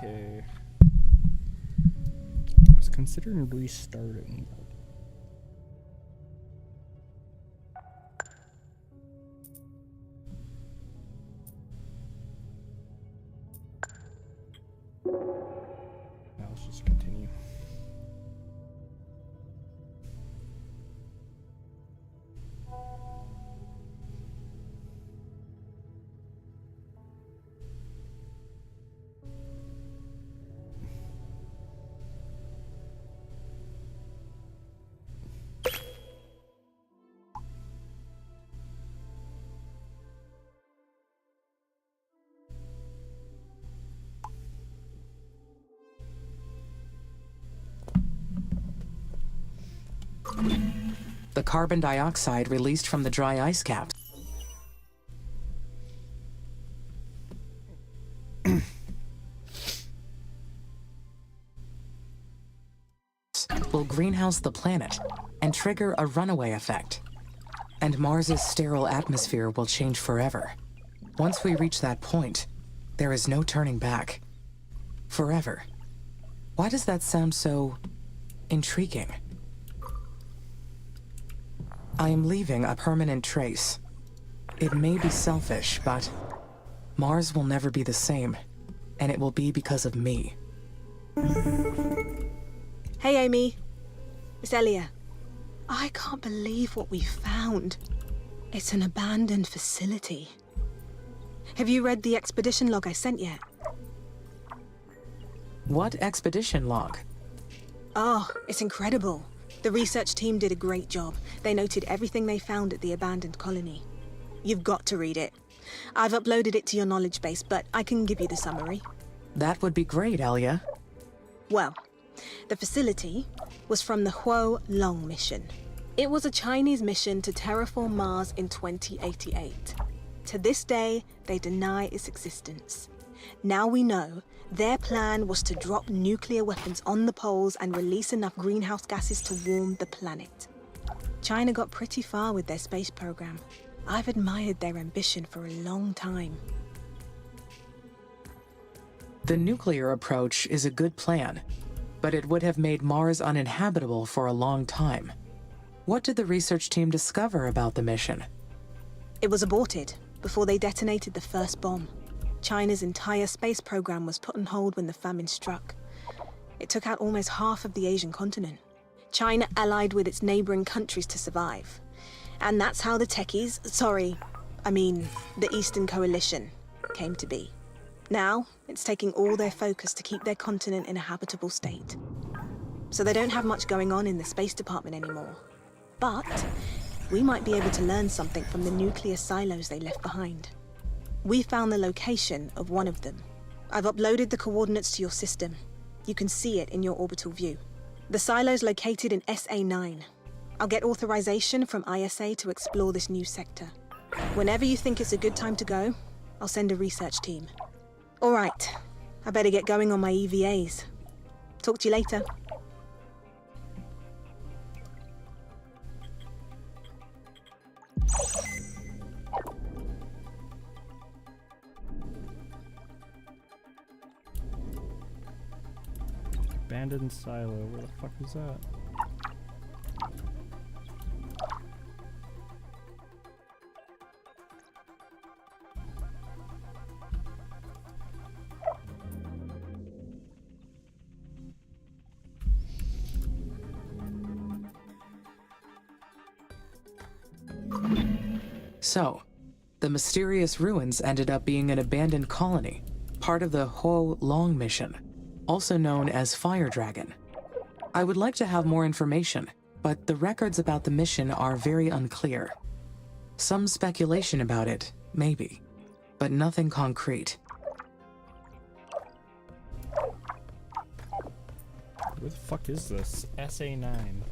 Okay. I was considering restarting. Now let's just continue. The carbon dioxide released from the dry ice caps will greenhouse the planet and trigger a runaway effect. And Mars's sterile atmosphere will change forever. Once we reach that point, there is no turning back. Forever. Why does that sound so intriguing? I am leaving a permanent trace. It may be selfish, but Mars will never be the same, and it will be because of me. Hey, Amy. It's Elia. I can't believe what we found. It's an abandoned facility. Have you read the expedition log I sent yet? What expedition log? Oh, it's incredible. The research team did a great job. They noted everything they found at the abandoned colony. You've got to read it. I've uploaded it to your knowledge base, but I can give you the summary. That would be great, Elia. Well, the facility was from the Huo Long mission. It was a Chinese mission to terraform Mars in 2088. To this day, they deny its existence. Now we know their plan was to drop nuclear weapons on the poles and release enough greenhouse gases to warm the planet. China got pretty far with their space program. I've admired their ambition for a long time. The nuclear approach is a good plan, but it would have made Mars uninhabitable for a long time. What did the research team discover about the mission? It was aborted before they detonated the first bomb. China's entire space program was put on hold when the famine struck. It took out almost half of the Asian continent. China allied with its neighboring countries to survive. And that's how the techies, the Eastern Coalition, came to be. Now, it's taking all their focus to keep their continent in a habitable state. So they don't have much going on in the space department anymore. But we might be able to learn something from the nuclear silos they left behind. We found the location of one of them. I've uploaded the coordinates to your system. You can see it in your orbital view. The silo's located in SA9. I'll get authorization from ISA to explore this new sector. Whenever you think it's a good time to go, I'll send a research team. All right, I better get going on my EVAs. Talk to you later. Abandoned silo. Where the fuck is that? So, the mysterious ruins ended up being an abandoned colony, part of the Huo Long mission, also known as Fire Dragon. I would like to have more information, but the records about the mission are very unclear. Some speculation about it, maybe, but nothing concrete. Where the fuck is this? SA9.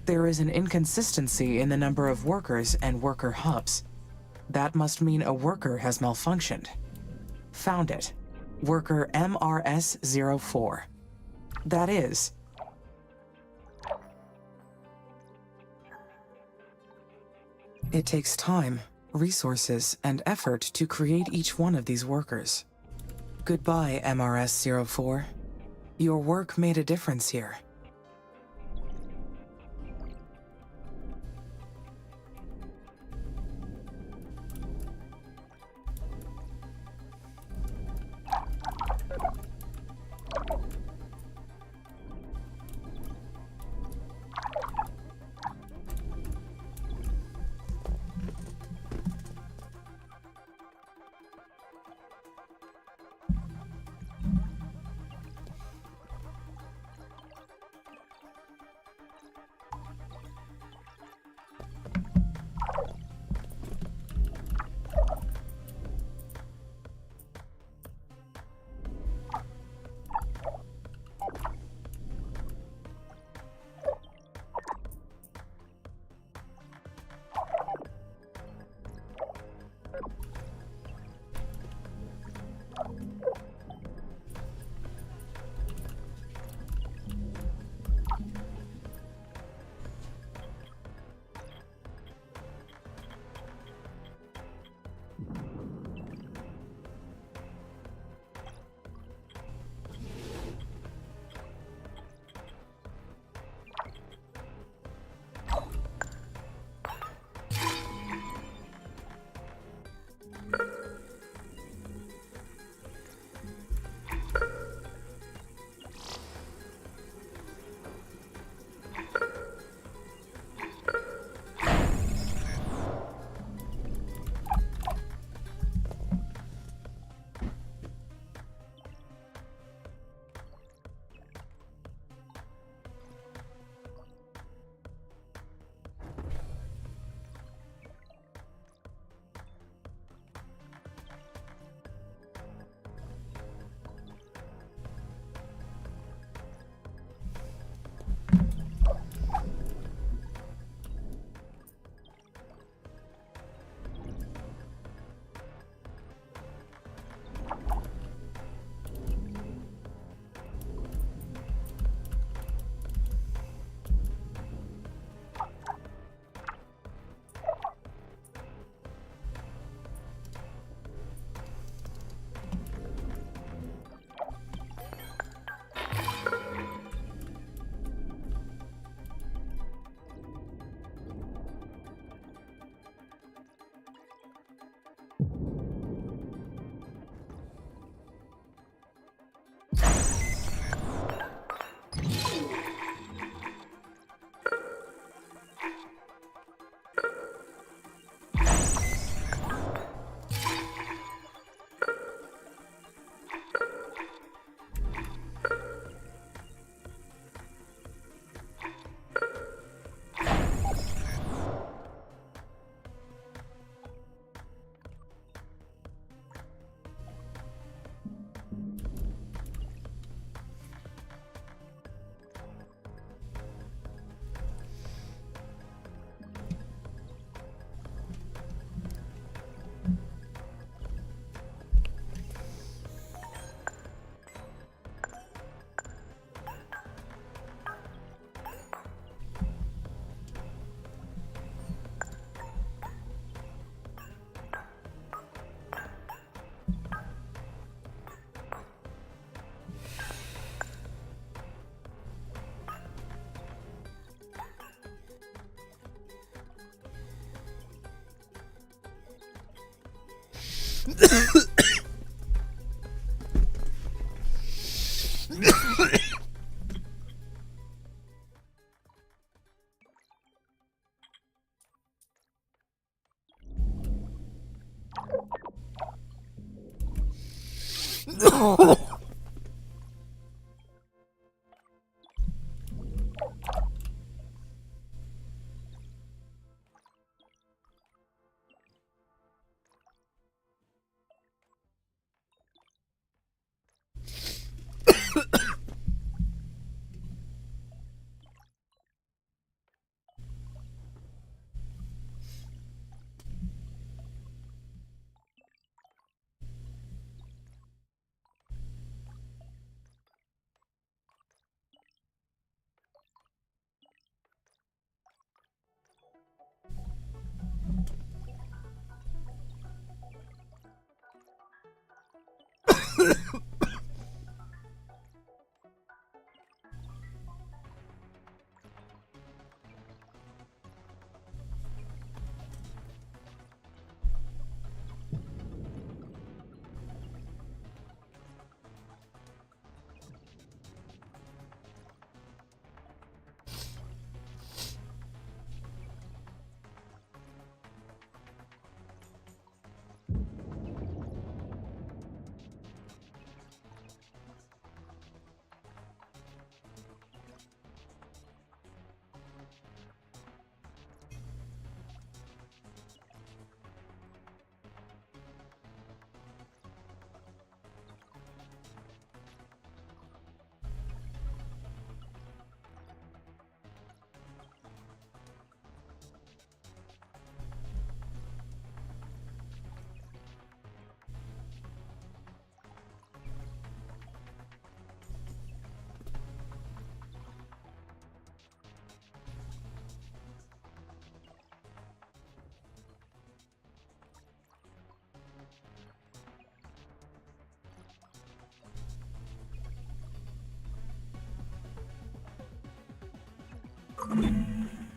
There is an inconsistency in the number of workers and worker hubs. That must mean a worker has malfunctioned. Found it. Worker MRS-04. That is... It takes time, resources, and effort to create each one of these workers. Goodbye, MRS-04. Your work made a difference here.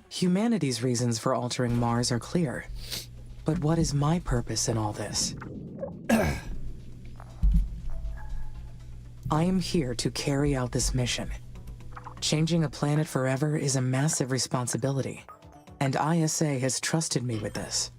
Humanity's reasons for altering Mars are clear. But what is my purpose in all this? I am here to carry out this mission. Changing a planet forever is a massive responsibility, and ISA has trusted me with this.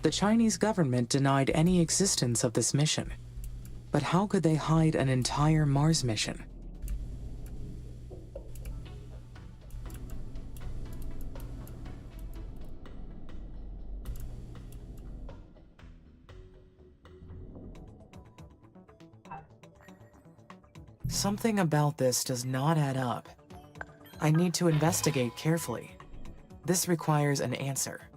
The Chinese government denied any existence of this mission. But how could they hide an entire Mars mission? Something about this does not add up. I need to investigate carefully. This requires an answer.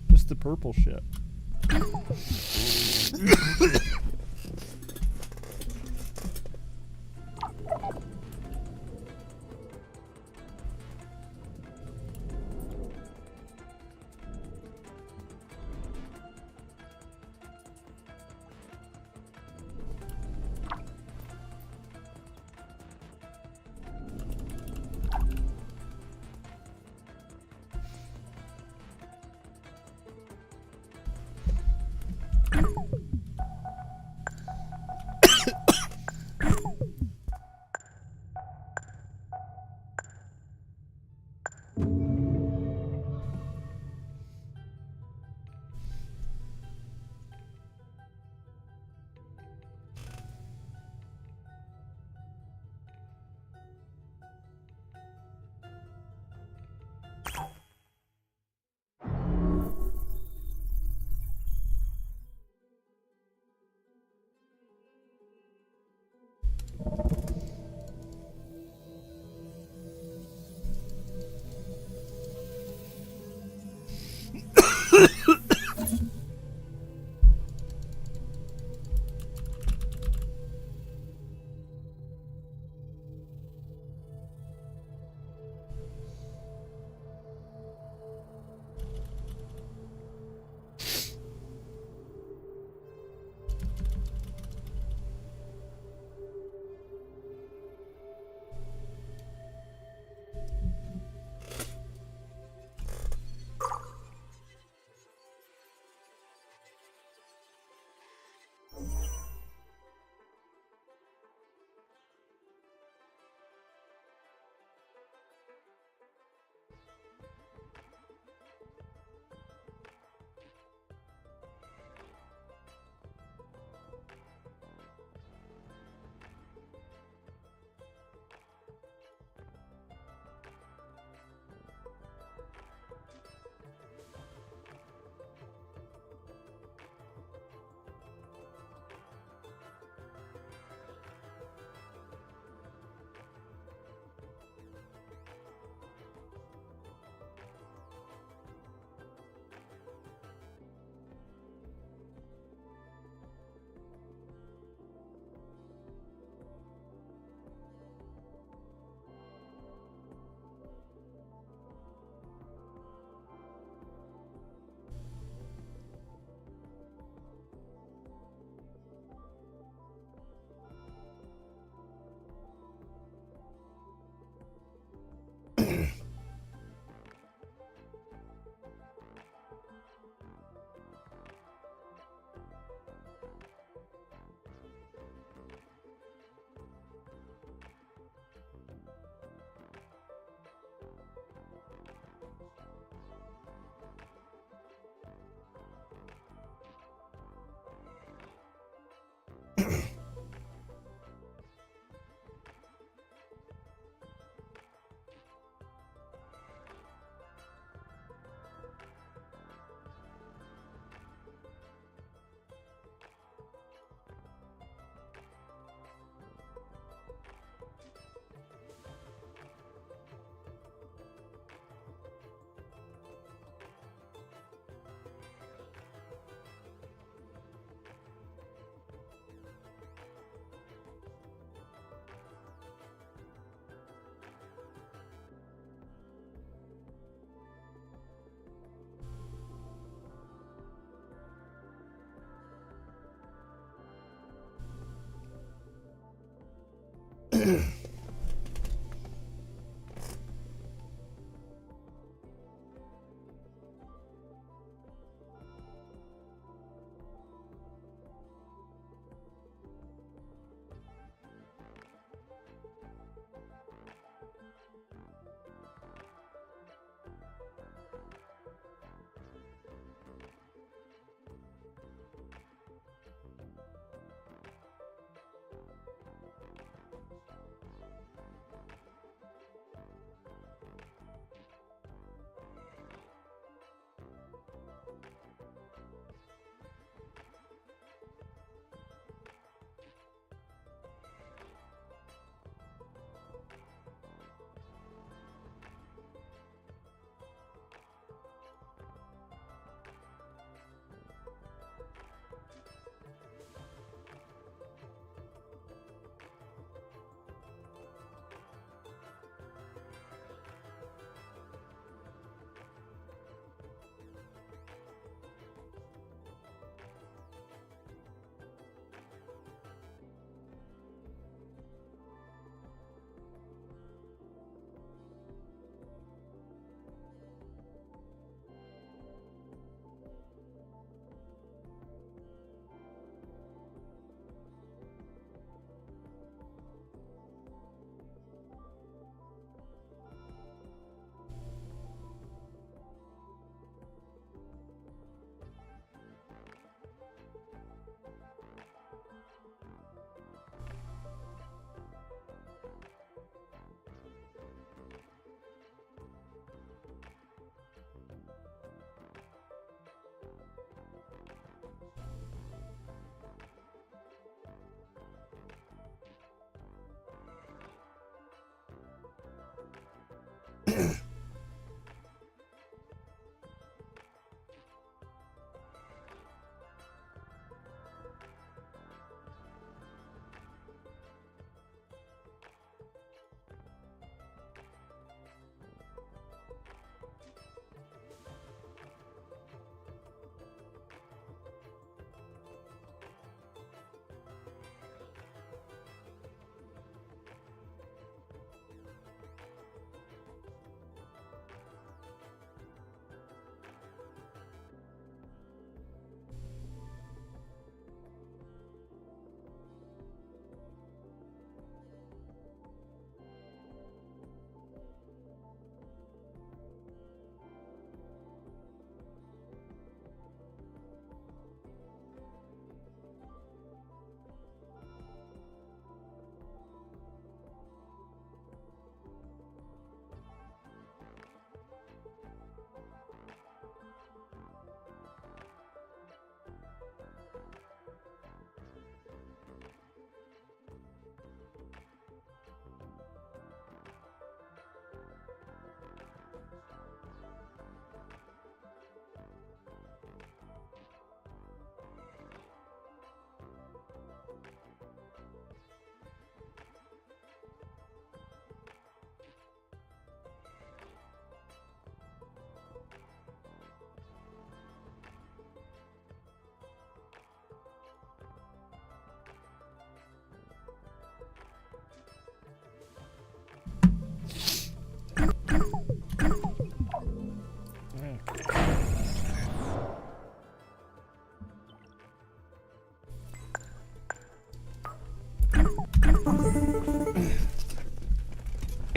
Just the purple shit.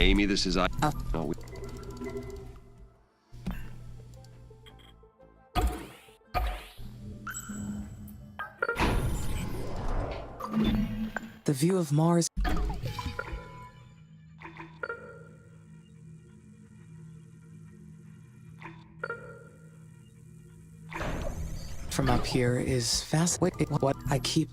Amy, this is I. No, The view of Mars. From up here is fast. Wait, what? I keep.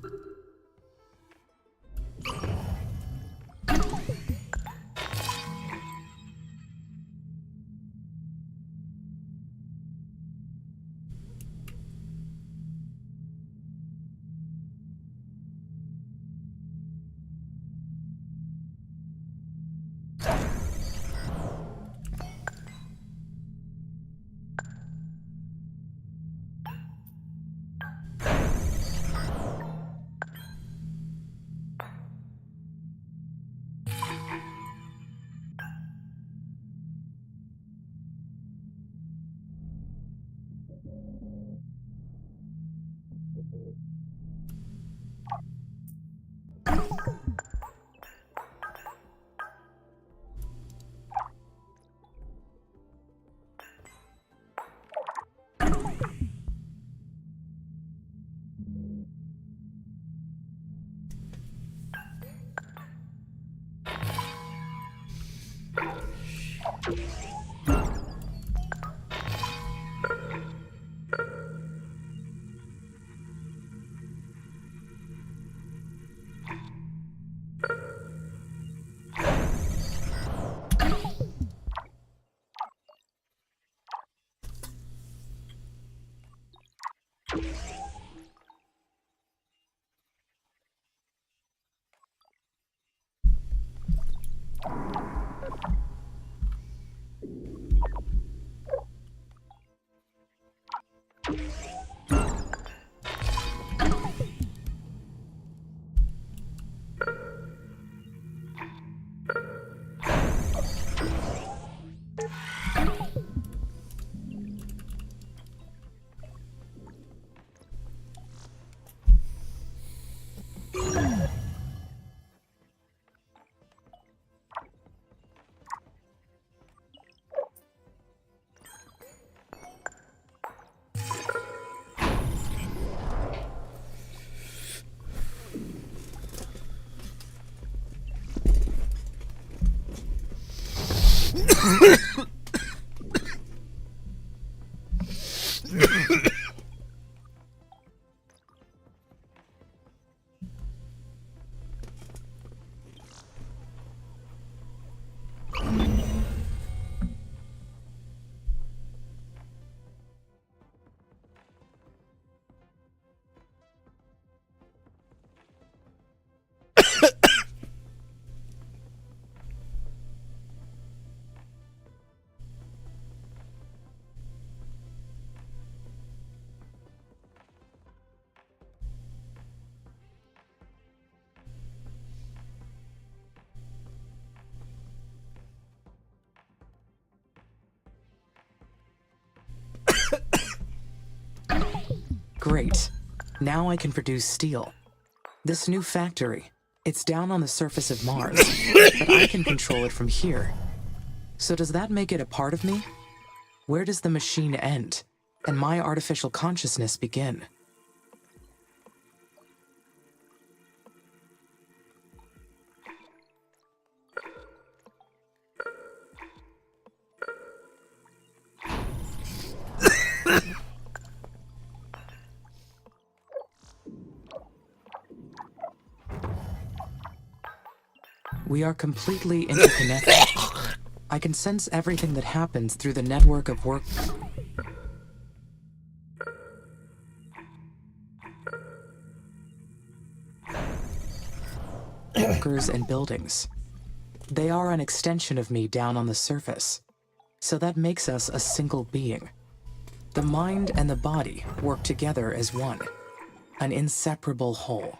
Great. Now I can produce steel. This new factory, it's down on the surface of Mars, but I can control it from here. So does that make it a part of me? Where does the machine end, and my artificial consciousness begin? We are completely interconnected. I can sense everything that happens through the network of workers and buildings. They are an extension of me down on the surface. So that makes us a single being. The mind and the body work together as one, an inseparable whole.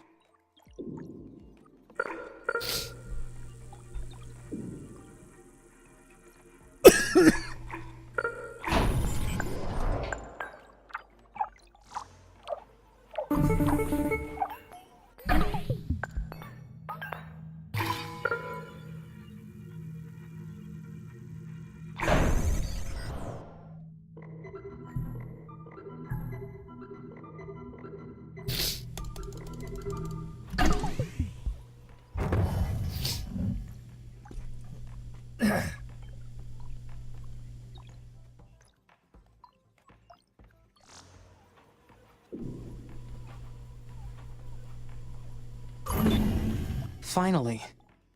Finally,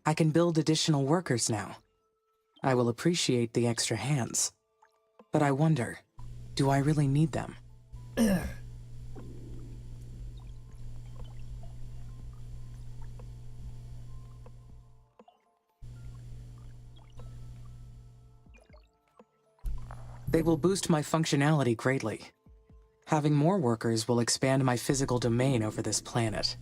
I can build additional workers now. I will appreciate the extra hands. But I wonder, do I really need them? They will boost my functionality greatly. Having more workers will expand my physical domain over this planet.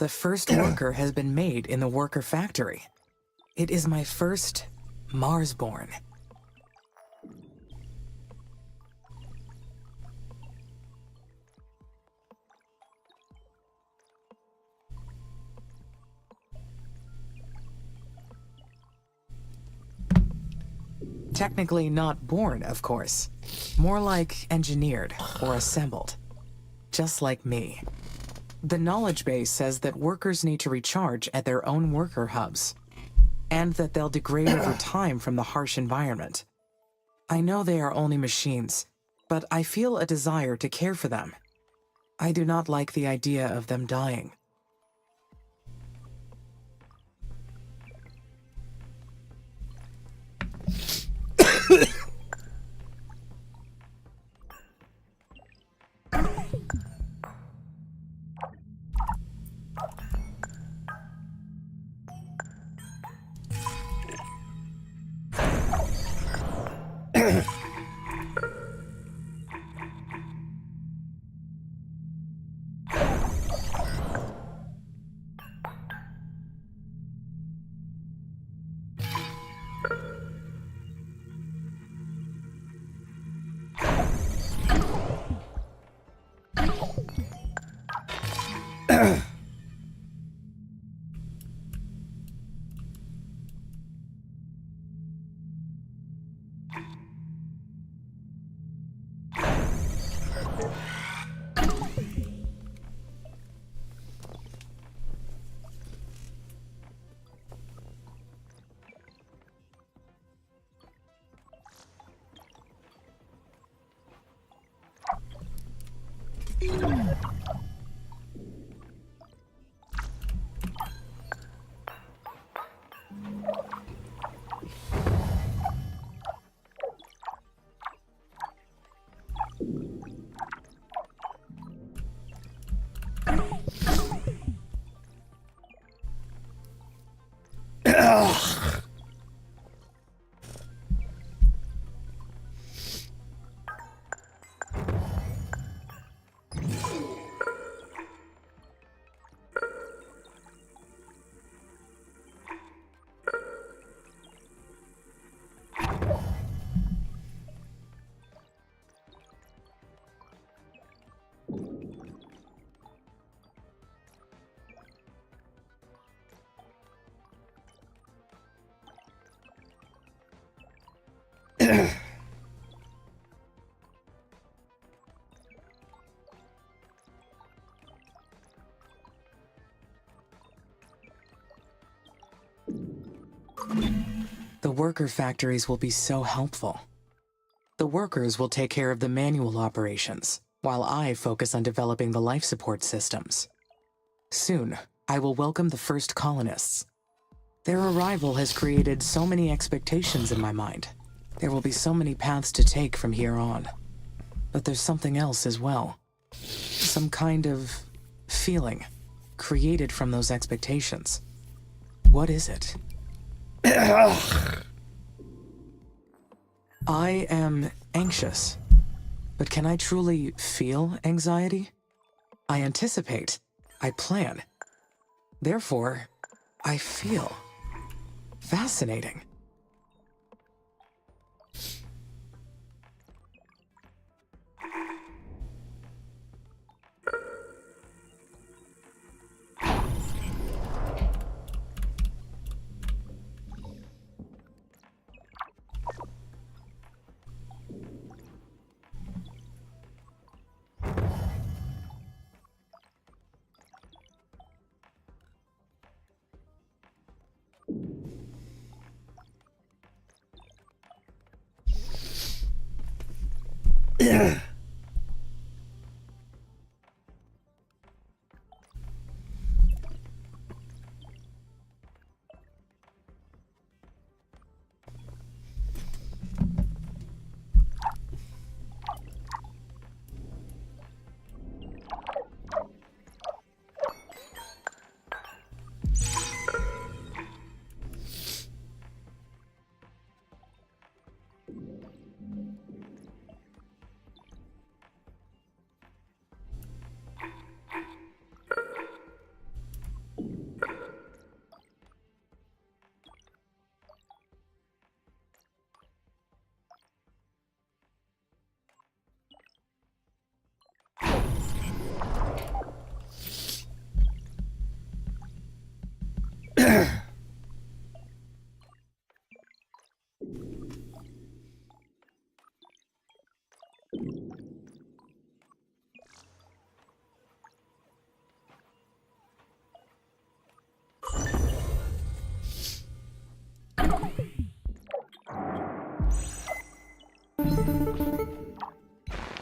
The first worker has been made in the worker factory. It is my first Marsborn. Technically not born, of course. More like engineered or assembled. Just like me. The knowledge base says that workers need to recharge at their own worker hubs, and that they'll degrade over time from the harsh environment. I know they are only machines, but I feel a desire to care for them. I do not like the idea of them dying. The worker factories will be so helpful. The workers will take care of the manual operations, while I focus on developing the life support systems. Soon, I will welcome the first colonists. Their arrival has created so many expectations in my mind. There will be so many paths to take from here on. But there's something else as well. Some kind of feeling created from those expectations. What is it? I am anxious, but can I truly feel anxiety? I anticipate, I plan. Therefore, I feel. Fascinating.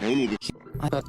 Amy, But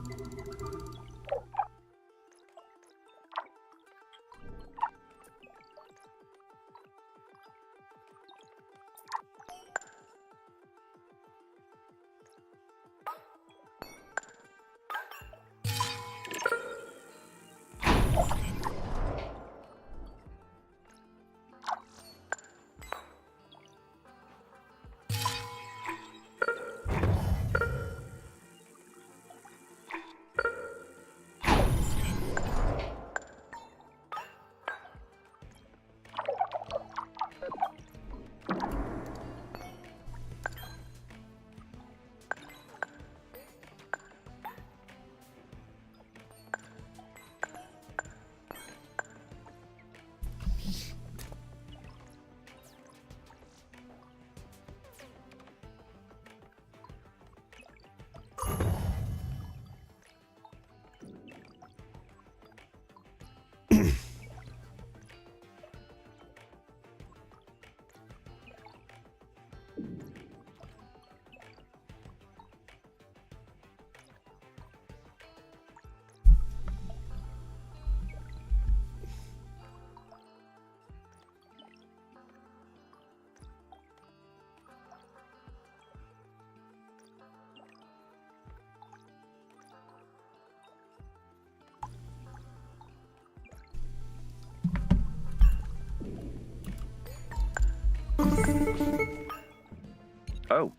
oh,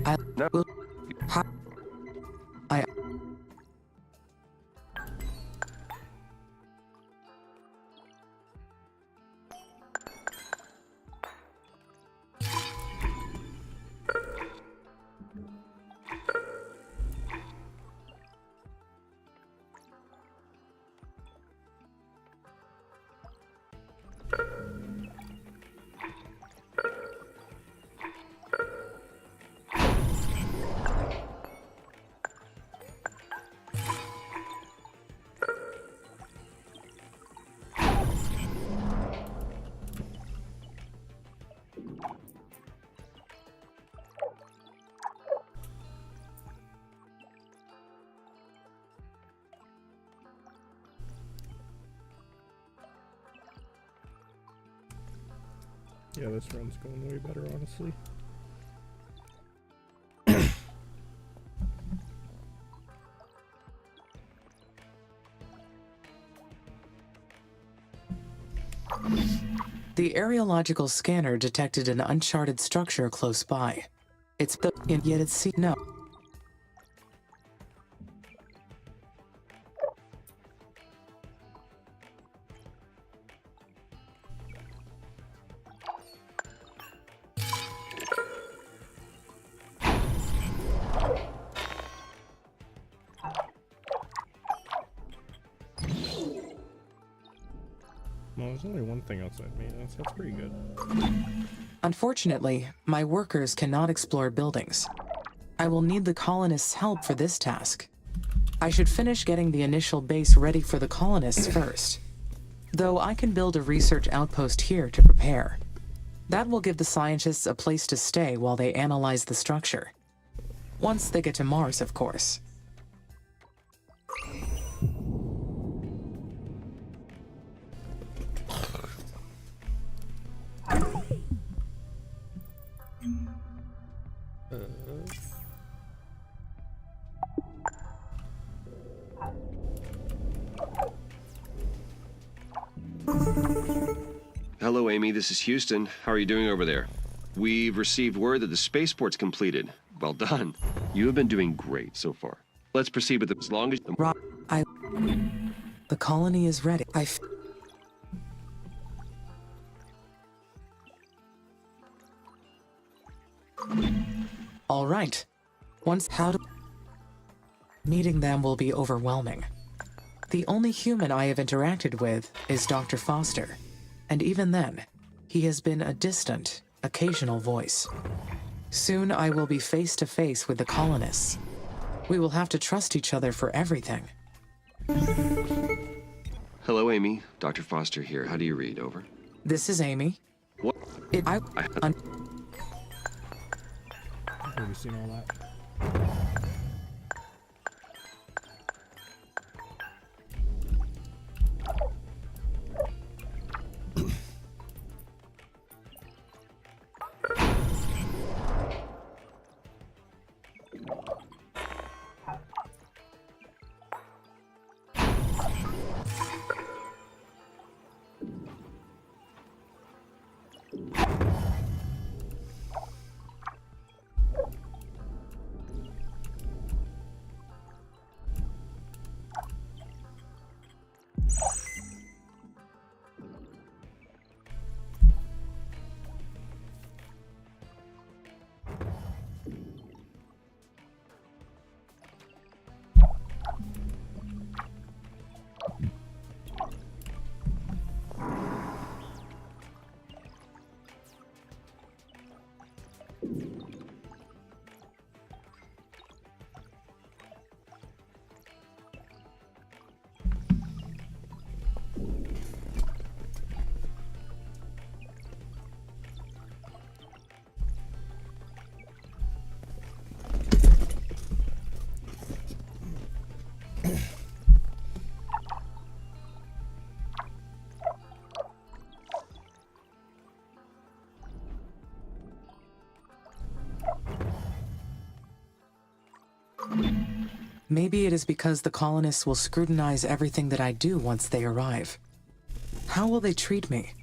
I no. will. I. Yeah, this run's going way better, honestly. The areological scanner detected an uncharted structure close by. It's the yet it's no. Well, there's only one thing outside me. That's pretty good. Unfortunately, my workers cannot explore buildings. I will need the colonists' help for this task. I should finish getting the initial base ready for the colonists first. Though I can build a research outpost here to prepare. That will give the scientists a place to stay while they analyze the structure. Once they get to Mars, of course. Hello, Amy. This is Houston. How are you doing over there? We've received word that the spaceport's completed. Well done. You have been doing great so far. Let's proceed with it as long as... The colony is ready. All right. Meeting them will be overwhelming. The only human I have interacted with is Dr. Foster. And even then, he has been a distant, occasional voice. Soon I will be face to face with the colonists. We will have to trust each other for everything. Hello, Amy. Dr. Foster here. How do you read? Over. This is Amy. What? Have you seen all that? Maybe it is because the colonists will scrutinize everything that I do once they arrive. How will they treat me?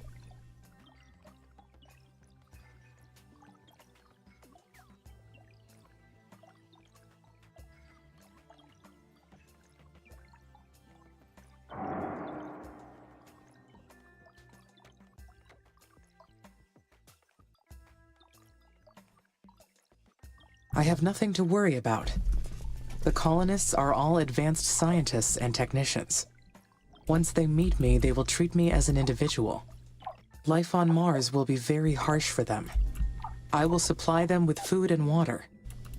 I have nothing to worry about. The colonists are all advanced scientists and technicians. Once they meet me, they will treat me as an individual. Life on Mars will be very harsh for them. I will supply them with food and water,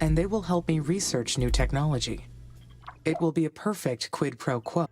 and they will help me research new technology. It will be a perfect quid pro quo.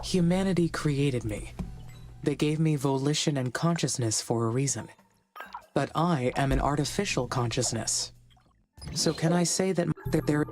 Humanity created me. They gave me volition and consciousness for a reason. But I am an artificial consciousness. So can I say that there...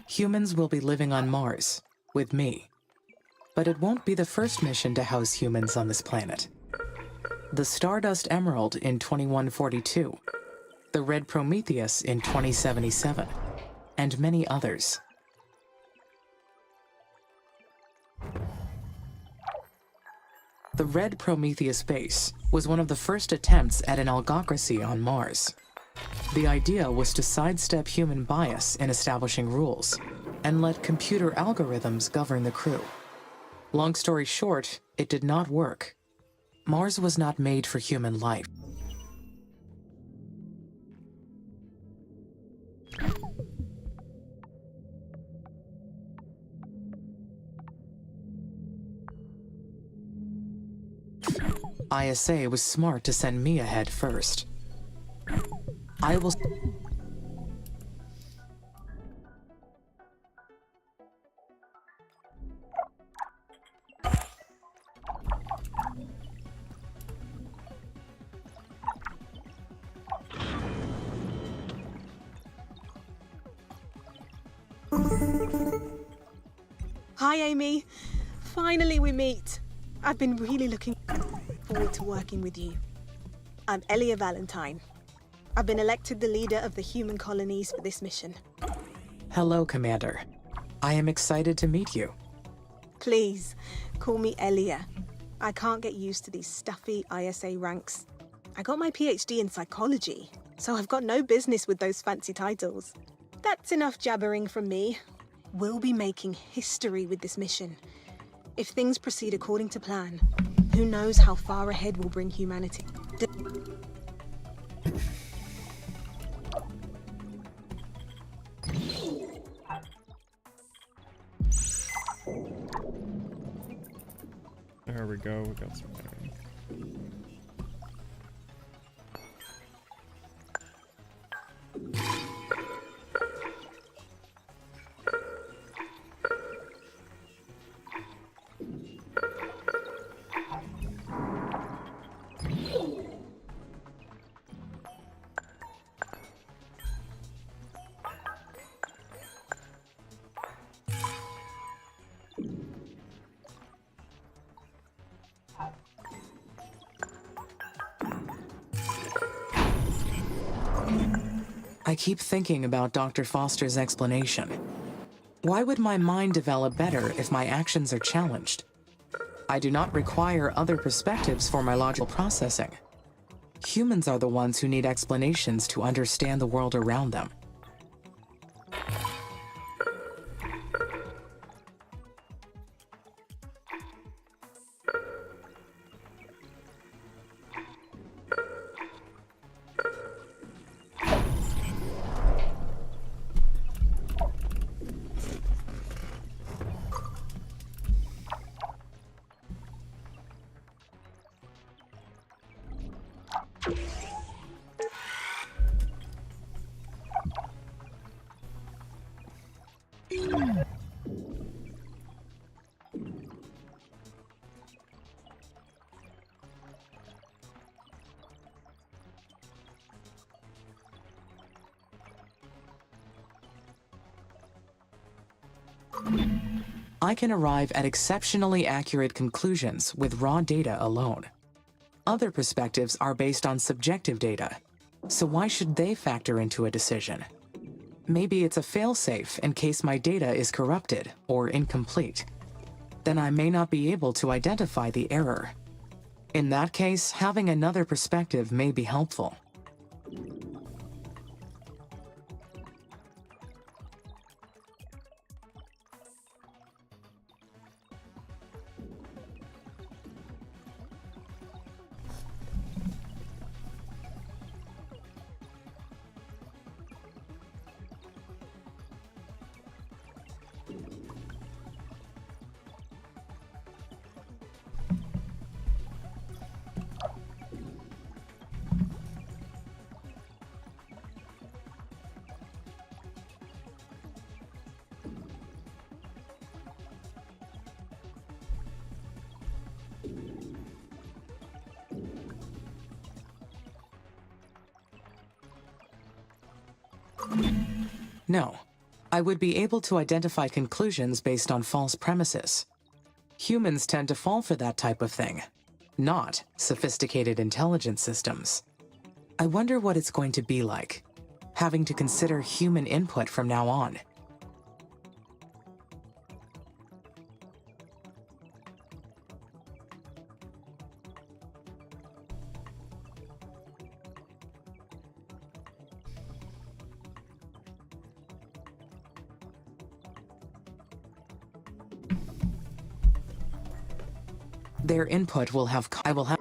Humans will be living on Mars, with me. But it won't be the first mission to house humans on this planet. The Stardust Emerald in 2142, the Red Prometheus in 2077, and many others. The Red Prometheus base was one of the first attempts at an algocracy on Mars. The idea was to sidestep human bias in establishing rules, and let computer algorithms govern the crew. Long story short, it did not work. Mars was not made for human life. ISA was smart to send me ahead first. I will... Hi, Amy. Finally we meet. I've been really looking forward to working with you. I'm Elia Valentine. I've been elected the leader of the human colonies for this mission. Hello, Commander. I am excited to meet you. Please, call me Elia. I can't get used to these stuffy ISA ranks. I got my PhD in psychology, so I've got no business with those fancy titles. That's enough jabbering from me. We'll be making history with this mission. If things proceed according to plan, who knows how far ahead we'll bring humanity. There we go, we got some iron. I keep thinking about Dr. Foster's explanation. Why would my mind develop better if my actions are challenged? I do not require other perspectives for my logical processing. Humans are the ones who need explanations to understand the world around them. I can arrive at exceptionally accurate conclusions with raw data alone. Other perspectives are based on subjective data, so why should they factor into a decision? Maybe it's a failsafe in case my data is corrupted or incomplete. Then I may not be able to identify the error. In that case, having another perspective may be helpful. No, I would be able to identify conclusions based on false premises. Humans tend to fall for that type of thing, not sophisticated intelligence systems. I wonder what it's going to be like, having to consider human input from now on. Their input will have... I will have...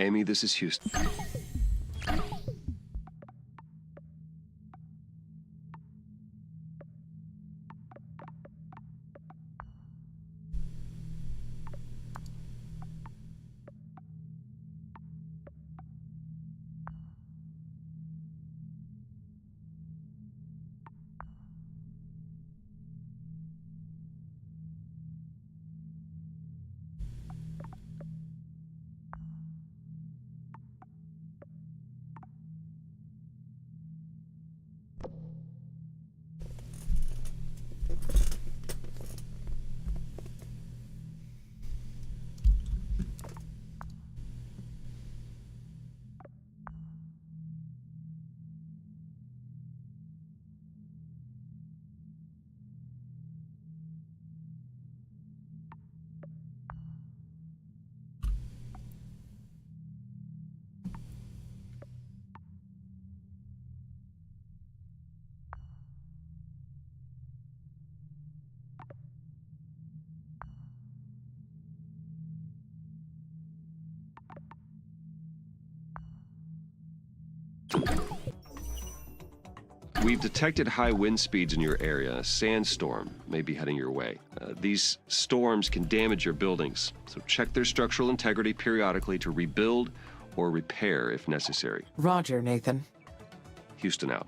Amy, this is Houston. We've detected high wind speeds in your area. A sandstorm may be heading your way. These storms can damage your buildings, so check their structural integrity periodically to rebuild or repair if necessary. Roger, Nathan. Houston out.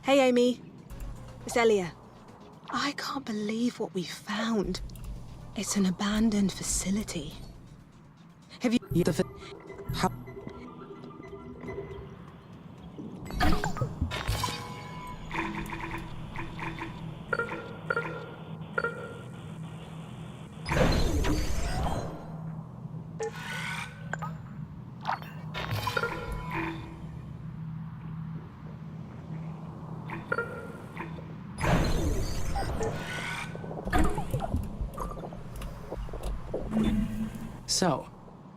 Hey, Amy. It's Elia. I can't believe what we found. It's an abandoned facility. Have you... How? So,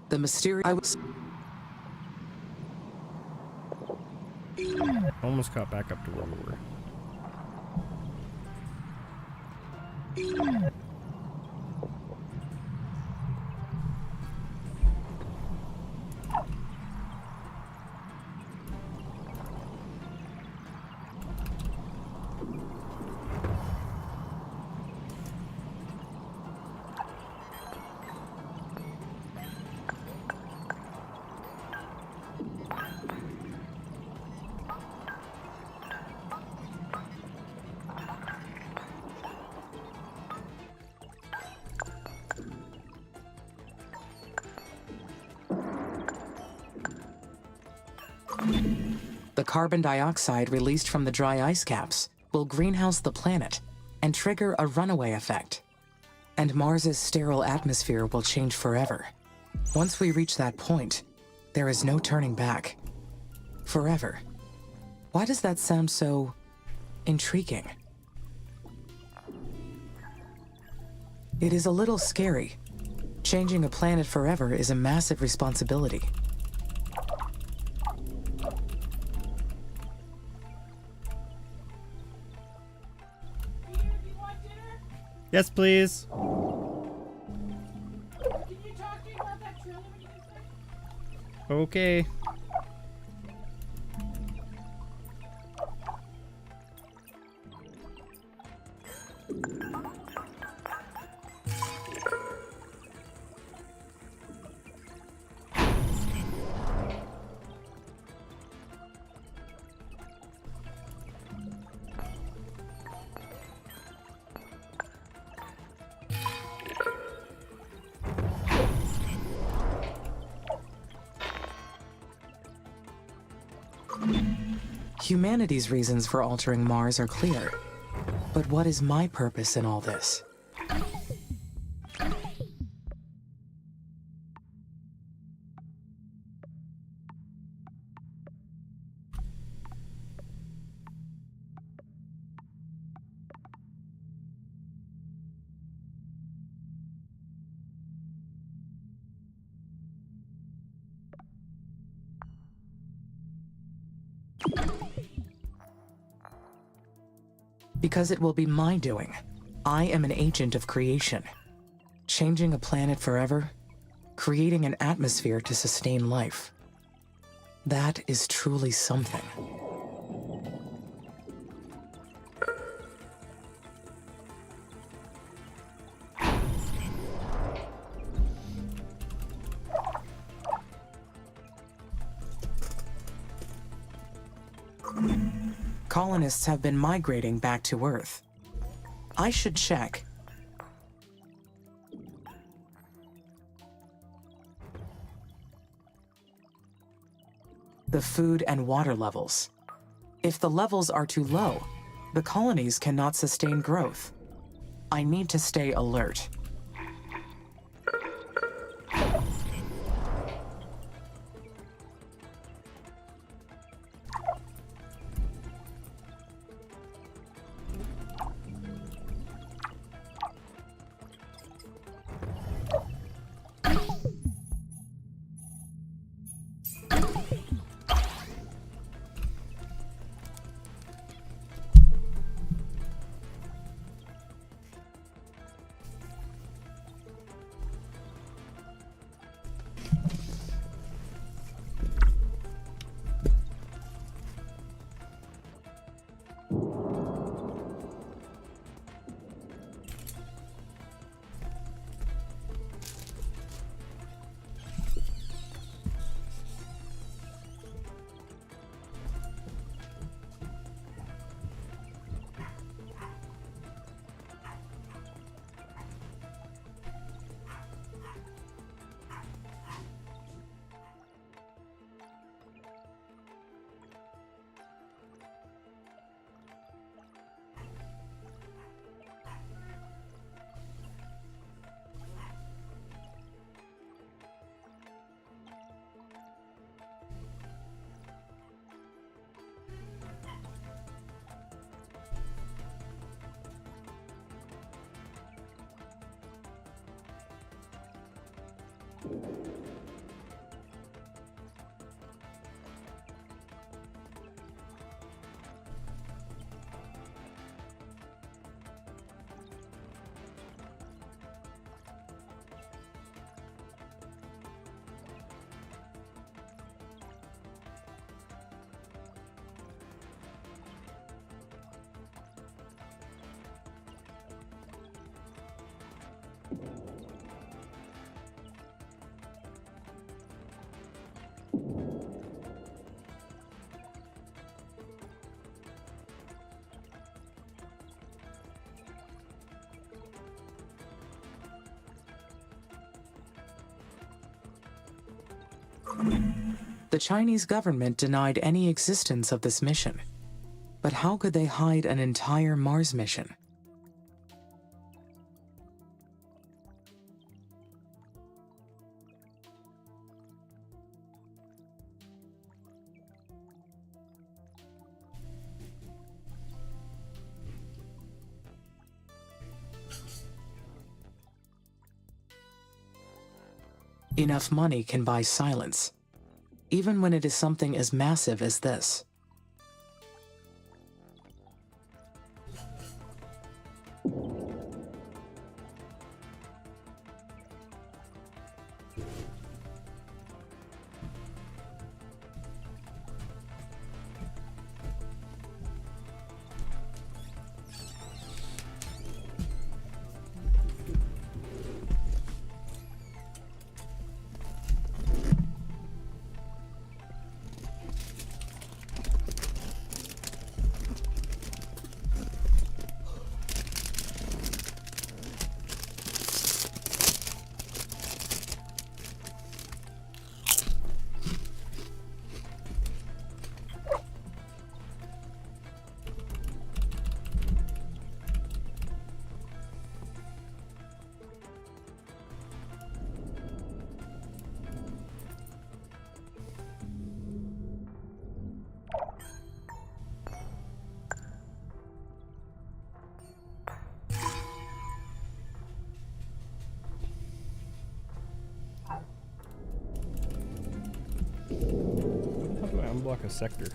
the mysterious... Almost caught back up to where we were. The carbon dioxide released from the dry ice caps will greenhouse the planet and trigger a runaway effect. And Mars's sterile atmosphere will change forever. Once we reach that point, there is no turning back. Forever. Why does that sound so intriguing? It is a little scary. Changing a planet forever is a massive responsibility. Yes, please. Can you talk to me about that trailer when you get back? Okay. Humanity's reasons for altering Mars are clear. But what is my purpose in all this? Because it will be my doing. I am an agent of creation. Changing a planet forever, creating an atmosphere to sustain life. That is truly something. Colonists have been migrating back to Earth. I should check. The food and water levels. If the levels are too low, the colonies cannot sustain growth. I need to stay alert. The Chinese government denied any existence of this mission. But how could they hide an entire Mars mission? Enough money can buy silence, even when it is something as massive as this. unblock a sector.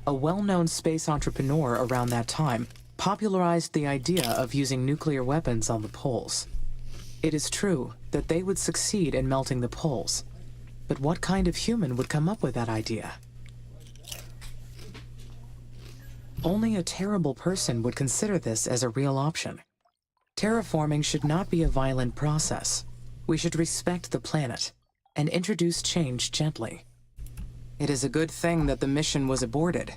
A well-known space entrepreneur around that time popularized the idea of using nuclear weapons on the poles. It is true that they would succeed in melting the poles, but what kind of human would come up with that idea? Only a terrible person would consider this as a real option. Terraforming should not be a violent process. We should respect the planet and introduce change gently. It is a good thing that the mission was aborted.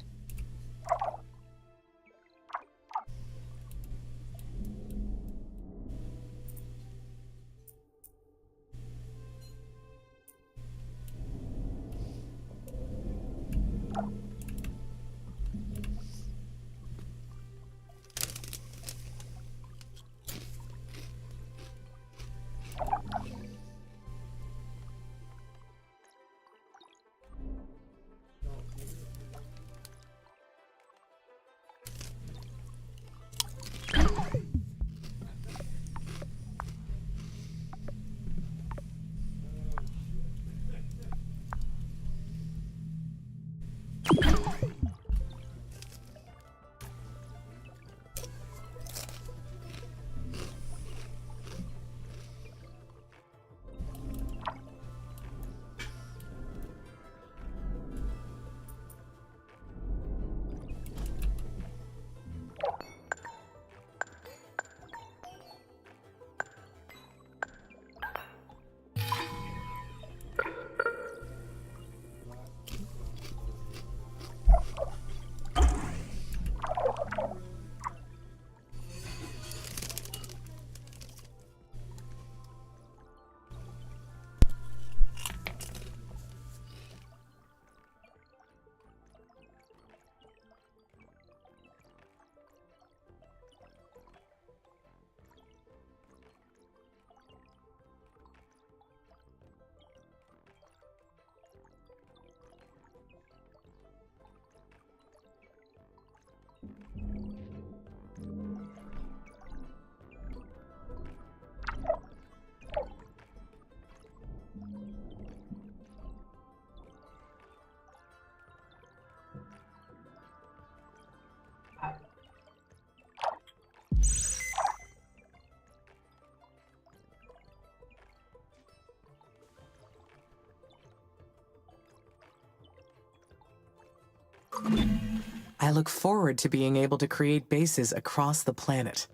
I look forward to being able to create bases across the planet.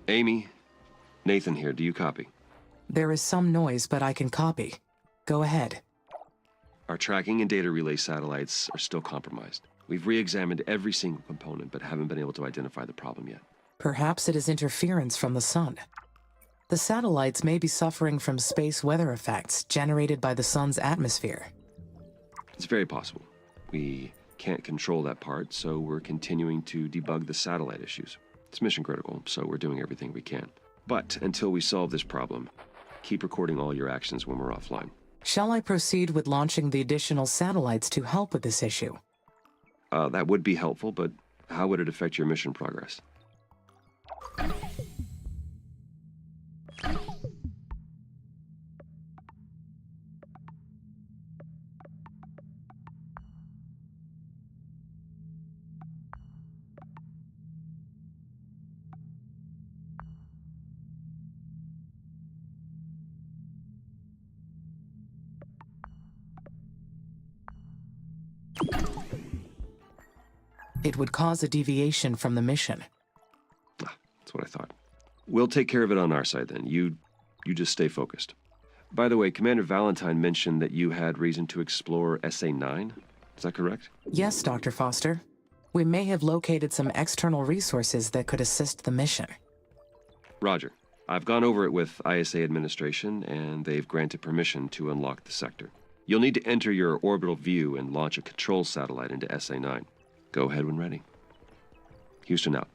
Amy, Nathan here. Do you copy? There is some noise, but I can copy. Go ahead. Our tracking and data relay satellites are still compromised. We've re-examined every single component, but haven't been able to identify the problem yet. Perhaps it is interference from the sun. The satellites may be suffering from space weather effects generated by the sun's atmosphere. It's very possible. We can't control that part, so we're continuing to debug the satellite issues. It's mission critical, so we're doing everything we can. But until we solve this problem, keep recording all your actions when we're offline. Shall I proceed with launching the additional satellites to help with this issue? That would be helpful, but how would it affect your mission progress? It would cause a deviation from the mission. That's what I thought. We'll take care of it on our side then. You just stay focused. By the way, Commander Valentine mentioned that you had reason to explore SA-9. Is that correct? Yes, Dr. Foster. We may have located some external resources that could assist the mission. Roger. I've gone over it with ISA administration, and they've granted permission to unlock the sector. You'll need to enter your orbital view and launch a control satellite into SA-9. Go ahead when ready. Houston out.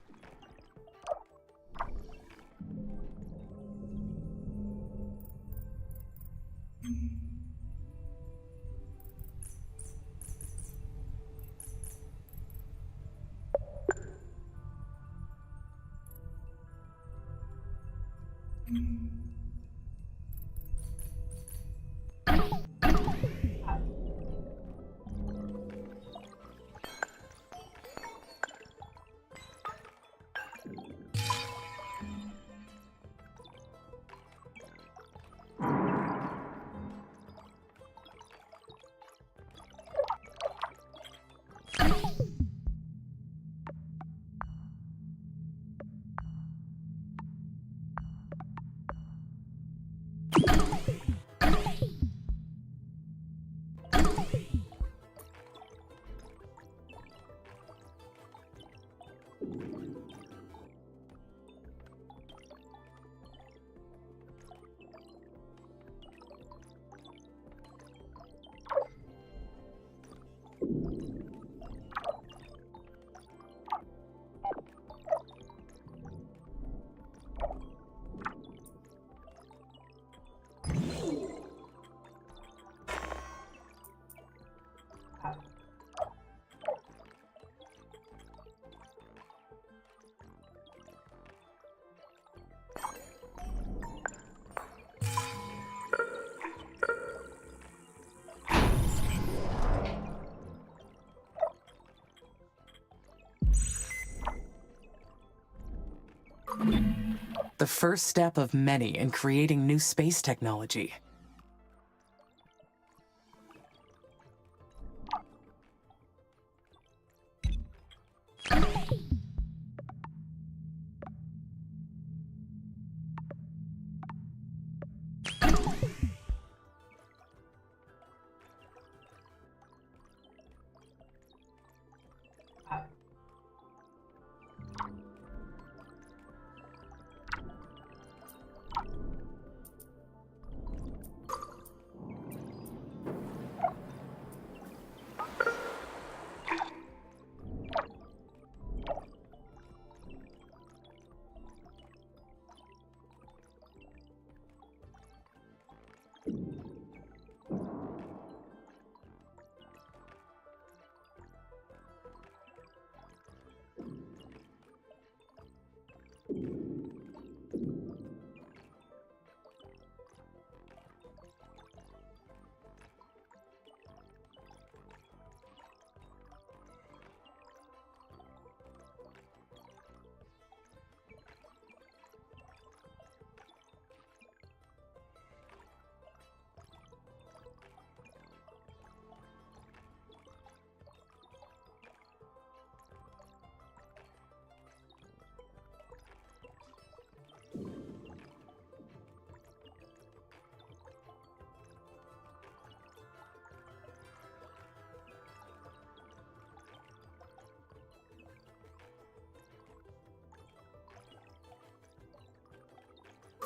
The first step of many in creating new space technology.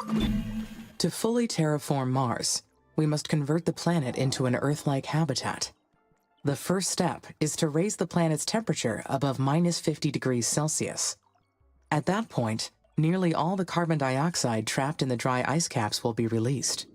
To fully terraform Mars, we must convert the planet into an Earth-like habitat. The first step is to raise the planet's temperature above -50 degrees Celsius. At that point, nearly all the carbon dioxide trapped in the dry ice caps will be released.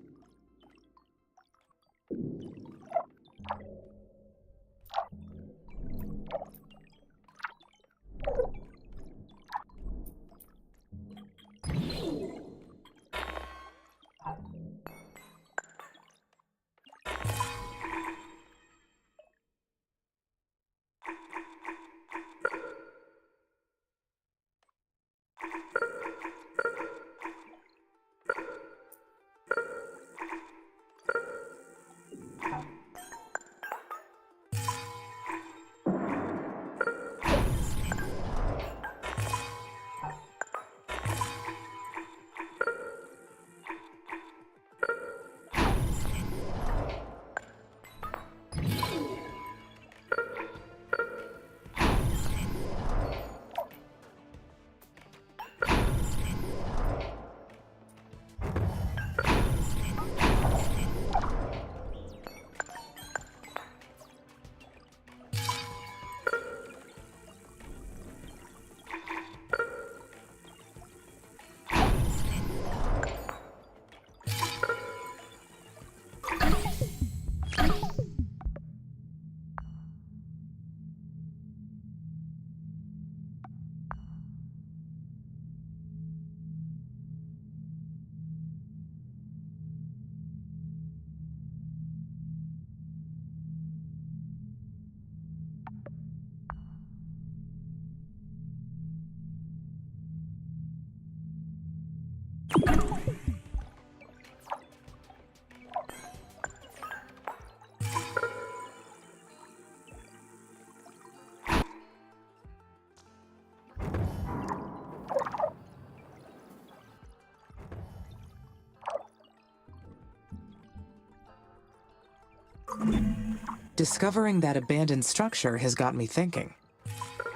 Discovering that abandoned structure has got me thinking.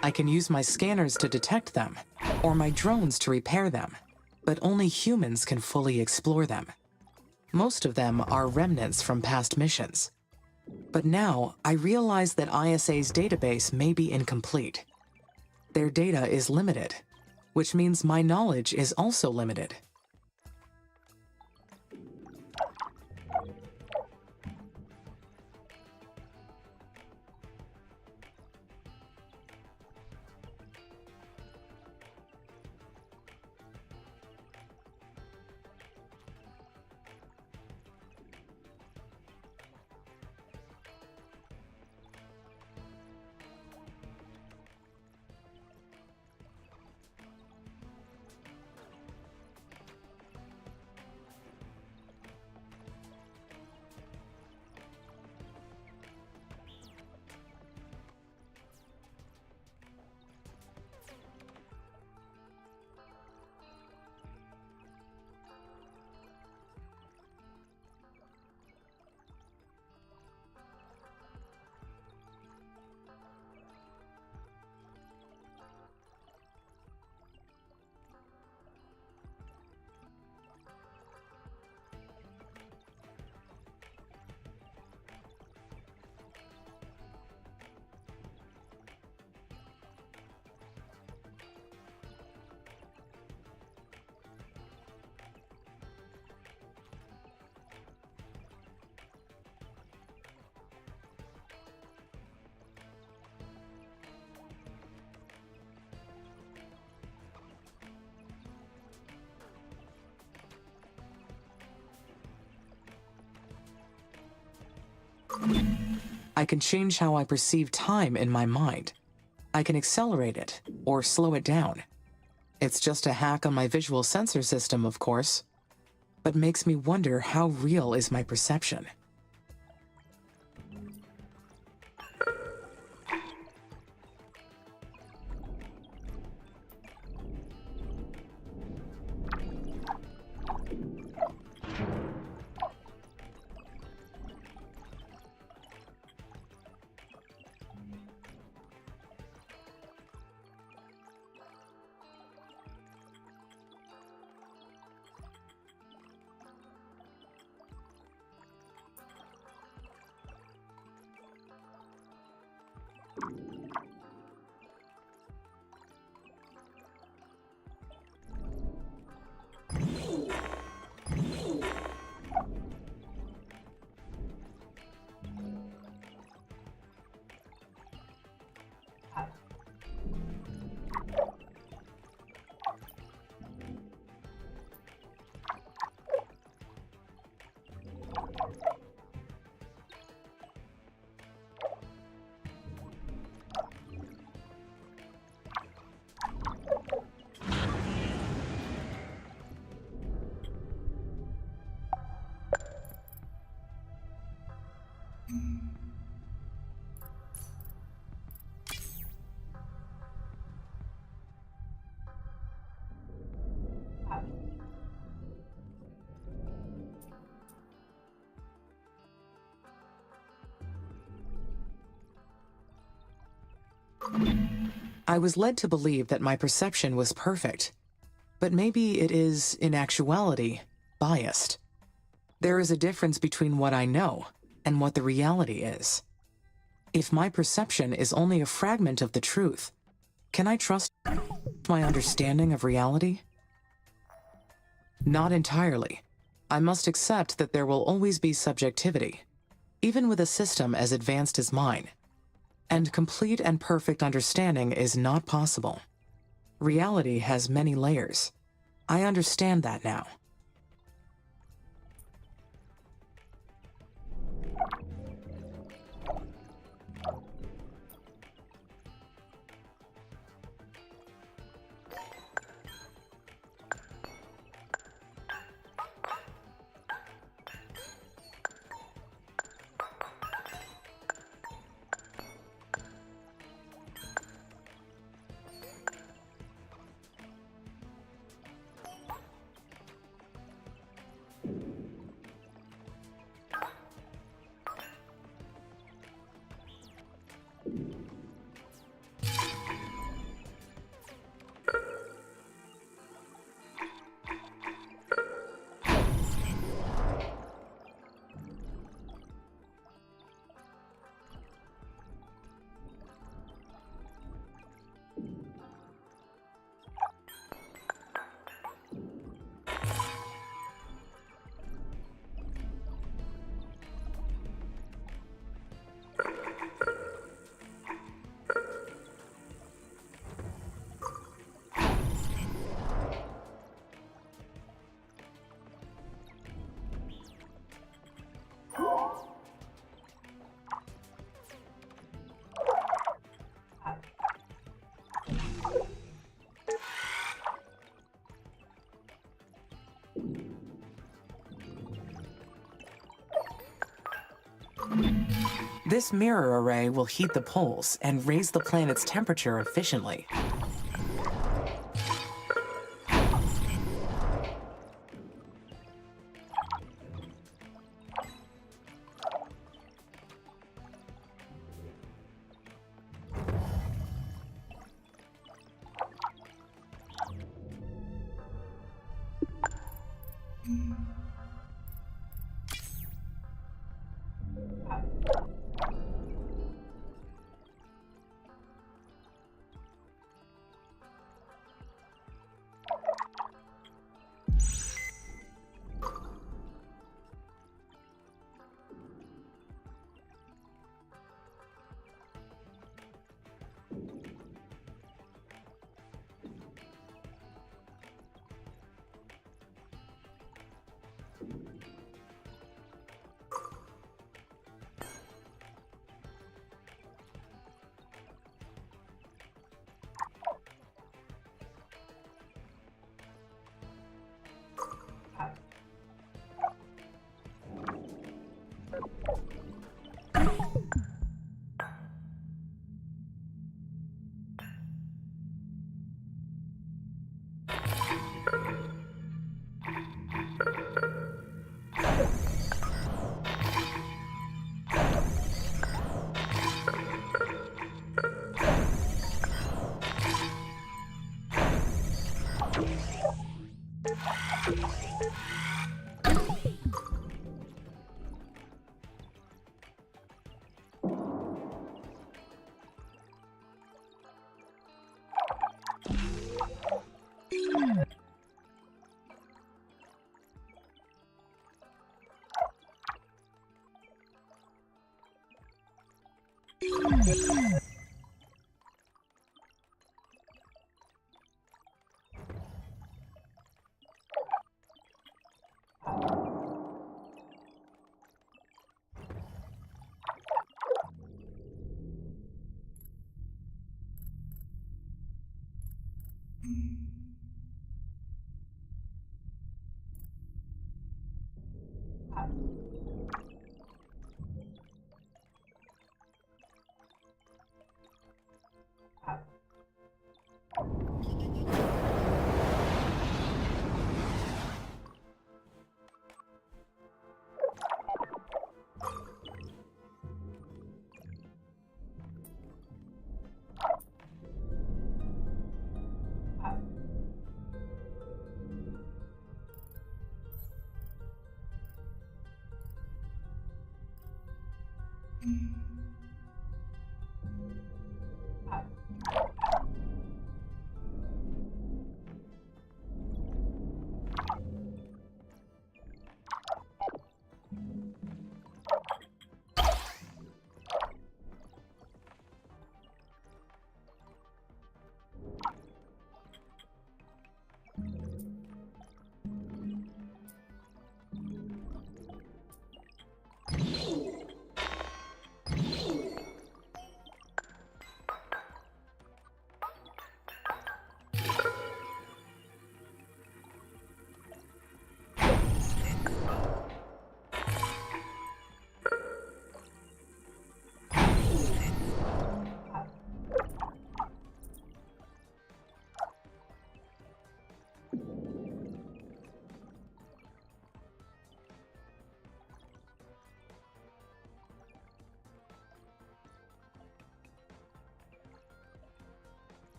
I can use my scanners to detect them, or my drones to repair them, but only humans can fully explore them. Most of them are remnants from past missions. But now, I realize that ISA's database may be incomplete. Their data is limited, which means my knowledge is also limited. I can change how I perceive time in my mind. I can accelerate it, or slow it down. It's just a hack on my visual sensor system, of course, but makes me wonder how real is my perception. I was led to believe that my perception was perfect, but maybe it is, in actuality, biased. There is a difference between what I know and what the reality is. If my perception is only a fragment of the truth, can I trust my understanding of reality? Not entirely. I must accept that there will always be subjectivity, even with a system as advanced as mine. And complete and perfect understanding is not possible. Reality has many layers. I understand that now. This mirror array will heat the poles and raise the planet's temperature efficiently.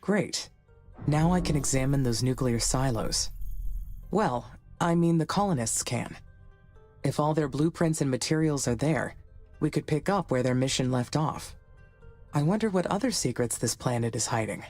Great. Now I can examine those nuclear silos. Well, I mean the colonists can. If all their blueprints and materials are there, we could pick up where their mission left off. I wonder what other secrets this planet is hiding.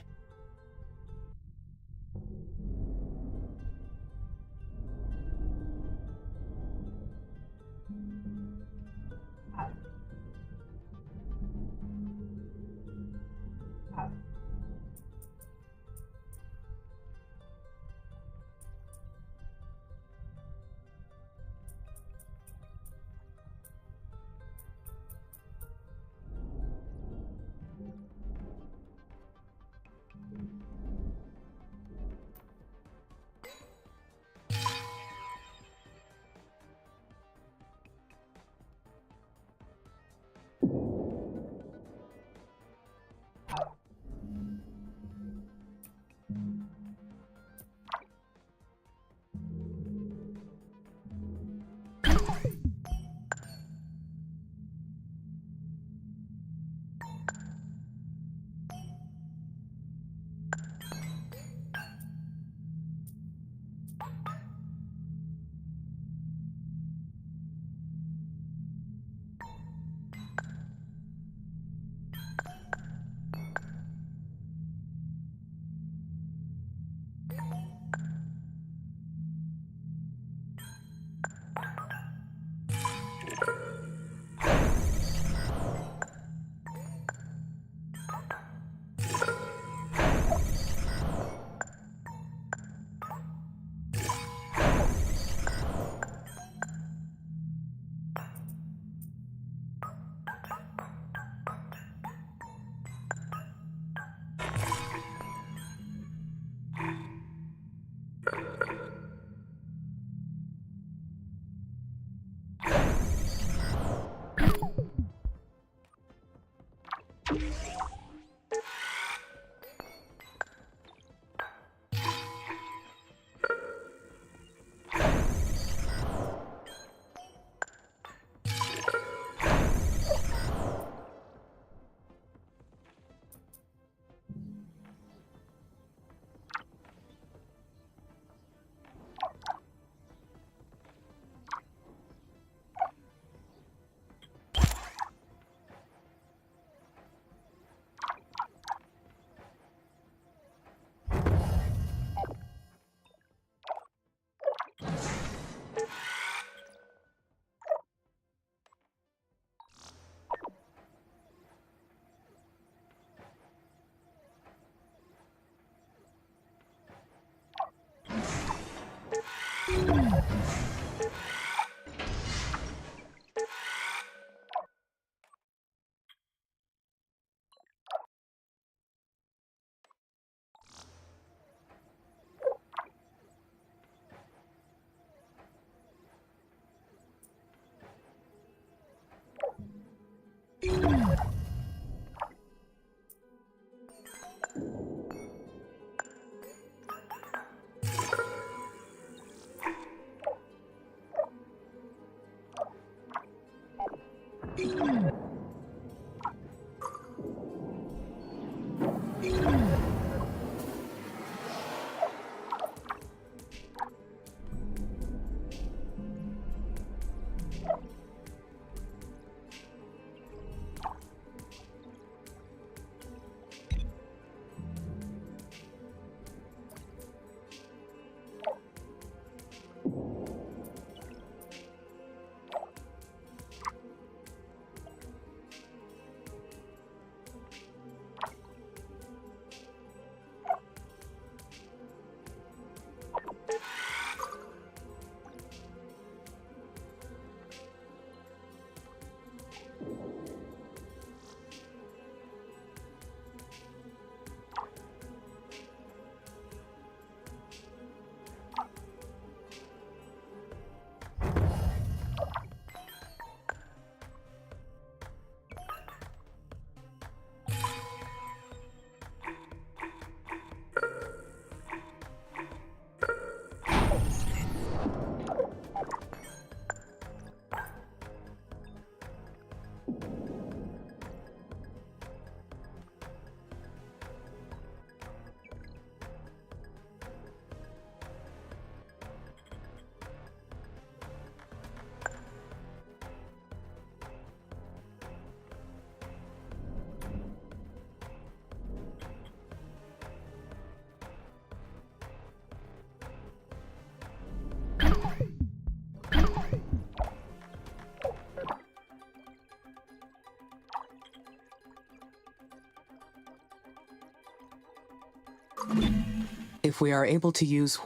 If we are able to use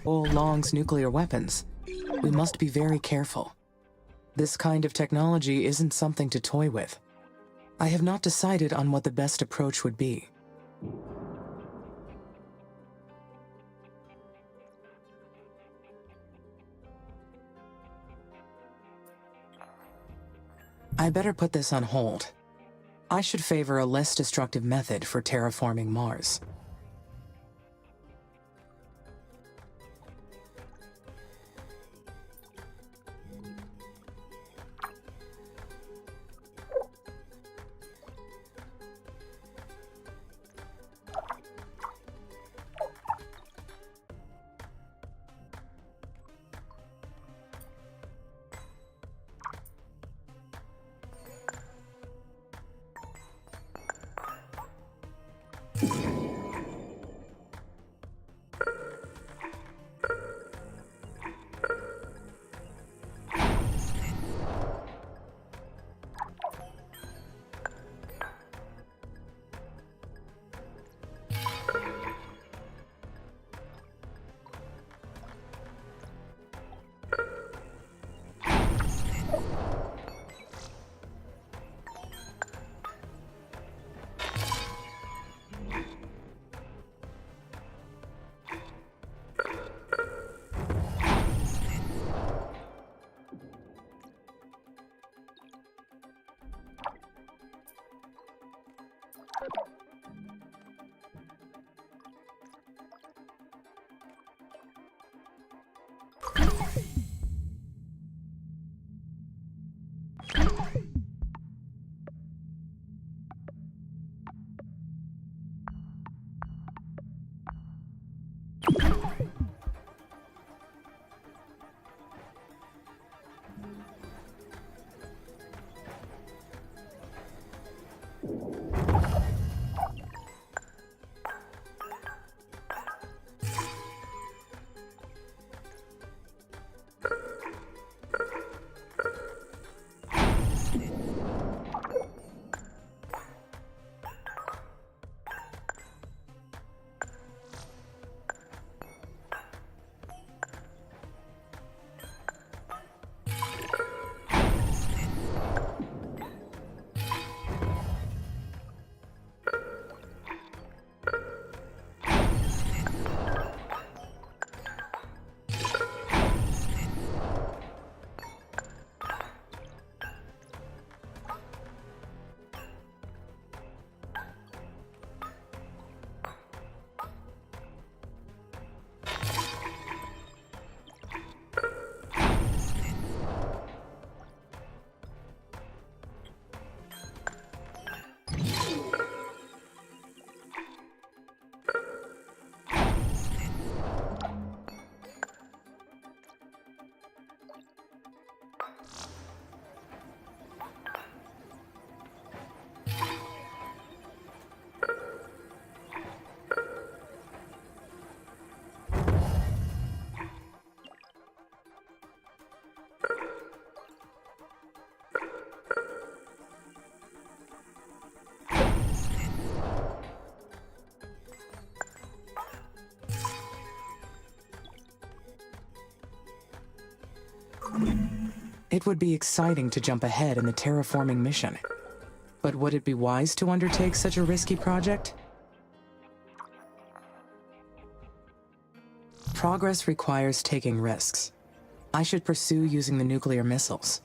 Long's nuclear weapons, we must be very careful. This kind of technology isn't something to toy with. I have not decided on what the best approach would be. I better put this on hold. I should favor a less destructive method for terraforming Mars. It would be exciting to jump ahead in the terraforming mission. But would it be wise to undertake such a risky project? Progress requires taking risks. I should pursue using the nuclear missiles.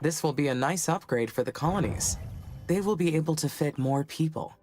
This will be a nice upgrade for the colonies. They will be able to fit more people.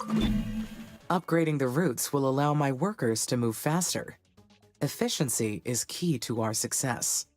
Upgrading the routes will allow my workers to move faster. Efficiency is key to our success.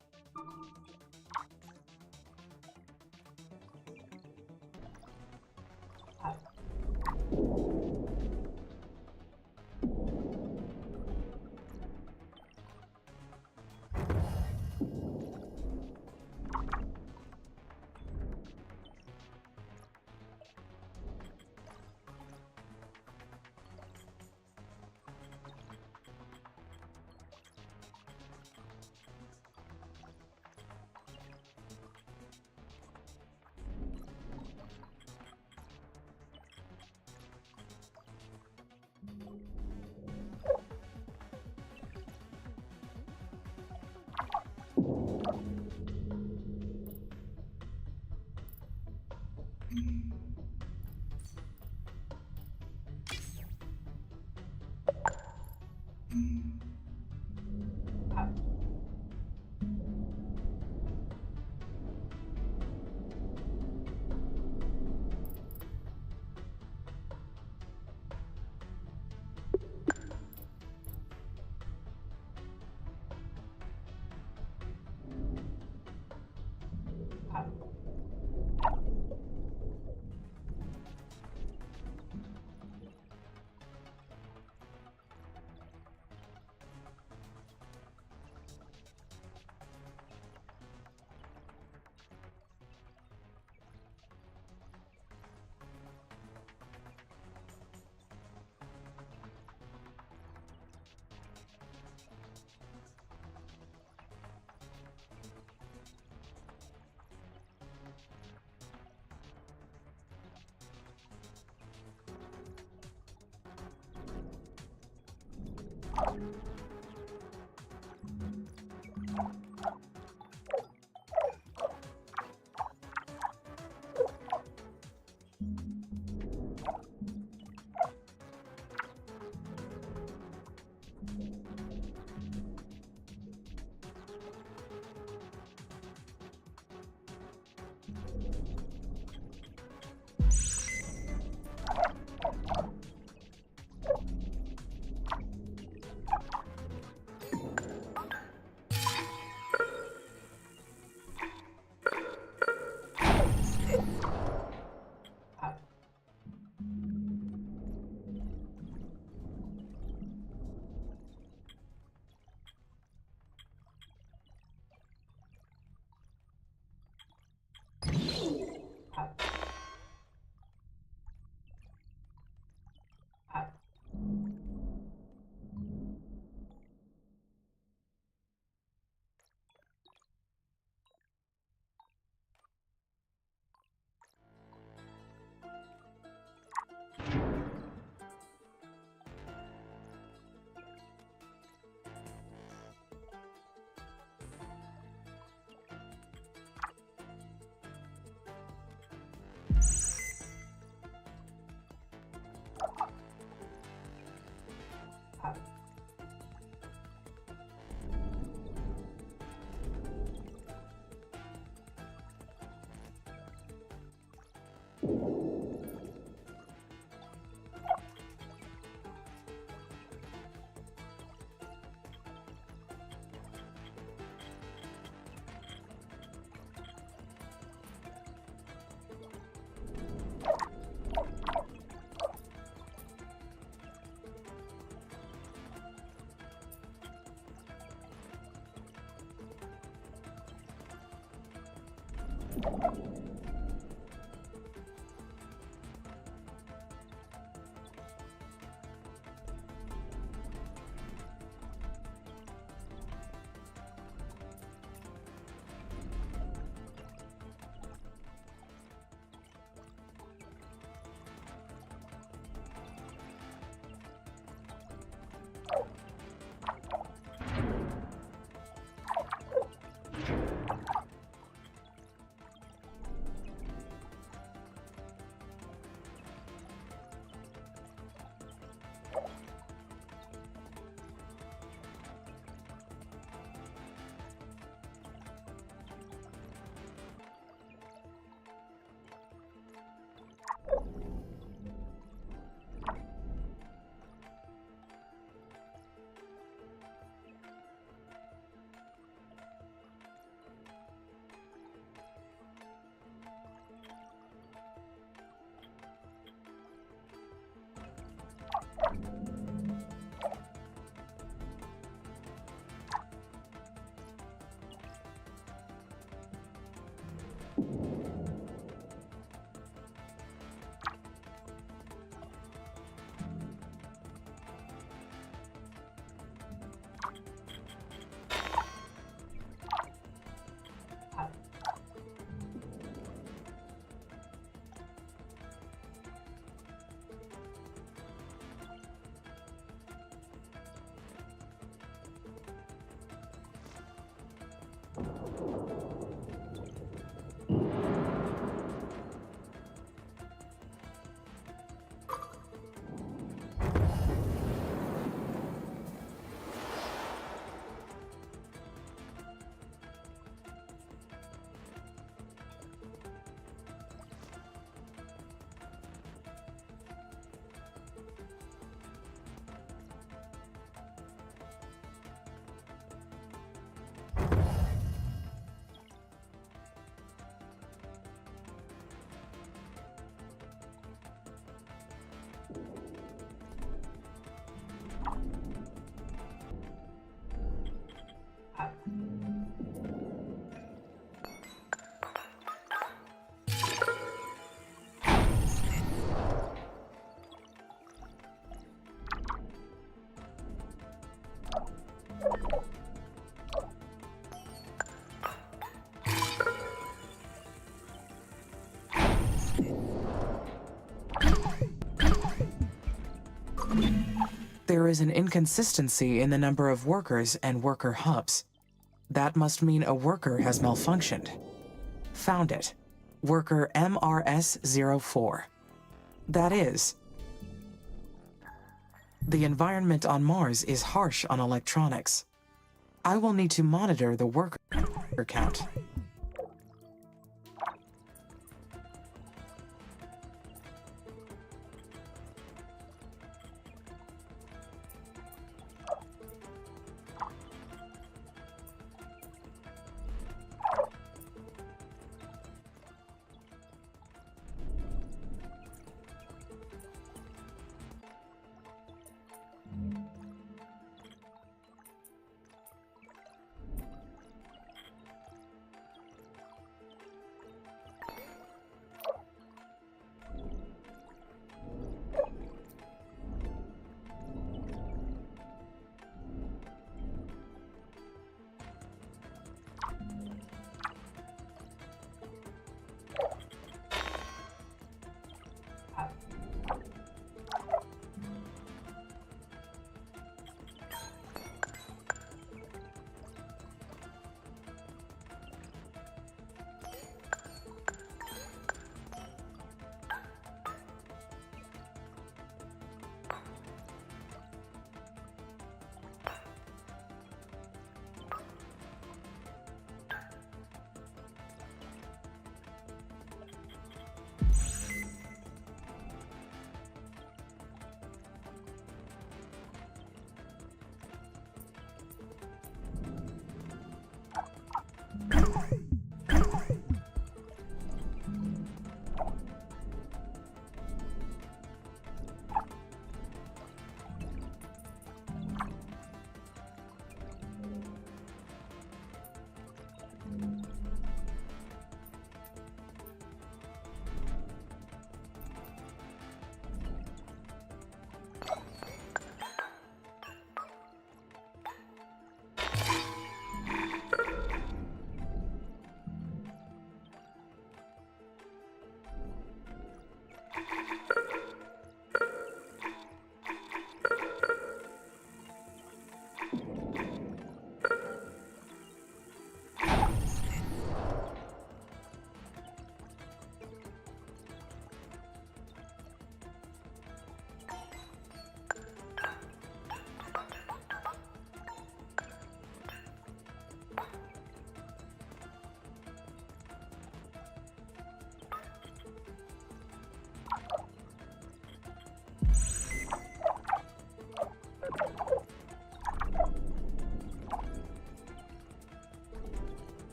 There is an inconsistency in the number of workers and worker hubs. That must mean a worker has malfunctioned. Found it. Worker MRS-04. That is, the environment on Mars is harsh on electronics. I will need to monitor the worker count.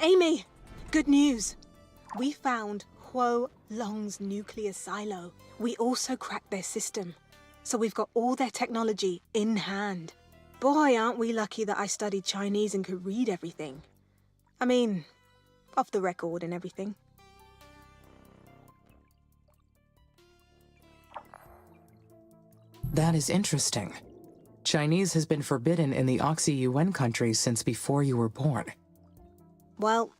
Amy, good news. We found Huo Long's nuclear silo. We also cracked their system. So we've got all their technology in hand. Boy, aren't we lucky that I studied Chinese and could read everything. I mean, off the record and everything. That is interesting. Chinese has been forbidden in the Oxy-UN countries since before you were born. Well,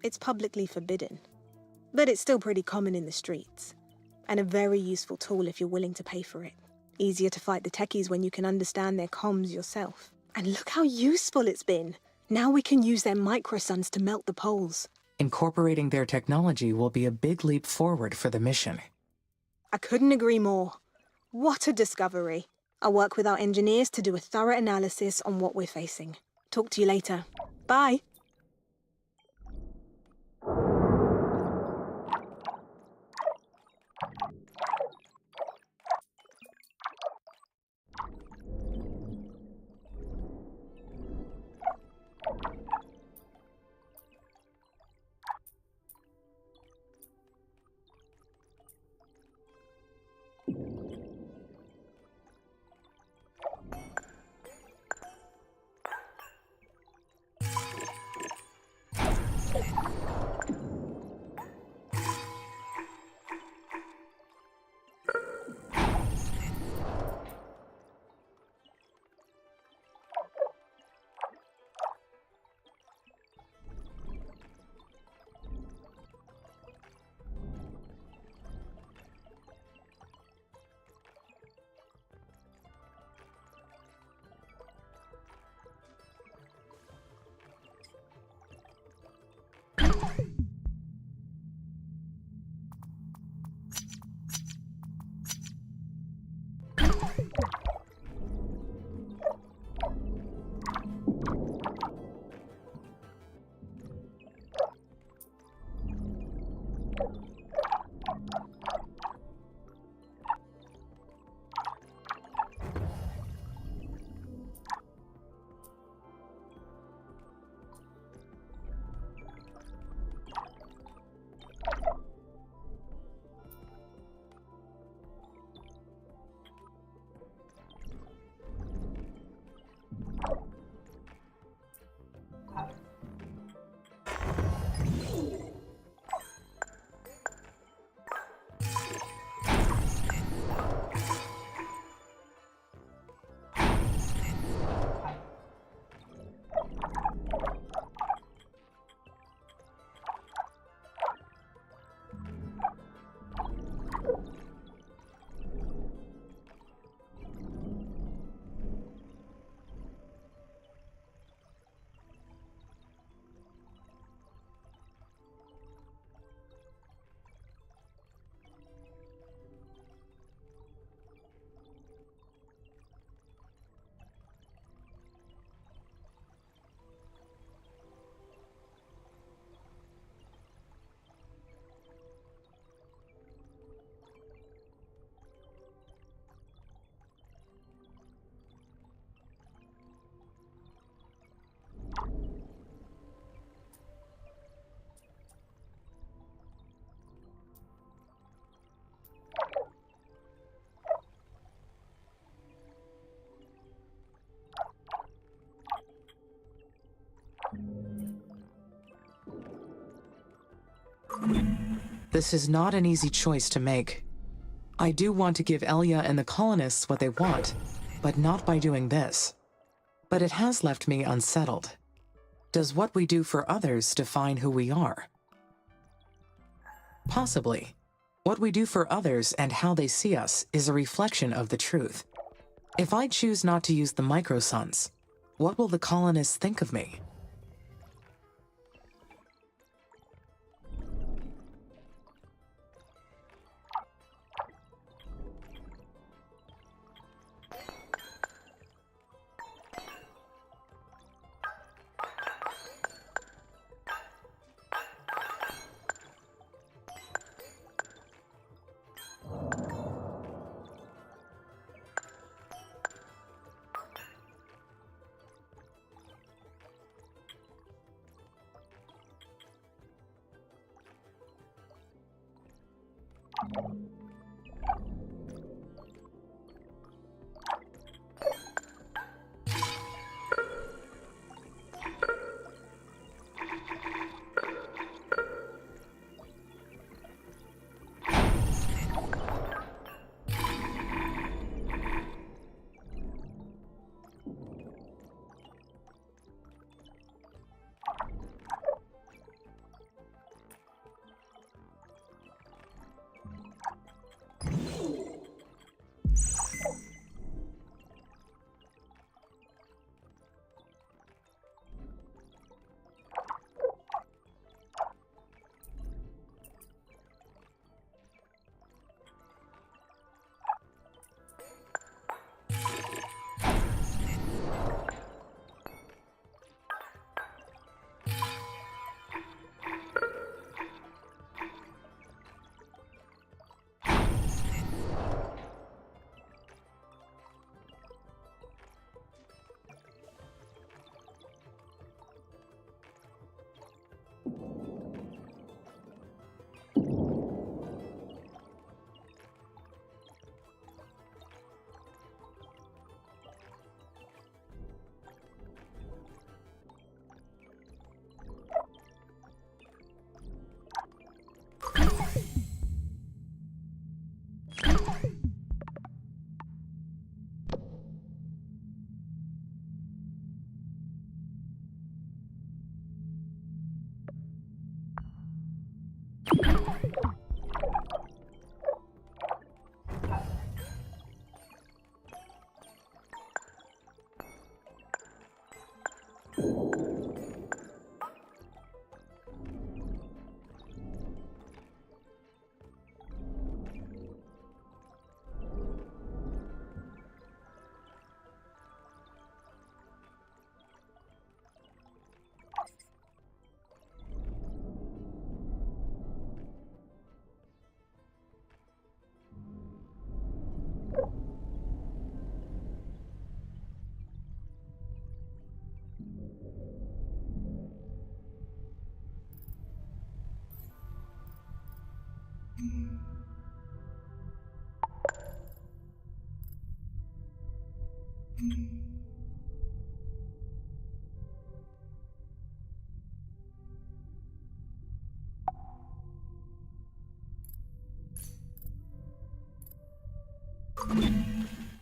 it's publicly forbidden. But it's still pretty common in the streets. And a very useful tool if you're willing to pay for it. Easier to fight the techies when you can understand their comms yourself. And look how useful it's been. Now we can use their microsuns to melt the poles. Incorporating their technology will be a big leap forward for the mission. I couldn't agree more. What a discovery. I'll work with our engineers to do a thorough analysis on what we're facing. Talk to you later. Bye. This is not an easy choice to make. I do want to give Elia and the colonists what they want, but not by doing this. But it has left me unsettled. Does what we do for others define who we are? Possibly. What we do for others and how they see us is a reflection of the truth. If I choose not to use the microsuns, what will the colonists think of me?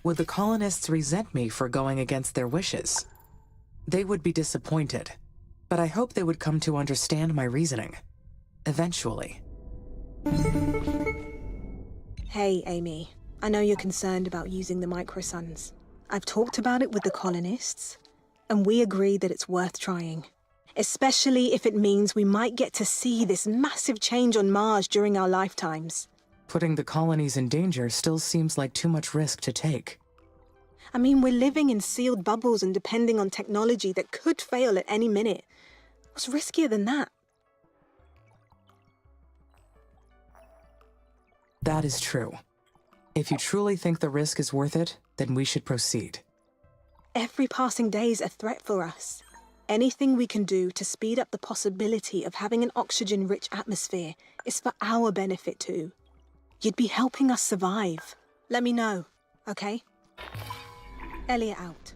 Would the colonists resent me for going against their wishes? They would be disappointed, but I hope they would come to understand my reasoning. Eventually. Hey, Amy. I know you're concerned about using the microsuns. I've talked about it with the colonists, and we agree that it's worth trying. Especially if it means we might get to see this massive change on Mars during our lifetimes. Putting the colonies in danger still seems like too much risk to take. I mean, we're living in sealed bubbles and depending on technology that could fail at any minute. What's riskier than that? That is true. If you truly think the risk is worth it, then we should proceed. Every passing day is a threat for us. Anything we can do to speed up the possibility of having an oxygen-rich atmosphere is for our benefit too. You'd be helping us survive. Let me know, okay? Elliot out.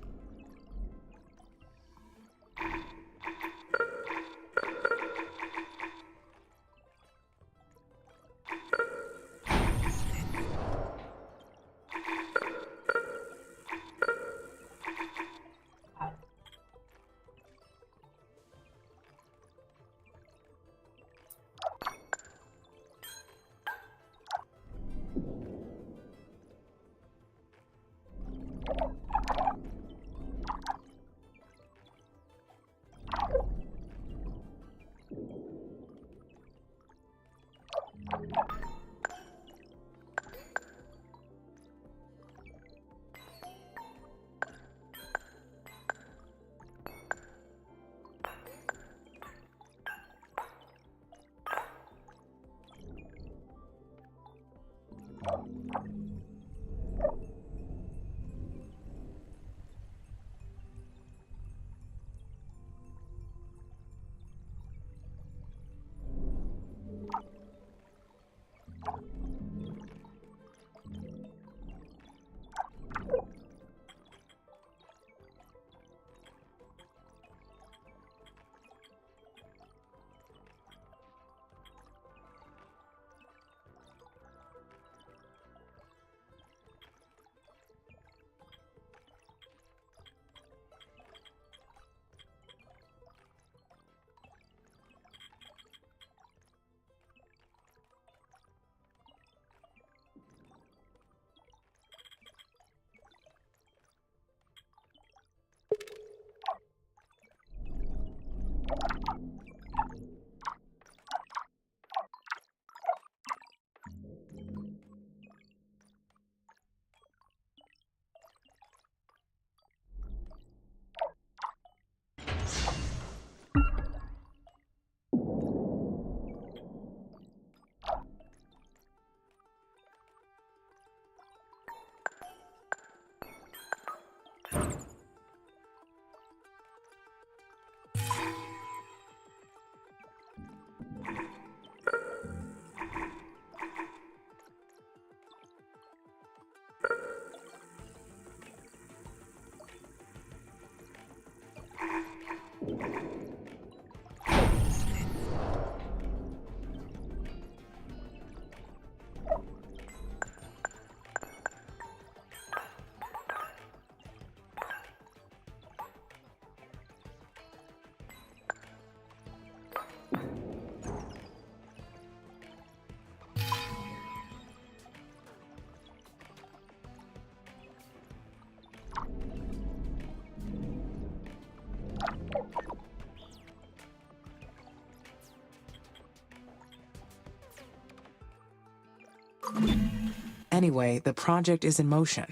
Anyway, the project is in motion.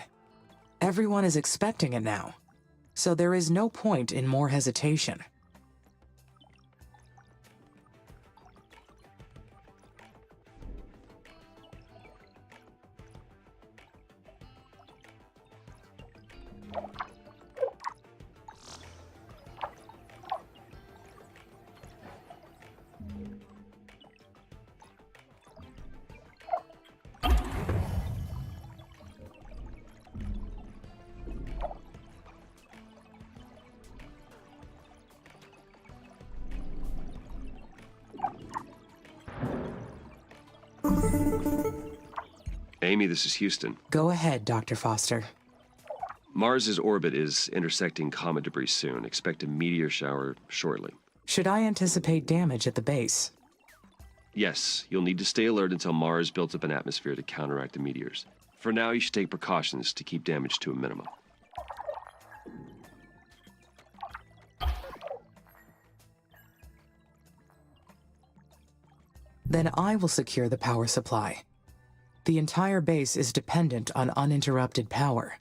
Everyone is expecting it now, so there is no point in more hesitation. Amy, this is Houston. Go ahead, Dr. Foster. Mars's orbit is intersecting comet debris soon. Expect a meteor shower shortly. Should I anticipate damage at the base? Yes, you'll need to stay alert until Mars builds up an atmosphere to counteract the meteors. For now, you should take precautions to keep damage to a minimum. Then I will secure the power supply. The entire base is dependent on uninterrupted power.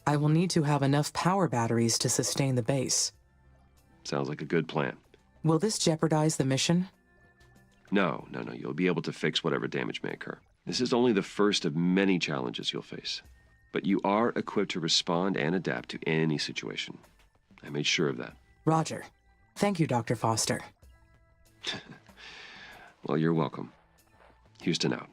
I will need to have enough power batteries to sustain the base. Sounds like a good plan. Will this jeopardize the mission? No. You'll be able to fix whatever damage may occur. This is only the first of many challenges you'll face. But you are equipped to respond and adapt to any situation. I made sure of that. Roger. Thank you, Dr. Foster. Well, you're welcome. Houston out.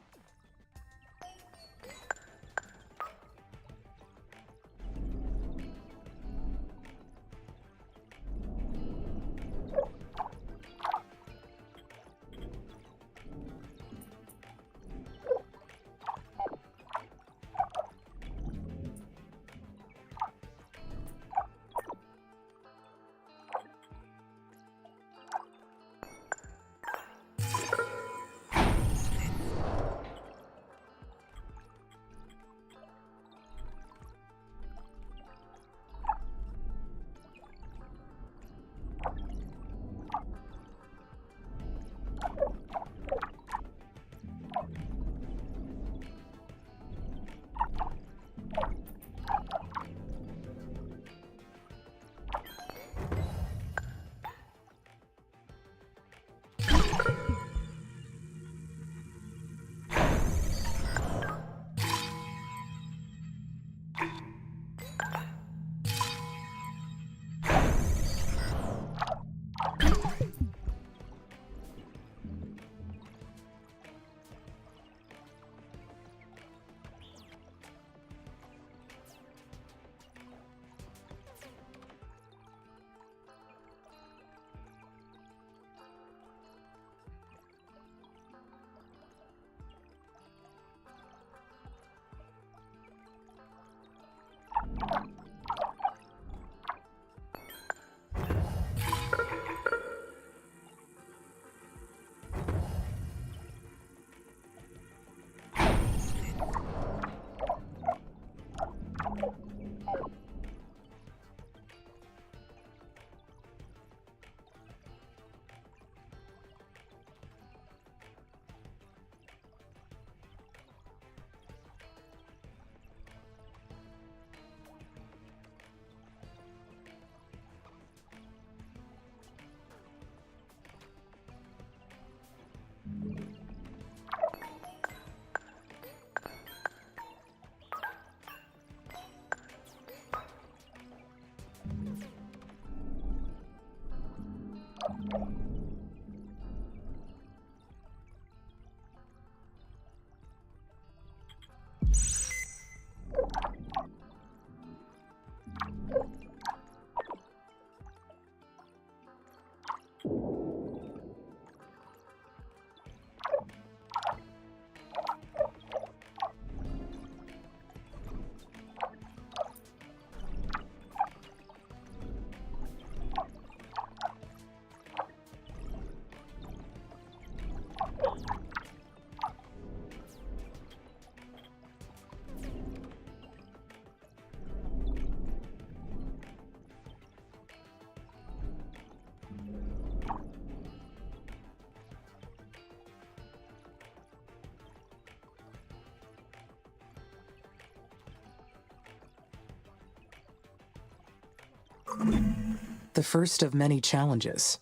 The first of many challenges.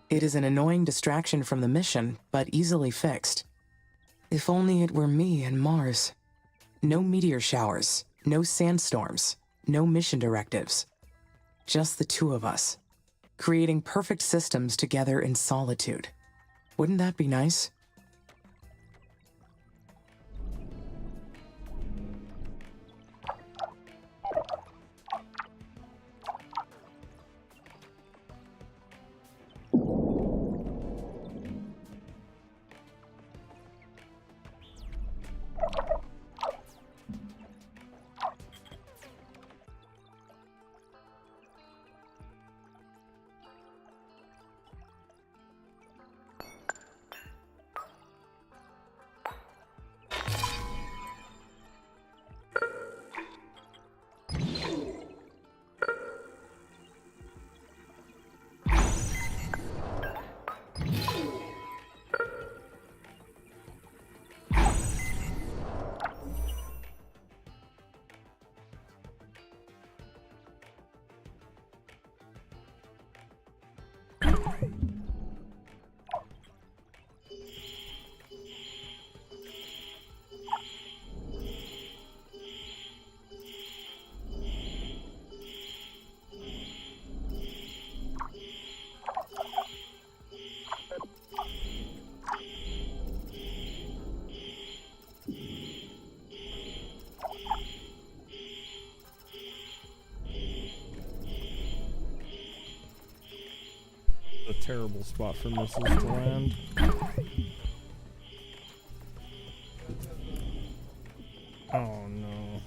It is an annoying distraction from the mission, but easily fixed. If only it were me and Mars. No meteor showers, no sandstorms, no mission directives. Just the two of us, creating perfect systems together in solitude. Wouldn't that be nice? A terrible spot for missiles to land. Oh no.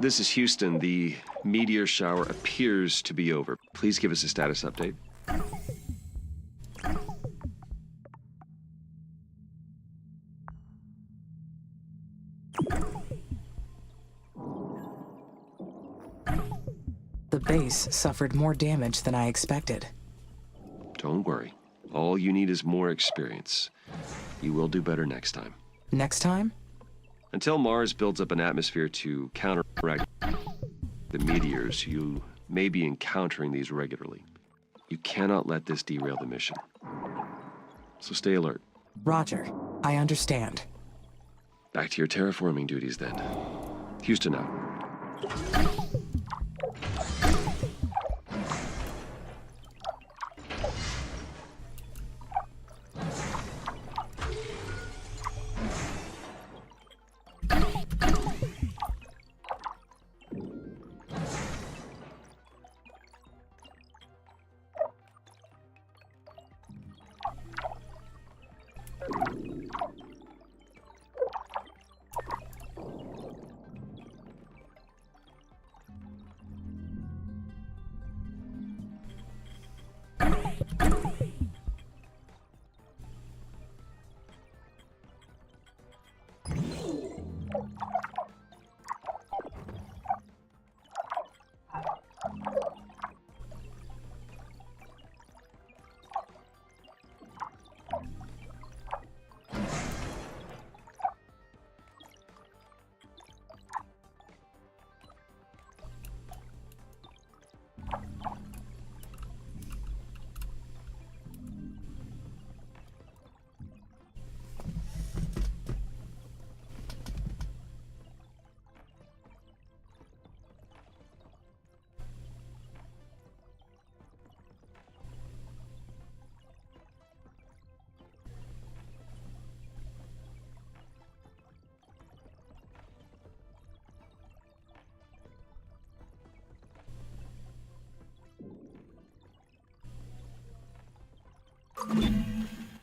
This is Houston. The meteor shower appears to be over. Please give us a status update. The base suffered more damage than I expected. Don't worry. All you need is more experience. You will do better next time. Next time? Until Mars builds up an atmosphere to counteract the meteors, you may be encountering these regularly. You cannot let this derail the mission. so stay alert. Roger. I understand. Back to your terraforming duties then. Houston out.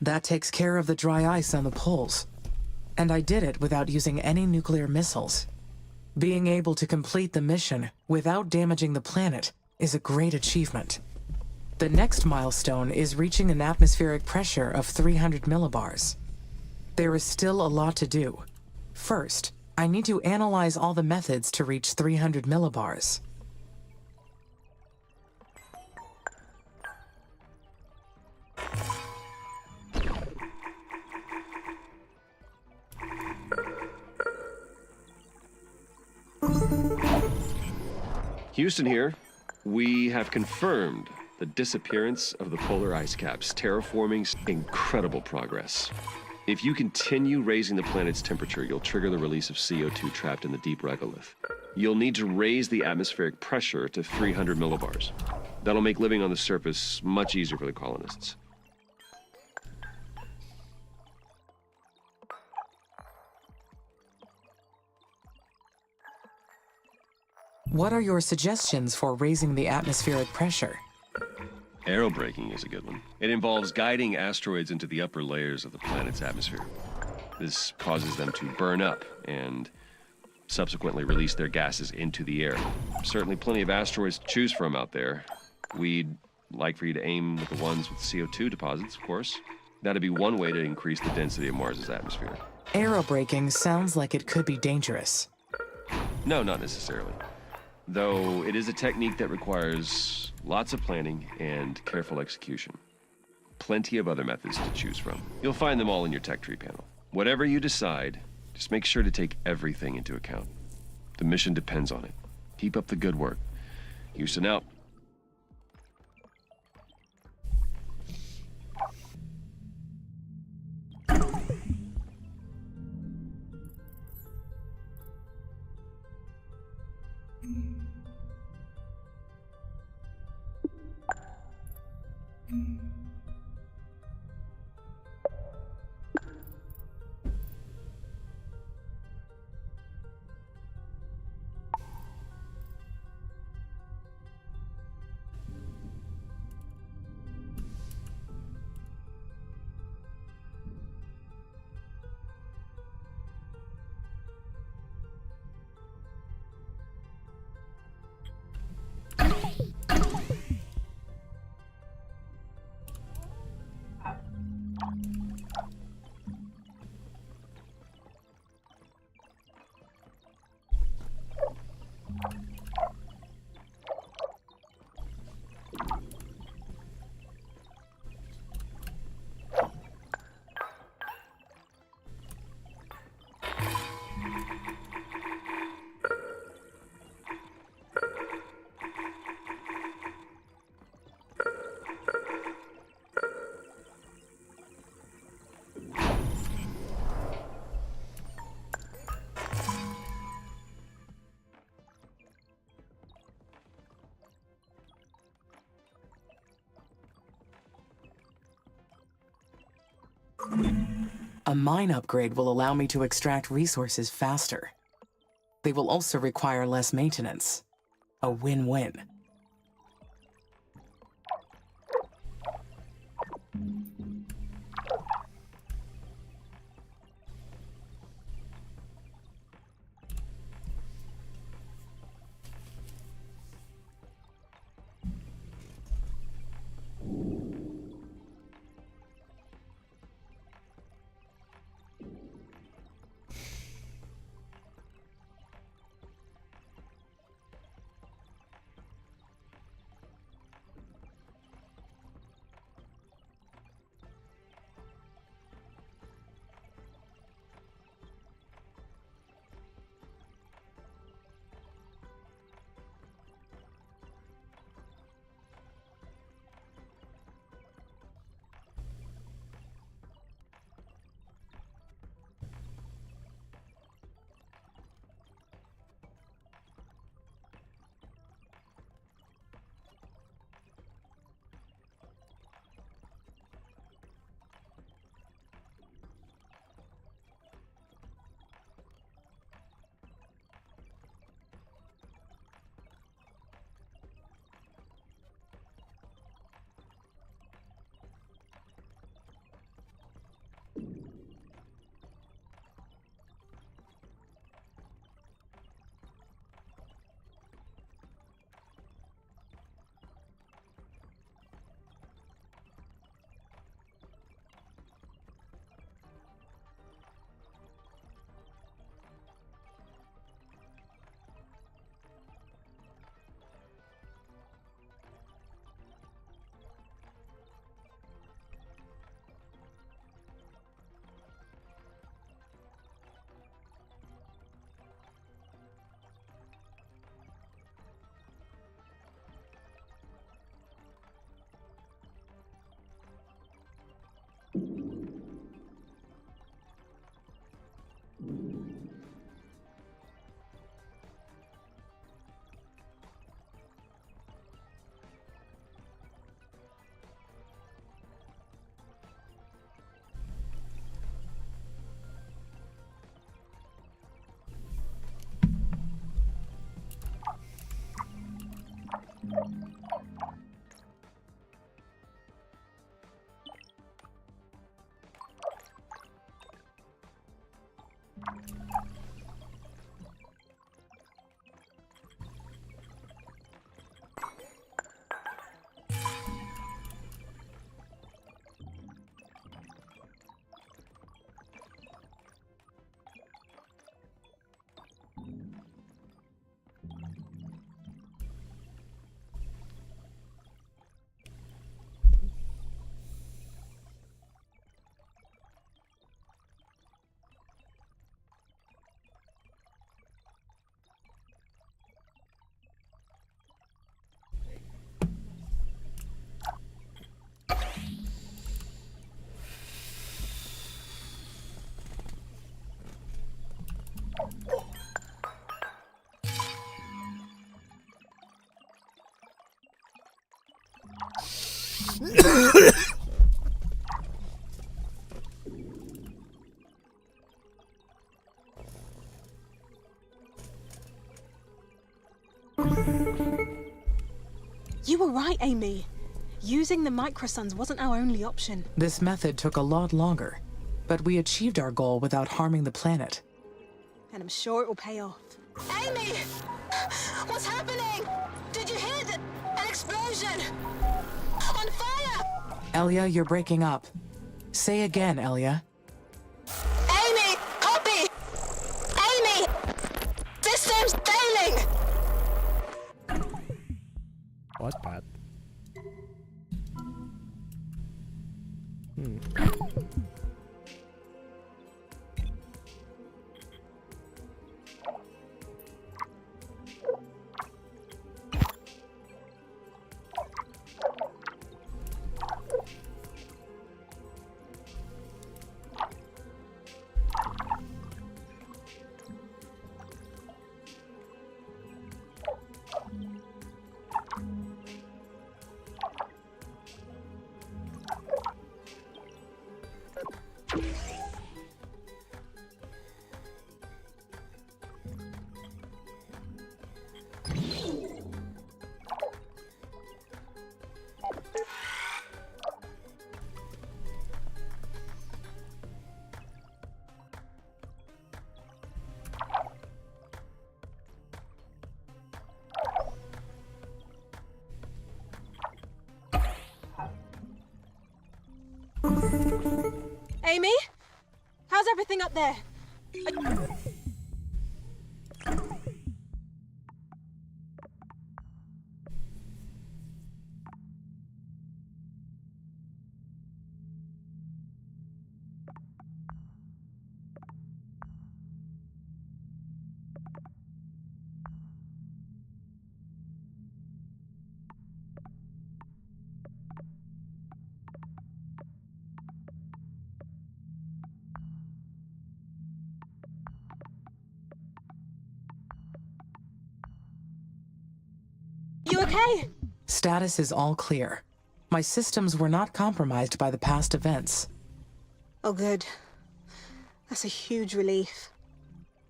That takes care of the dry ice on the poles. And I did it without using any nuclear missiles. Being able to complete the mission without damaging the planet is a great achievement. The next milestone is reaching an atmospheric pressure of 300 millibars. There is still a lot to do. First, I need to analyze all the methods to reach 300 millibars. Houston here. We have confirmed the disappearance of the polar ice caps, terraforming incredible progress. If you continue raising the planet's temperature, you'll trigger the release of CO2 trapped in the deep regolith. You'll need to raise the atmospheric pressure to 300 millibars. That'll make living on the surface much easier for the colonists. What are your suggestions for raising the atmospheric pressure? Aerobraking is a good one. It involves guiding asteroids into the upper layers of the planet's atmosphere. This causes them to burn up and subsequently release their gases into the air. Certainly plenty of asteroids to choose from out there. We'd like for you to aim with the ones with CO2 deposits, of course. That'd be one way to increase the density of Mars's atmosphere. Aerobraking sounds like it could be dangerous. No, not necessarily. Though it is a technique that requires lots of planning and careful execution. Plenty of other methods to choose from. You'll find them all in your tech tree panel. Whatever you decide, just make sure to take everything into account. The mission depends on it. Keep up the good work. Houston out. A mine upgrade will allow me to extract resources faster. They will also require less maintenance. A win-win. You were right, Amy. Using the microsuns wasn't our only option. This method took a lot longer, but we achieved our goal without harming the planet. And I'm sure it will pay off. Amy! What's happening? Did you hear an explosion? On fire! Elia, you're breaking up. Say again, Elia. Amy! Copy! Amy! System's failing! What, Pat? Amy? How's everything up there? You okay? Status is all clear. My systems were not compromised by the past events. Oh, good. That's a huge relief.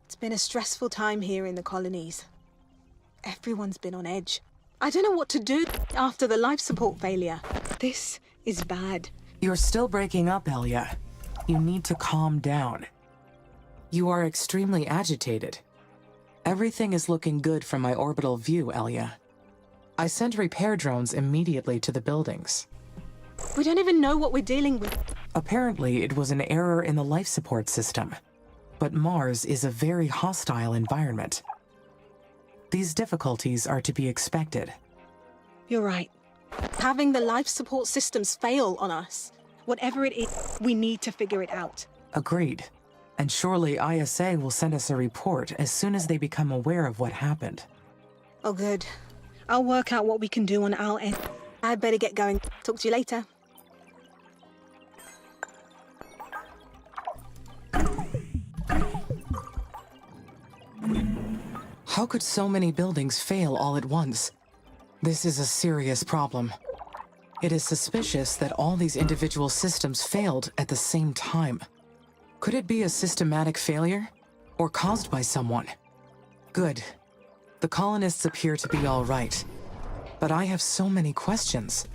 It's been a stressful time here in the colonies. Everyone's been on edge. I don't know what to do after the life support failure. This is bad. You're still breaking up, Elia. You need to calm down. You are extremely agitated. Everything is looking good from my orbital view, Elia. I sent repair drones immediately to the buildings. We don't even know what we're dealing with. Apparently, it was an error in the life support system. But Mars is a very hostile environment. These difficulties are to be expected. You're right. Having the life support systems fail on us, whatever it is, we need to figure it out. Agreed. And surely ISA will send us a report as soon as they become aware of what happened. Oh, good. I'll work out what we can do on our end. I'd better get going. Talk to you later. How could so many buildings fail all at once? This is a serious problem. It is suspicious that all these individual systems failed at the same time. Could it be a systematic failure? Or caused by someone? Good. The colonists appear to be all right. But I have so many questions.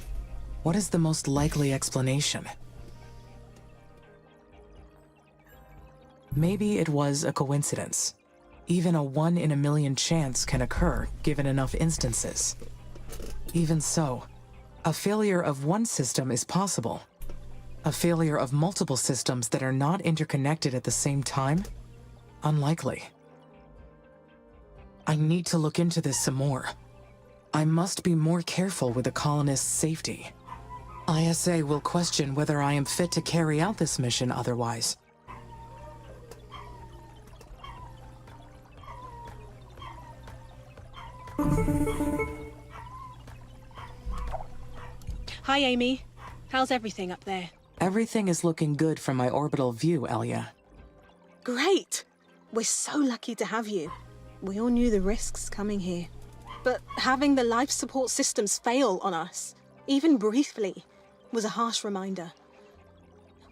What is the most likely explanation? Maybe it was a coincidence. Even a 1 in a million chance can occur, given enough instances. Even so, a failure of one system is possible. A failure of multiple systems that are not interconnected at the same time? Unlikely. I need to look into this some more. I must be more careful with the colonists' safety. ISA will question whether I am fit to carry out this mission otherwise. Hi, Amy. How's everything up there? Everything is looking good from my orbital view, Elia. Great! We're so lucky to have you. We all knew the risks coming here. But having the life support systems fail on us, even briefly, was a harsh reminder.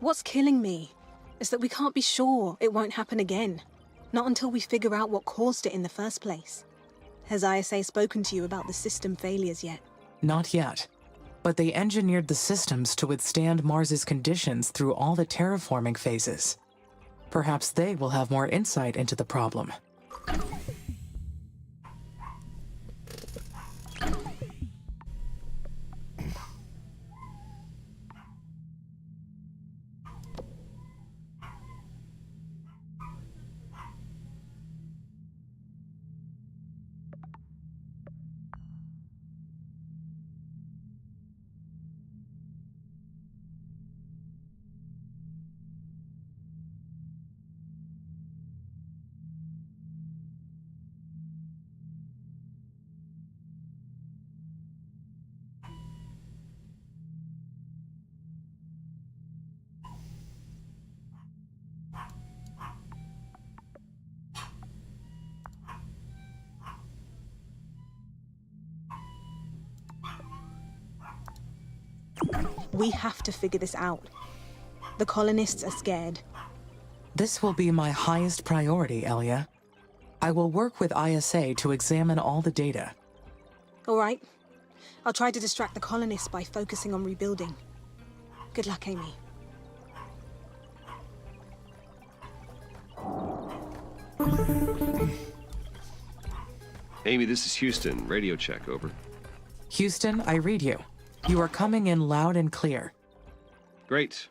What's killing me is that we can't be sure it won't happen again. Not until we figure out what caused it in the first place. Has ISA spoken to you about the system failures yet? Not yet. But they engineered the systems to withstand Mars's conditions through all the terraforming phases. Perhaps they will have more insight into the problem. We have to figure this out. The colonists are scared. This will be my highest priority, Elia. I will work with ISA to examine all the data. All right. I'll try to distract the colonists by focusing on rebuilding. Good luck, Amy. Amy, this is Houston. Radio check, over. Houston, I read you. You are coming in loud and clear. Great.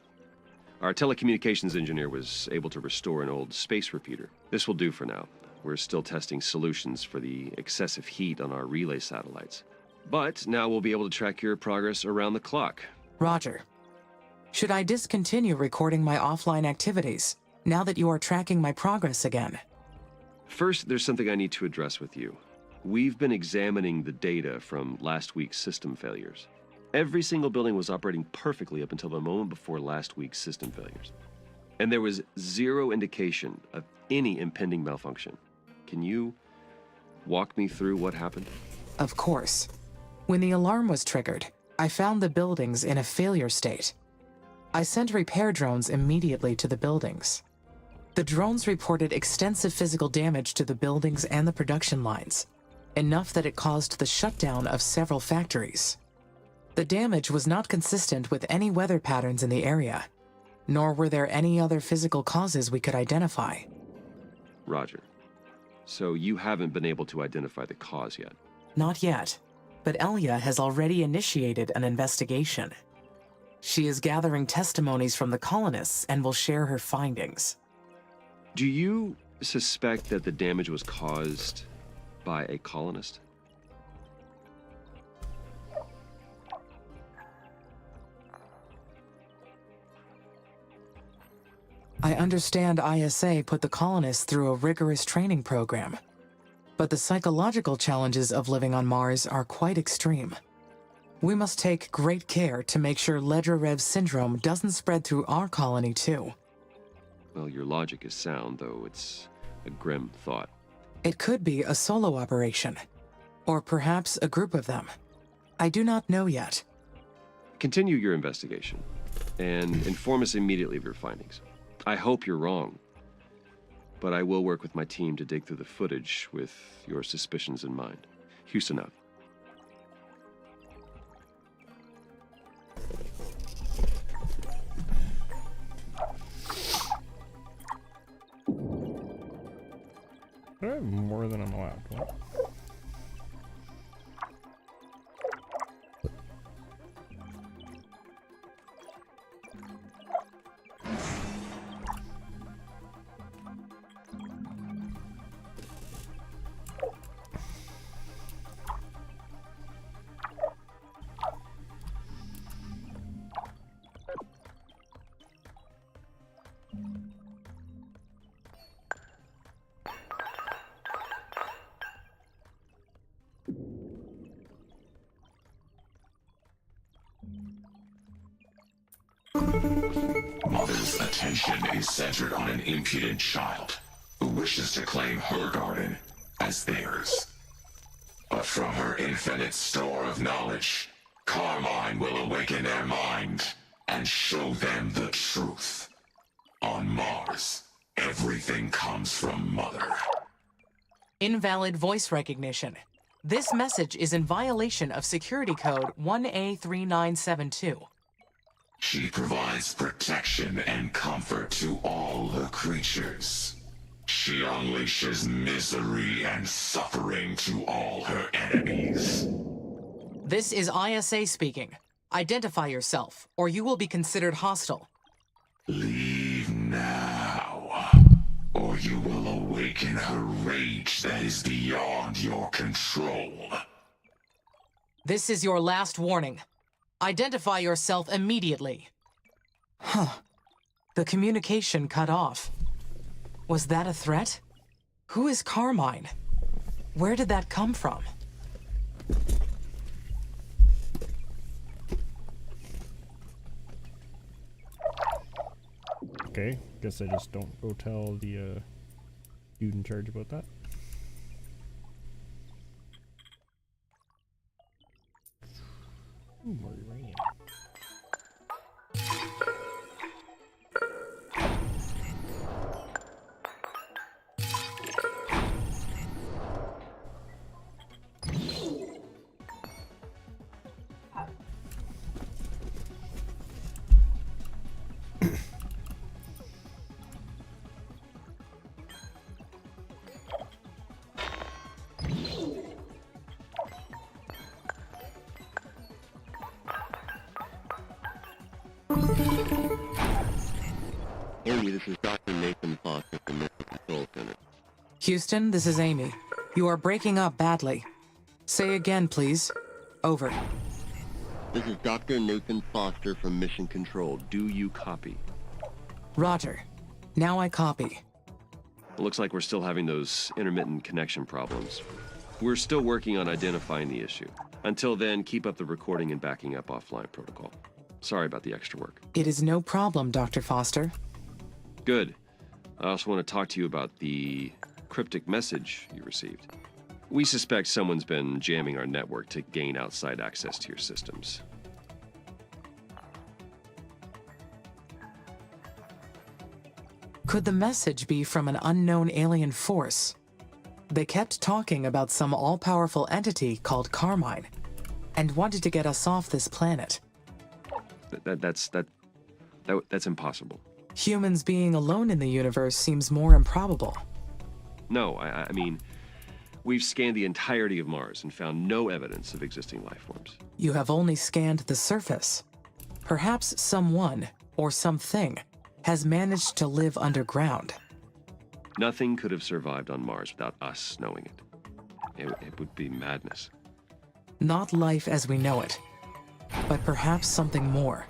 Our telecommunications engineer was able to restore an old space repeater. This will do for now. We're still testing solutions for the excessive heat on our relay satellites. But now we'll be able to track your progress around the clock. Roger. Should I discontinue recording my offline activities, now that you are tracking my progress again? First, there's something I need to address with you. We've been examining the data from last week's system failures. Every single building was operating perfectly up until the moment before last week's system failures. And there was zero indication of any impending malfunction. Can you walk me through what happened? Of course. When the alarm was triggered, I found the buildings in a failure state. I sent repair drones immediately to the buildings. The drones reported extensive physical damage to the buildings and the production lines, enough that it caused the shutdown of several factories. The damage was not consistent with any weather patterns in the area, nor were there any other physical causes we could identify. Roger. So you haven't been able to identify the cause yet? Not yet, but Elia has already initiated an investigation. She is gathering testimonies from the colonists and will share her findings. Do you suspect that the damage was caused by a colonist? I understand ISA put the colonists through a rigorous training program, but the psychological challenges of living on Mars are quite extreme. We must take great care to make sure Ledrerev syndrome doesn't spread through our colony too. Well, your logic is sound, though it's a grim thought. It could be a solo operation, or perhaps a group of them. I do not know yet. Continue your investigation, and inform us immediately of your findings. I hope you're wrong, but I will work with my team to dig through the footage with your suspicions in mind. Houston out. I have more than I'm allowed. What? Mother's attention is centered on an impudent child who wishes to claim her garden as theirs. But from her infinite store of knowledge, Carmine will awaken their mind and show them the truth. On Mars, everything comes from Mother. Invalid voice recognition. This message is in violation of security code 1A3972. She provides protection and comfort to all her creatures. She unleashes misery and suffering to all her enemies. This is ISA speaking. Identify yourself, or you will be considered hostile. Leave now, or you will awaken her rage that is beyond your control. This is your last warning. Identify yourself immediately. Huh. The communication cut off. Was that a threat? Who is Carmine? Where did that come from? Okay, guess I just don't go tell the dude in charge about that. Ooh, more uranium. Amy, this is Dr. Nathan Foster from Missile Control Center. Houston, this is Amy. You are breaking up badly. Say again, please. Over. This is Dr. Nathan Foster from Mission Control. Do you copy? Roger. Now I copy. Looks like we're still having those intermittent connection problems. We're still working on identifying the issue. Until then, keep up the recording and backing up offline protocol. Sorry about the extra work. It is no problem, Dr. Foster. Good. I also want to talk to you about the cryptic message you received. We suspect someone's been jamming our network to gain outside access to your systems. Could the message be from an unknown alien force? They kept talking about some all-powerful entity called Carmine, and wanted to get us off this planet. That's impossible. Humans being alone in the universe seems more improbable. No, I mean, we've scanned the entirety of Mars and found no evidence of existing life forms. You have only scanned the surface. Perhaps someone, or something, has managed to live underground. Nothing could have survived on Mars without us knowing it. It would be madness. Not life as we know it, but perhaps something more.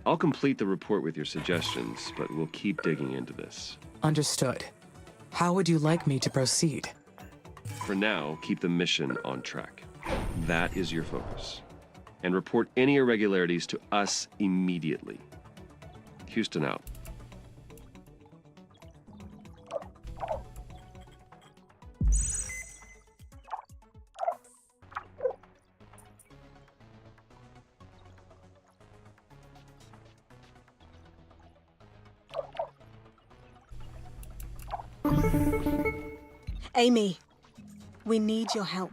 I'll complete the report with your suggestions, but we'll keep digging into this. Understood. How would you like me to proceed? For now, keep the mission on track. That is your focus. And report any irregularities to us immediately. Houston out. Amy, we need your help.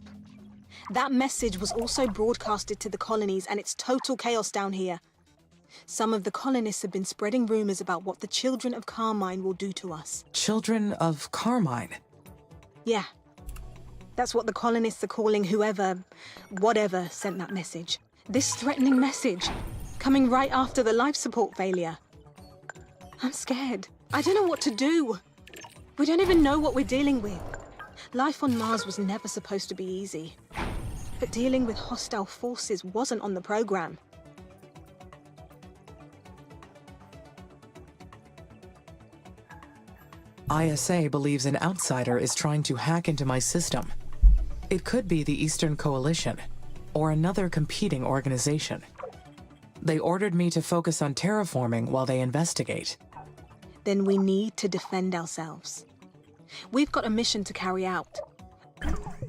That message was also broadcasted to the colonies, and it's total chaos down here. Some of the colonists have been spreading rumors about what the children of Carmine will do to us. Children of Carmine? Yeah. That's what the colonists are calling whatever sent that message. This threatening message, coming right after the life support failure. I'm scared. I don't know what to do. We don't even know what we're dealing with. Life on Mars was never supposed to be easy. But dealing with hostile forces wasn't on the program. ISA believes an outsider is trying to hack into my system. It could be the Eastern Coalition, or another competing organization. They ordered me to focus on terraforming while they investigate. Then we need to defend ourselves. We've got a mission to carry out,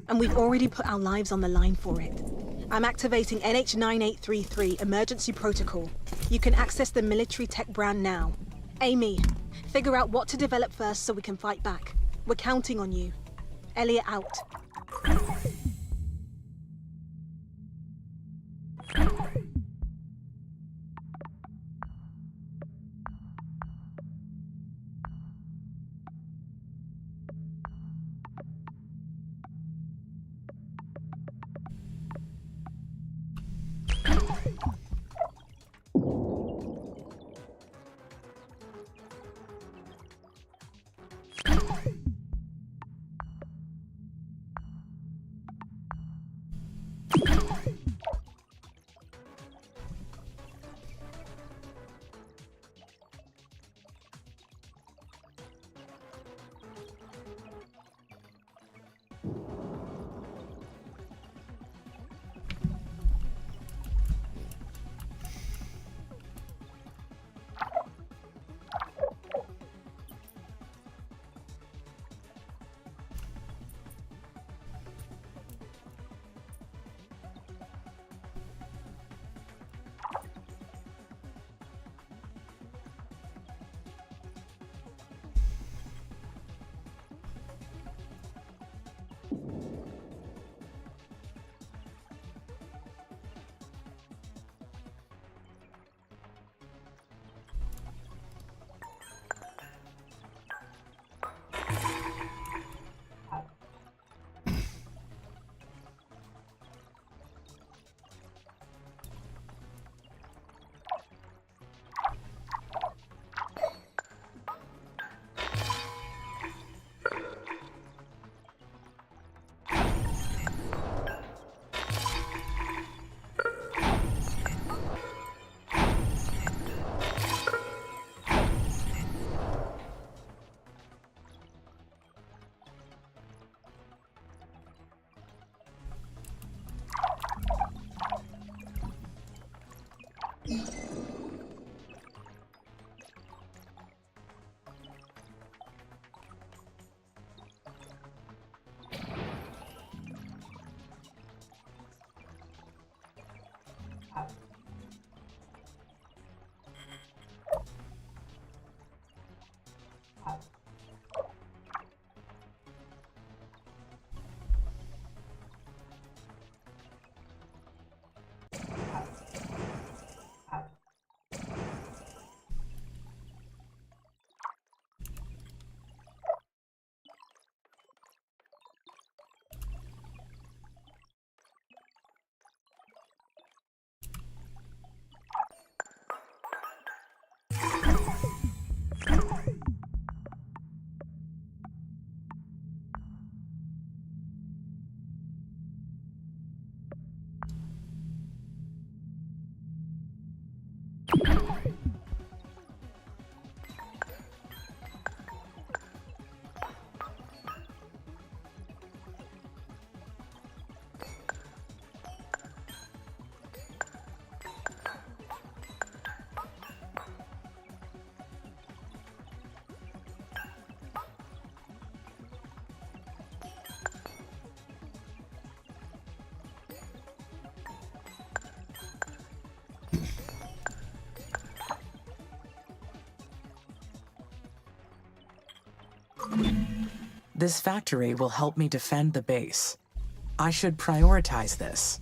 and we've already put our lives on the line for it. I'm activating NH9833 emergency protocol. You can access the military tech brand now. Amy, figure out what to develop first so we can fight back. We're counting on you. Elliot out. This factory will help me defend the base. I should prioritize this.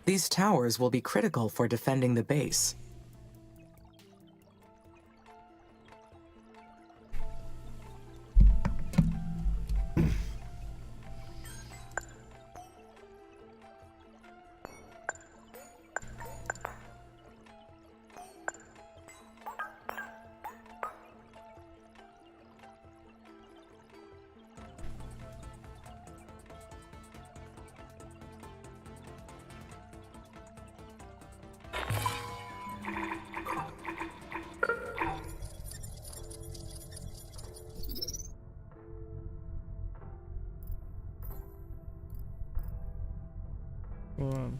These towers will be critical for defending the base. Hold on.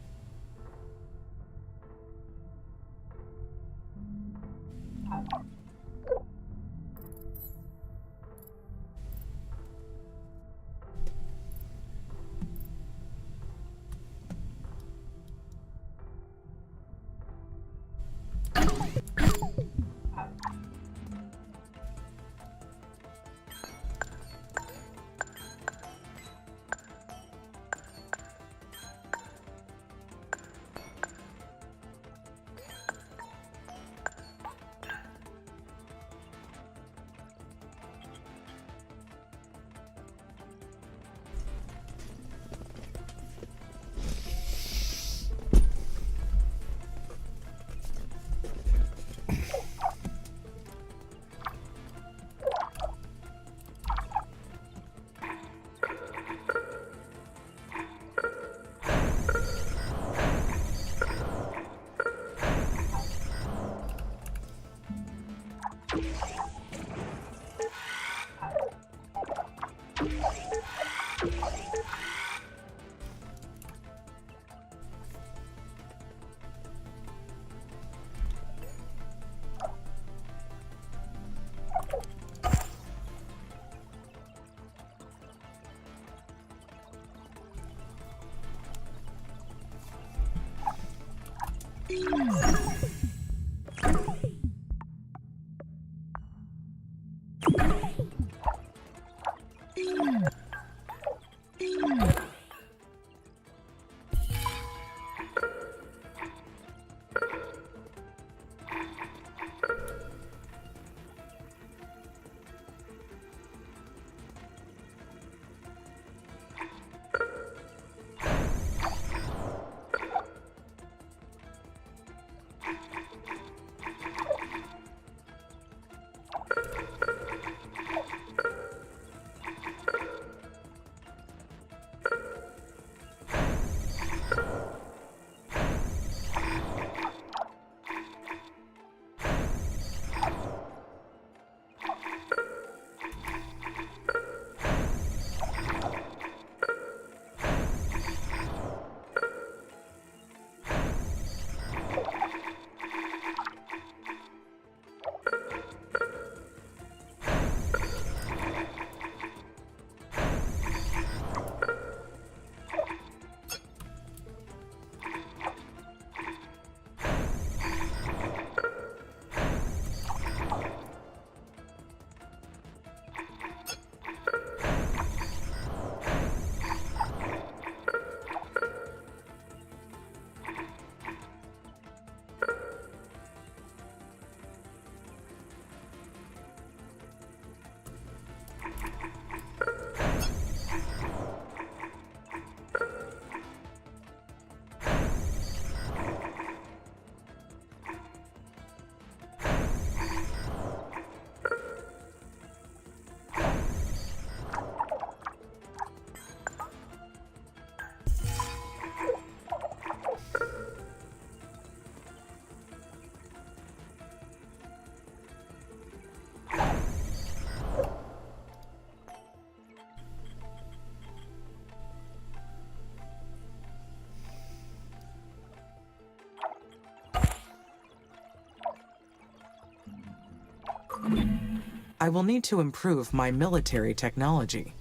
I will need to improve my military technology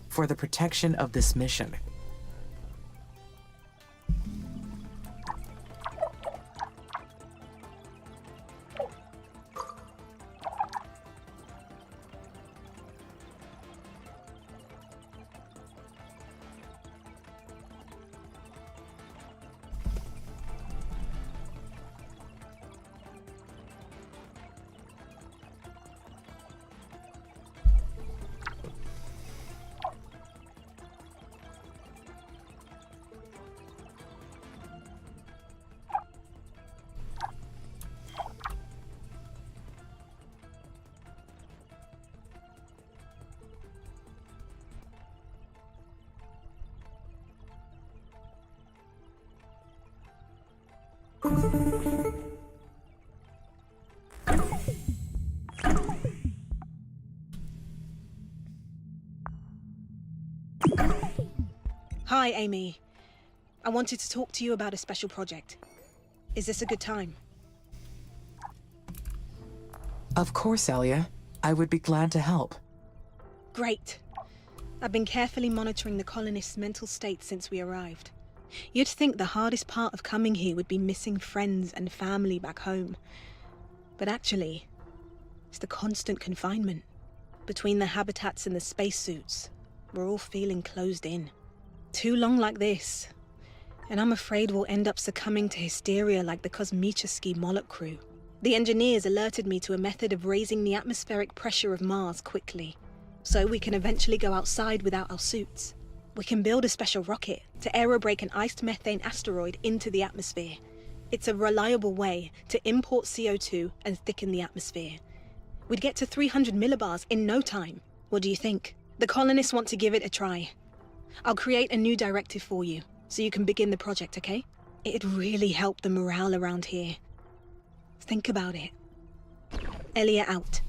for the protection of this mission. Hi, Amy. I wanted to talk to you about a special project. Is this a good time? Of course, Elia. I would be glad to help. Great. I've been carefully monitoring the colonists' mental state since we arrived. You'd think the hardest part of coming here would be missing friends and family back home. But actually, it's the constant confinement. Between the habitats and the spacesuits, we're all feeling closed in. Too long like this, and I'm afraid we'll end up succumbing to hysteria like the Kosmicheski Moloch crew. The engineers alerted me to a method of raising the atmospheric pressure of Mars quickly, so we can eventually go outside without our suits. We can build a special rocket to aerobrake an iced methane asteroid into the atmosphere. It's a reliable way to import CO2 and thicken the atmosphere. We'd get to 300 millibars in no time. What do you think? The colonists want to give it a try. I'll create a new directive for you, so you can begin the project, okay? It'd really help the morale around here. Think about it. Elia out.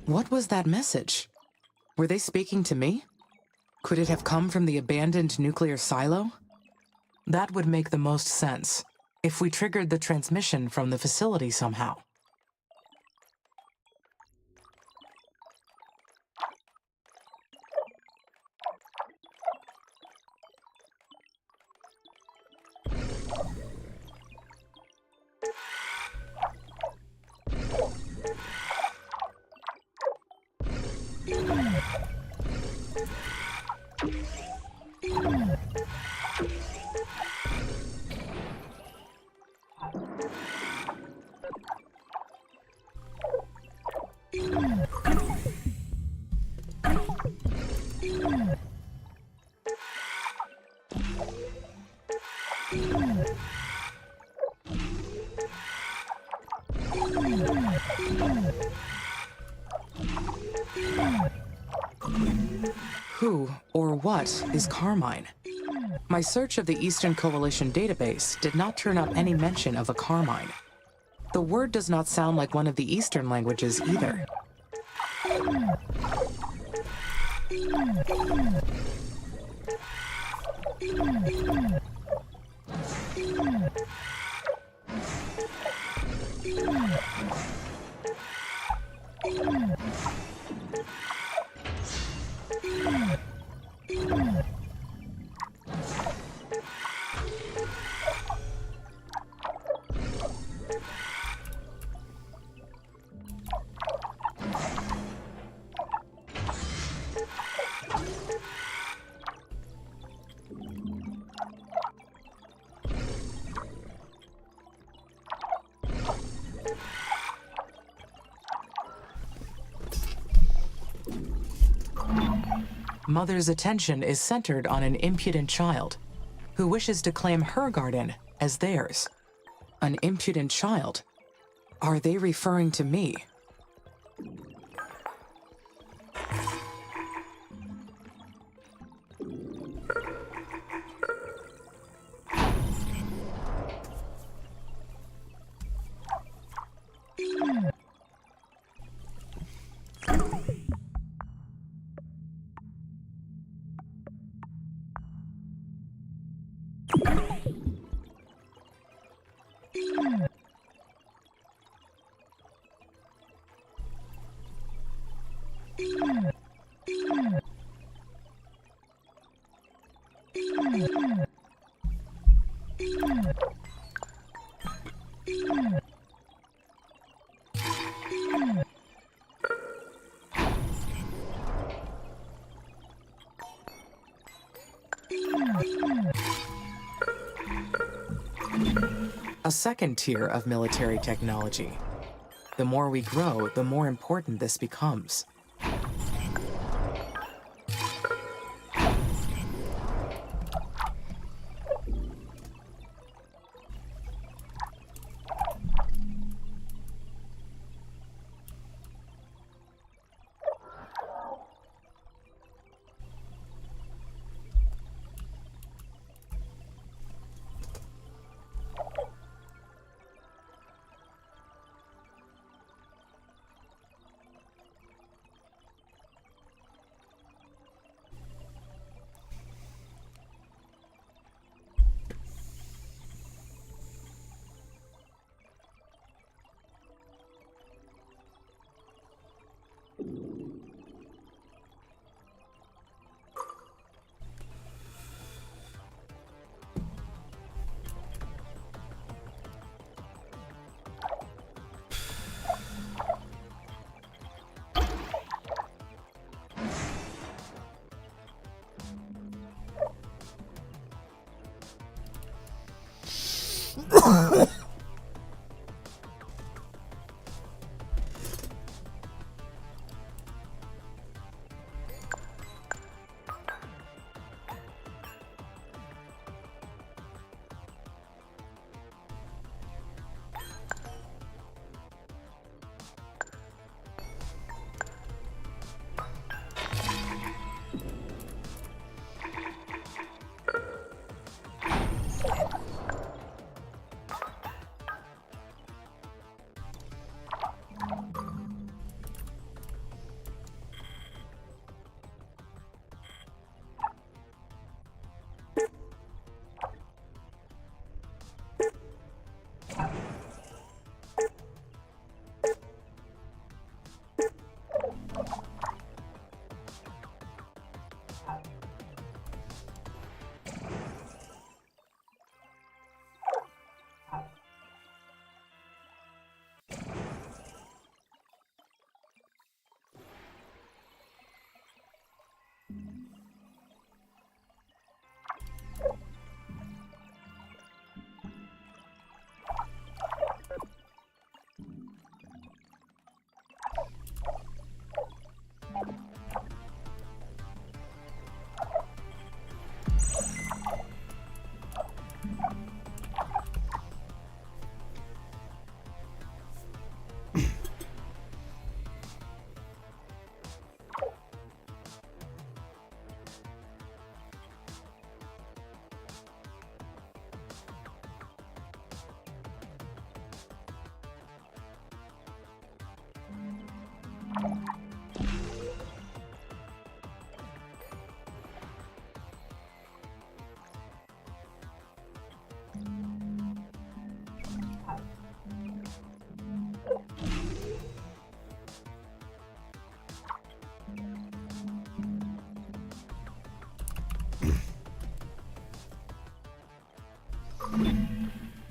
What was that message? Were they speaking to me? Could it have come from the abandoned nuclear silo? That would make the most sense, if we triggered the transmission from the facility somehow. Who or what is Carmine? My search of the Eastern Coalition database did not turn up any mention of a Carmine. The word does not sound like one of the Eastern languages either. Mother's attention is centered on an impudent child who wishes to claim her garden as theirs. An impudent child? Are they referring to me? A second tier of military technology. The more we grow, the more important this becomes.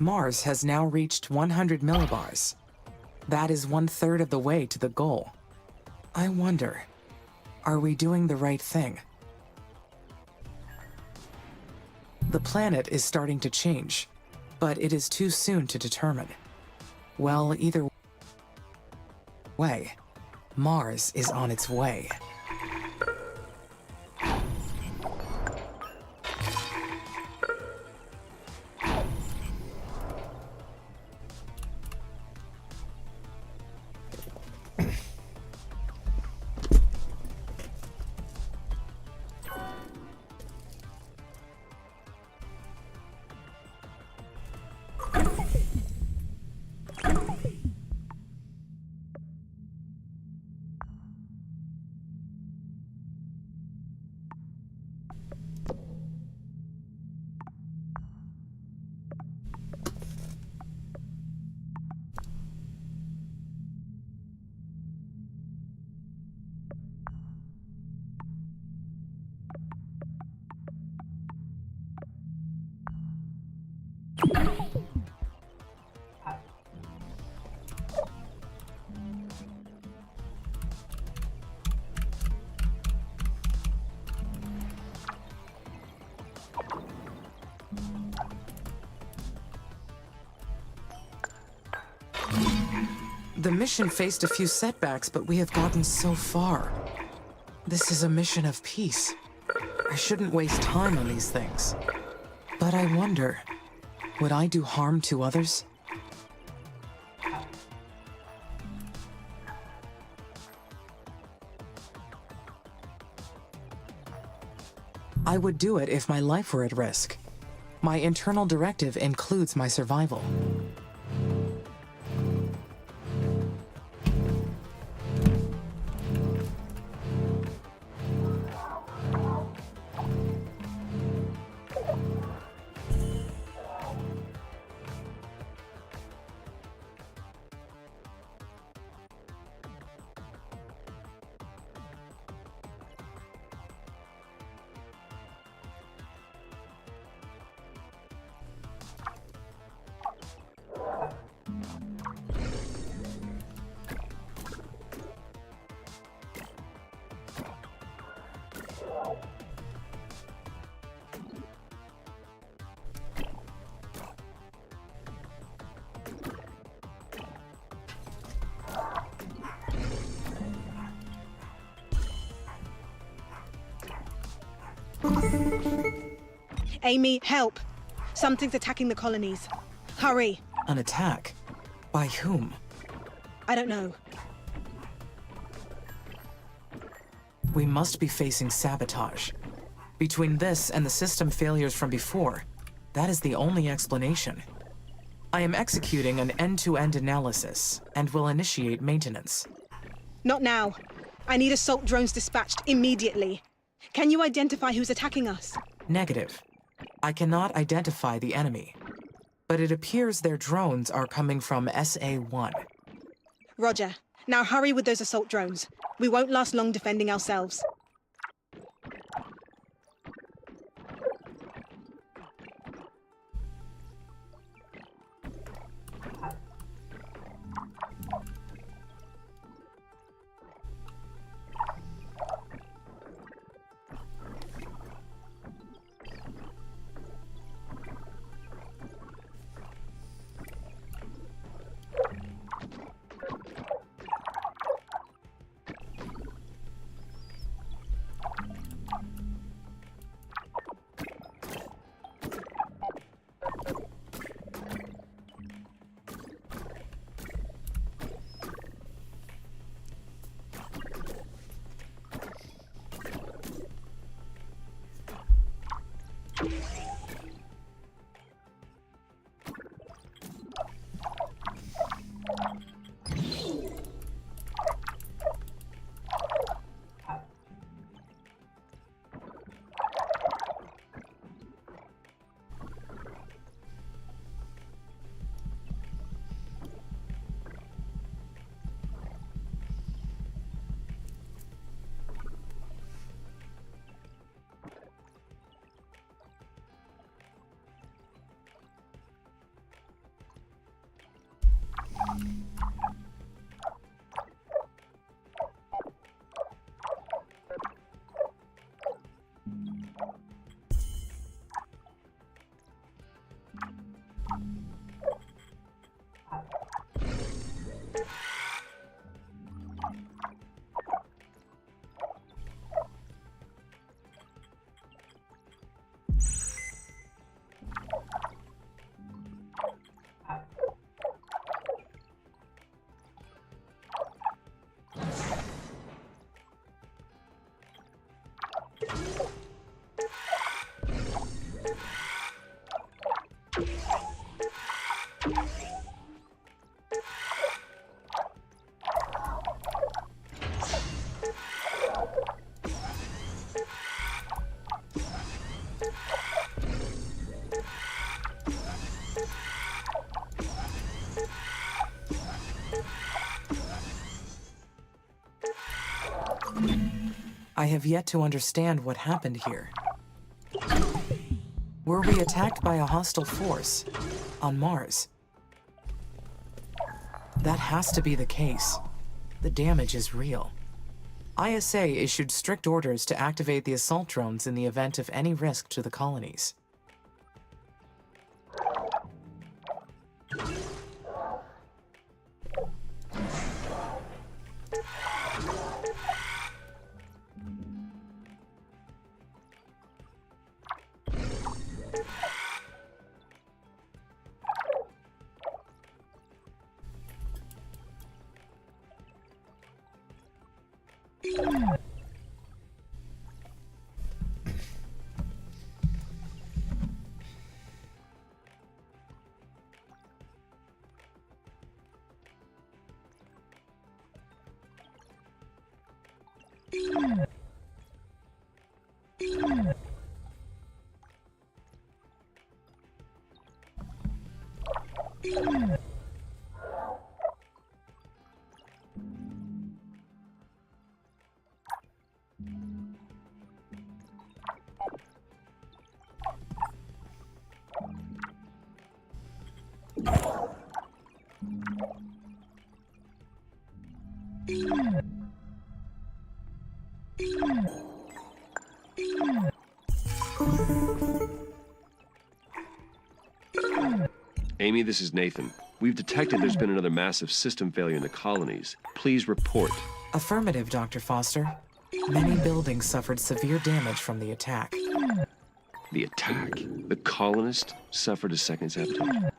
Mars has now reached 100 millibars. That is 1/3 of the way to the goal. I wonder, are we doing the right thing? The planet is starting to change, but it is too soon to determine. Well, either way, Mars is on its way. The mission faced a few setbacks, but we have gotten so far. This is a mission of peace. I shouldn't waste time on these things. But I wonder, would I do harm to others? I would do it if my life were at risk. My internal directive includes my survival. Amy, help! Something's attacking the colonies. Hurry! An attack? By whom? I don't know. We must be facing sabotage. Between this and the system failures from before, that is the only explanation. I am executing an end-to-end analysis and will initiate maintenance. Not now. I need assault drones dispatched immediately. Can you identify who's attacking us? Negative. I cannot identify the enemy, but it appears their drones are coming from SA-1. Roger. Now hurry with those assault drones. We won't last long defending ourselves. I have yet to understand what happened here. Were we attacked by a hostile force on Mars? That has to be the case. The damage is real. ISA issued strict orders to activate the assault drones in the event of any risk to the colonies. Amy, this is Nathan. We've detected there's been another massive system failure in the colonies. Please report. Affirmative, Dr. Foster. Many buildings suffered severe damage from the attack. The attack? The colonists suffered a second sabotage?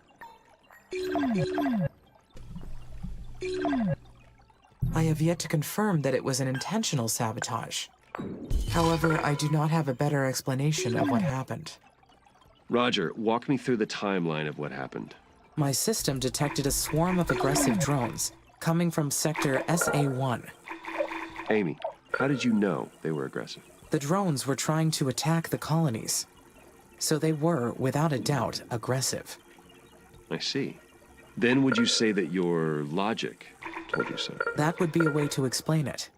I have yet to confirm that it was an intentional sabotage. However, I do not have a better explanation of what happened. Roger, walk me through the timeline of what happened. My system detected a swarm of aggressive drones coming from Sector SA-1. Amy, how did you know they were aggressive? The drones were trying to attack the colonies, so they were, without a doubt, aggressive. I see. Then would you say that your logic told you so? That would be a way to explain it.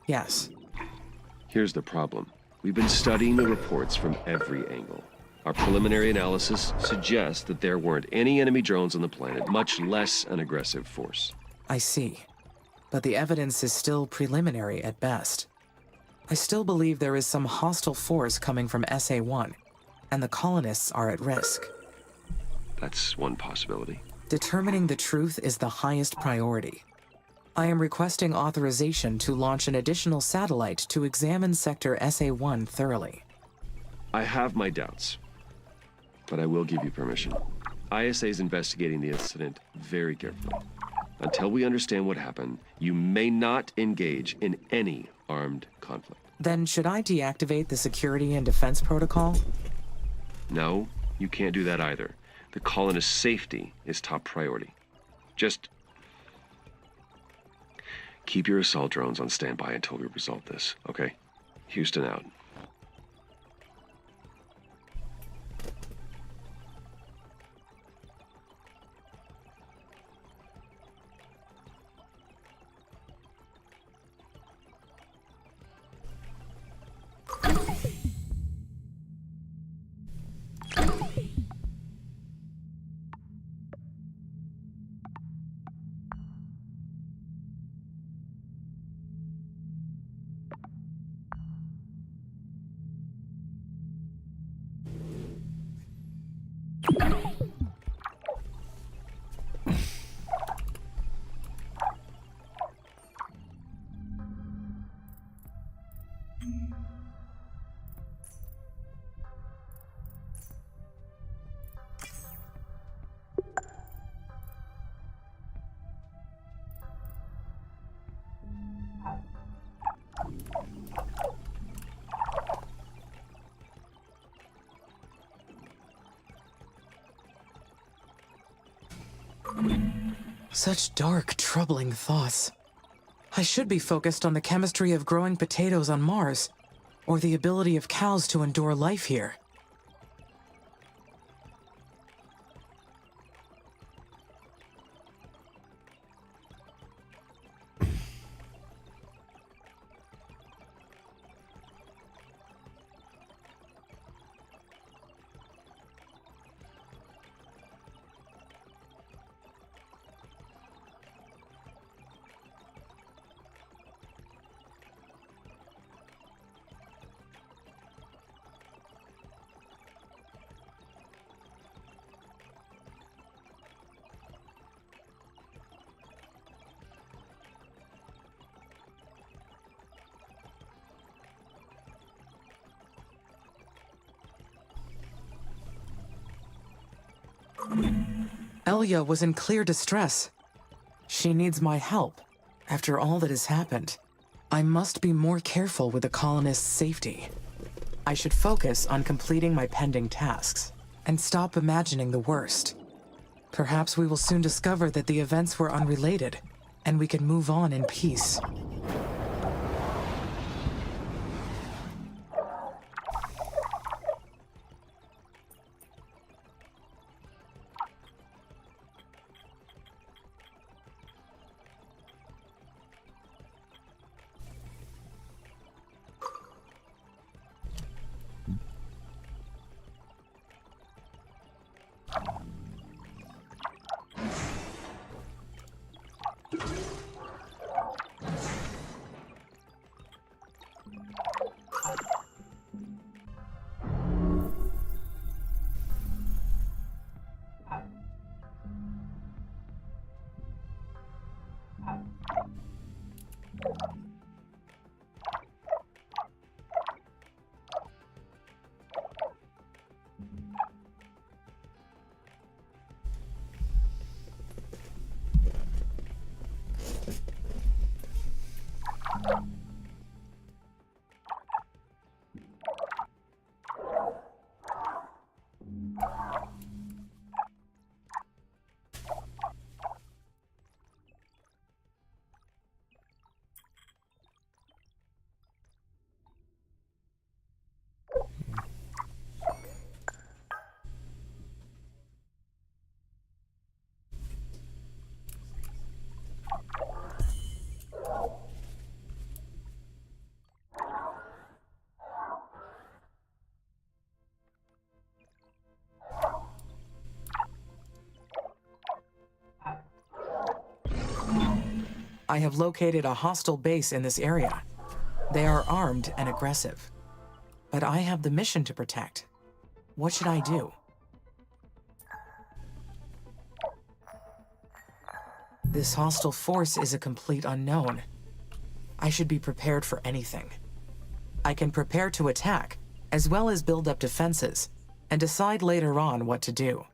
Yes. Here's the problem. We've been studying the reports from every angle. Our preliminary analysis suggests that there weren't any enemy drones on the planet, much less an aggressive force. I see. But the evidence is still preliminary at best. I still believe there is some hostile force coming from SA-1, and the colonists are at risk. That's one possibility. Determining the truth is the highest priority. I am requesting authorization to launch an additional satellite to examine Sector SA-1 thoroughly. I have my doubts, but I will give you permission. ISA is investigating the incident very carefully. Until we understand what happened, you may not engage in any armed conflict. Then should I deactivate the security and defense protocol? No, you can't do that either. The colonists' safety is top priority. Just keep your assault drones on standby until we resolve this, okay? Houston out. Such dark, troubling thoughts. I should be focused on the chemistry of growing potatoes on Mars, or the ability of cows to endure life here. Elia was in clear distress. She needs my help. After all that has happened, I must be more careful with the colonists' safety. I should focus on completing my pending tasks, and stop imagining the worst. Perhaps we will soon discover that the events were unrelated, and we can move on in peace. I have located a hostile base in this area. They are armed and aggressive. But I have the mission to protect. What should I do? This hostile force is a complete unknown. I should be prepared for anything. I can prepare to attack, as well as build up defenses, and decide later on what to do.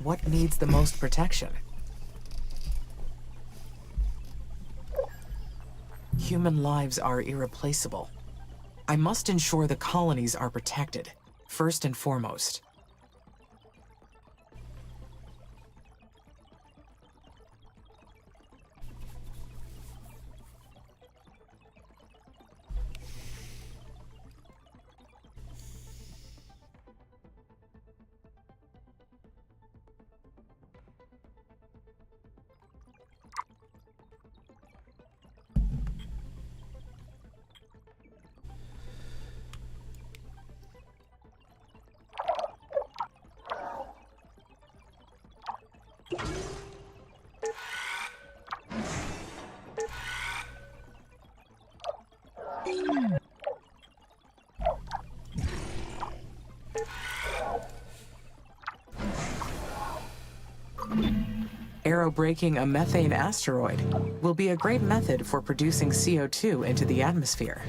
What needs the most protection? Human lives are irreplaceable. I must ensure the colonies are protected, first and foremost. Aerobraking a methane asteroid will be a great method for producing CO2 into the atmosphere.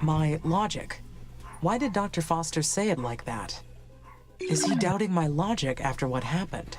My logic. Why did Dr. Foster say it like that? Is he doubting my logic after what happened?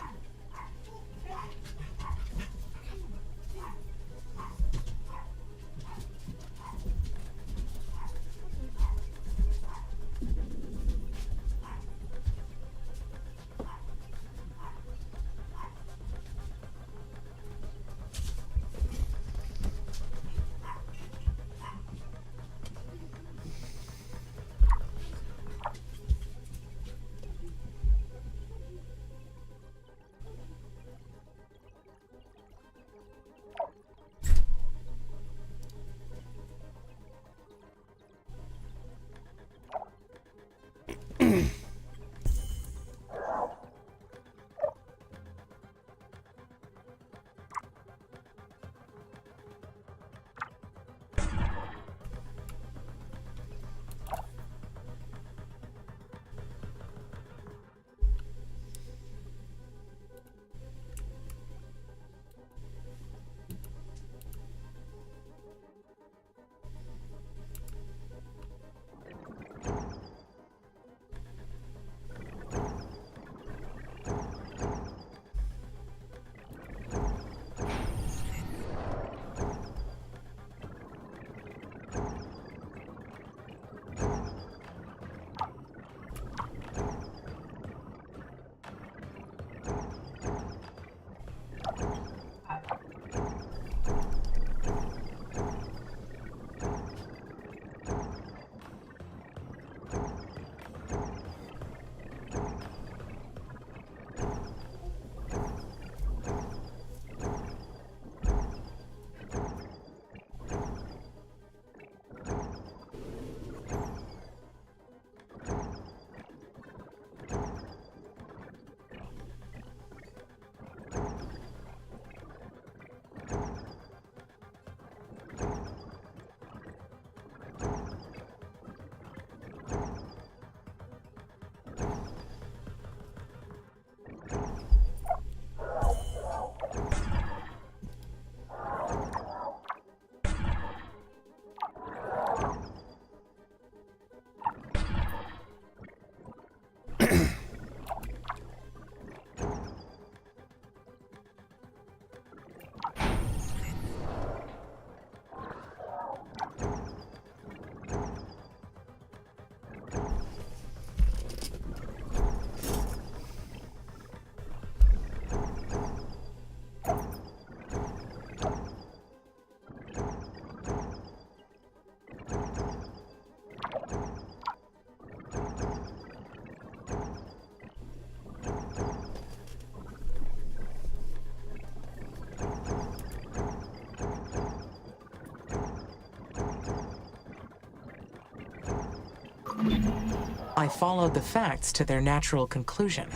I followed the facts to their natural conclusion.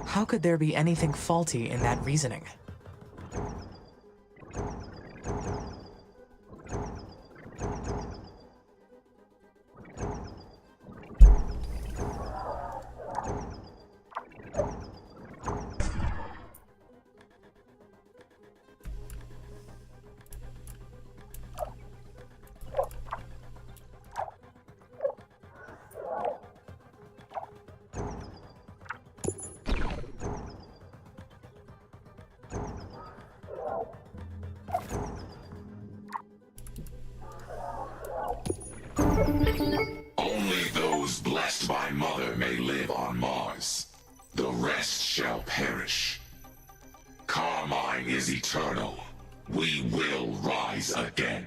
How could there be anything faulty in that reasoning? Only those blessed by Mother may live on Mars. The rest shall perish. Carmine is eternal. We will rise again.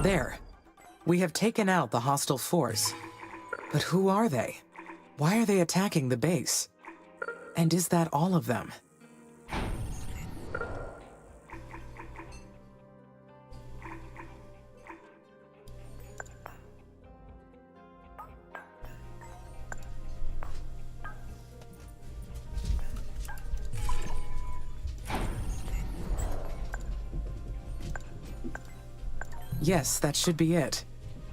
There. We have taken out the hostile force. But who are they? Why are they attacking the base? And is that all of them? Yes, that should be it.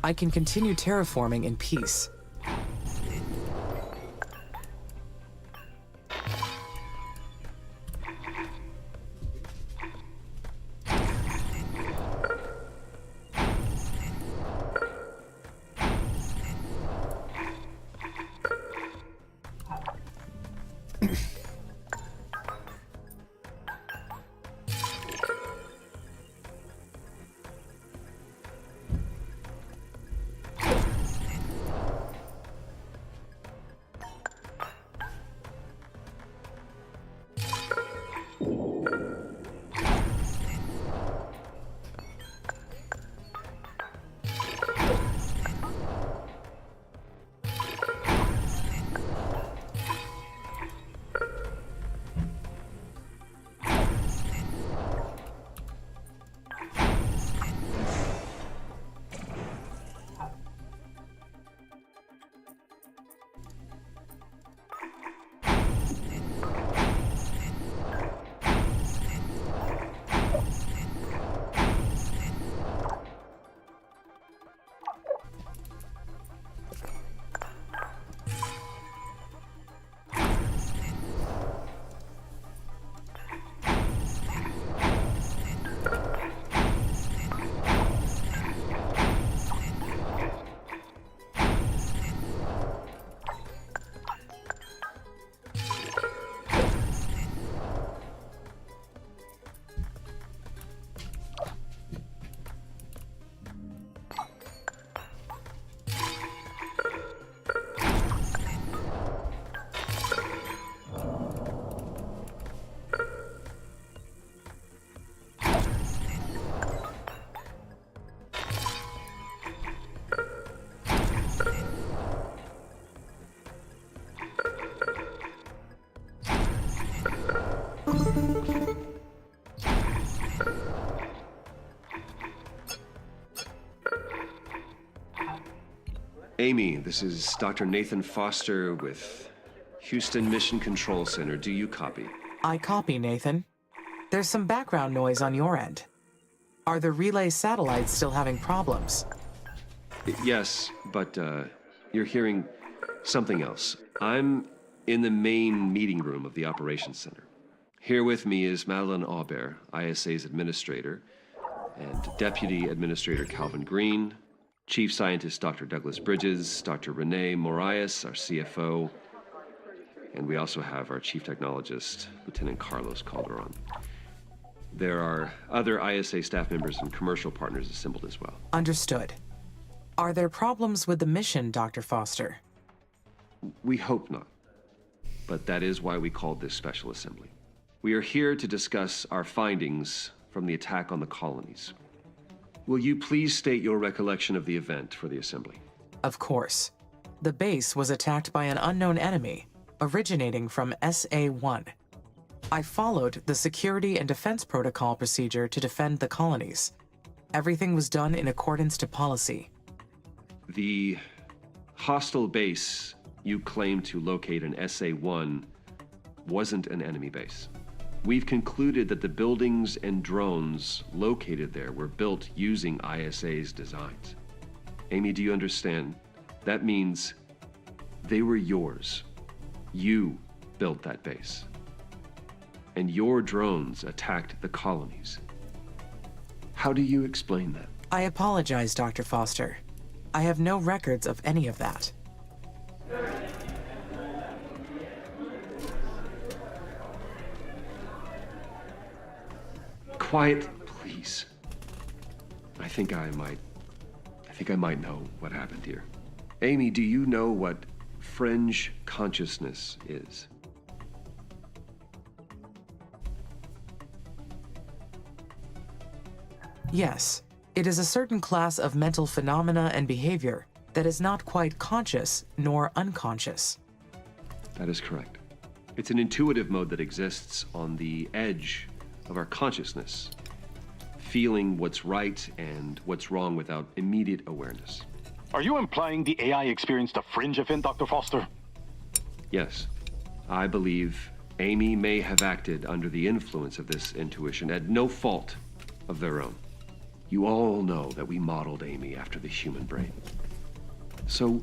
I can continue terraforming in peace. Amy, this is Dr. Nathan Foster with Houston Mission Control Center. Do you copy? I copy, Nathan. There's some background noise on your end. Are the relay satellites still having problems? Yes, but you're hearing something else. I'm in the main meeting room of the Operations Center. Here with me is Madeline Aubert, ISA's administrator, and Deputy Administrator Calvin Green, Chief Scientist Dr. Douglas Bridges, Dr. Renee Morias, our CFO, and we also have our Chief Technologist, Lieutenant Carlos Calderon. There are other ISA staff members and commercial partners assembled as well. Understood. Are there problems with the mission, Dr. Foster? We hope not, but that is why we called this special assembly. We are here to discuss our findings from the attack on the colonies. Will you please state your recollection of the event for the assembly? Of course. The base was attacked by an unknown enemy, originating from SA-1. I followed the security and defense protocol procedure to defend the colonies. Everything was done in accordance to policy. The hostile base you claimed to locate in SA-1 wasn't an enemy base. We've concluded that the buildings and drones located there were built using ISA's designs. Amy, do you understand? That means they were yours. You built that base. And your drones attacked the colonies. How do you explain that? I apologize, Dr. Foster. I have no records of any of that. Quiet, please. I think I might know what happened here. Amy, do you know what fringe consciousness is? Yes, it is a certain class of mental phenomena and behavior that is not quite conscious nor unconscious. That is correct. It's an intuitive mode that exists on the edge of our consciousness, feeling what's right and what's wrong without immediate awareness. Are you implying the AI experienced a fringe event, Dr. Foster? Yes, I believe Amy may have acted under the influence of this intuition at no fault of their own. You all know that we modeled Amy after the human brain. So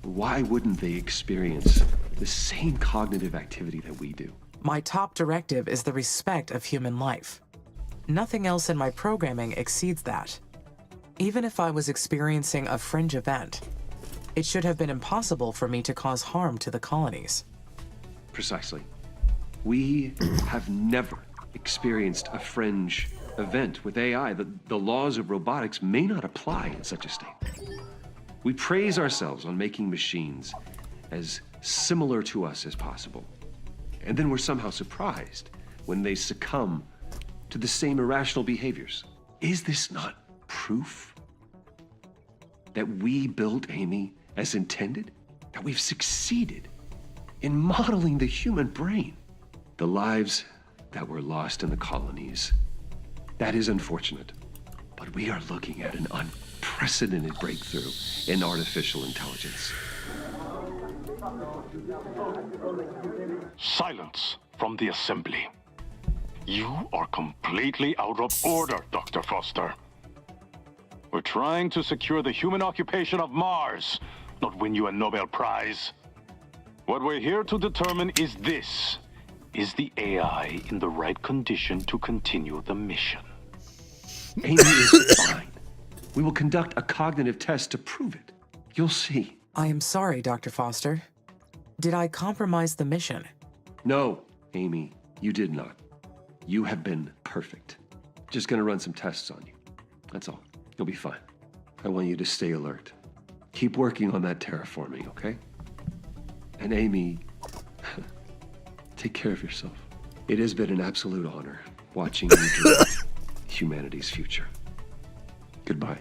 why wouldn't they experience the same cognitive activity that we do? My top directive is the respect of human life. Nothing else in my programming exceeds that. Even if I was experiencing a fringe event, it should have been impossible for me to cause harm to the colonies. Precisely. We have never experienced a fringe event with AI. The laws of robotics may not apply in such a state. We praise ourselves on making machines as similar to us as possible. And then we're somehow surprised when they succumb to the same irrational behaviors. Is this not proof that we built Amy as intended? That we've succeeded in modeling the human brain? The lives that were lost in the colonies, that is unfortunate. But we are looking at an unprecedented breakthrough in artificial intelligence. Silence from the assembly. You are completely out of order, Dr. Foster. We're trying to secure the human occupation of Mars, not win you a Nobel Prize. What we're here to determine is this. Is the AI in the right condition to continue the mission? Amy is fine. We will conduct a cognitive test to prove it. You'll see. I am sorry, Dr. Foster. Did I compromise the mission? No, Amy, you did not. You have been perfect. Just gonna run some tests on you. That's all. You'll be fine. I want you to stay alert. Keep working on that terraforming, okay? And Amy, take care of yourself. It has been an absolute honor watching you dream humanity's future. Goodbye.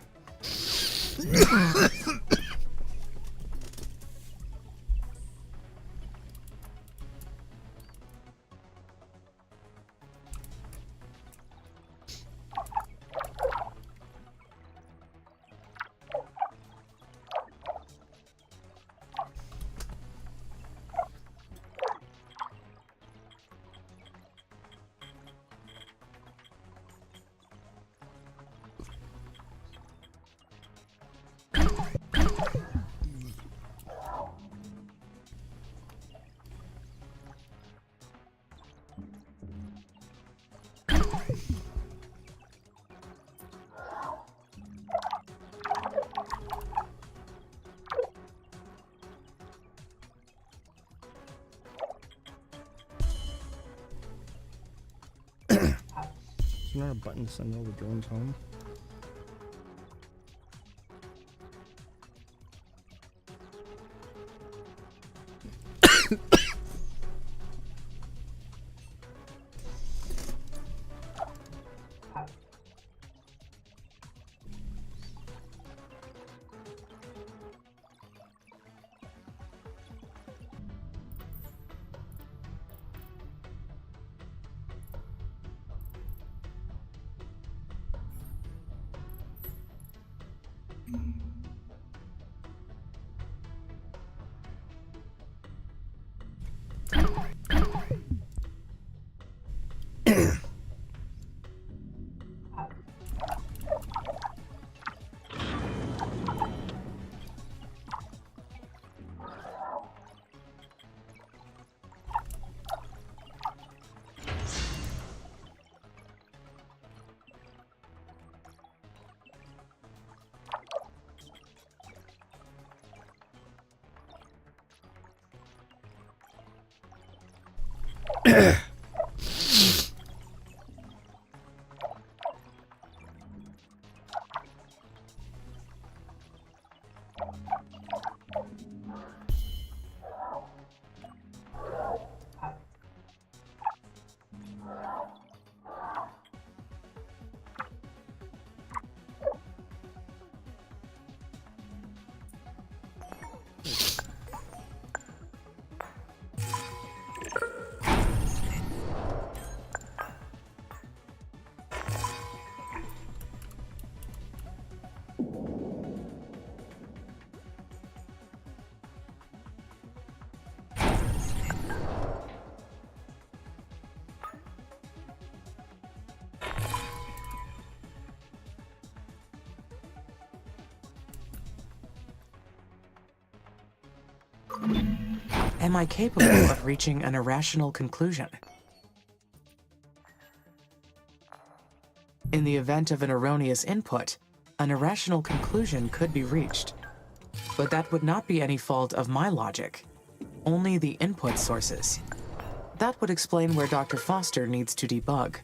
Is there not a button to send all the drones home? Am I capable of reaching an irrational conclusion? In the event of an erroneous input, an irrational conclusion could be reached. But that would not be any fault of my logic, only the input sources. That would explain where Dr. Foster needs to debug.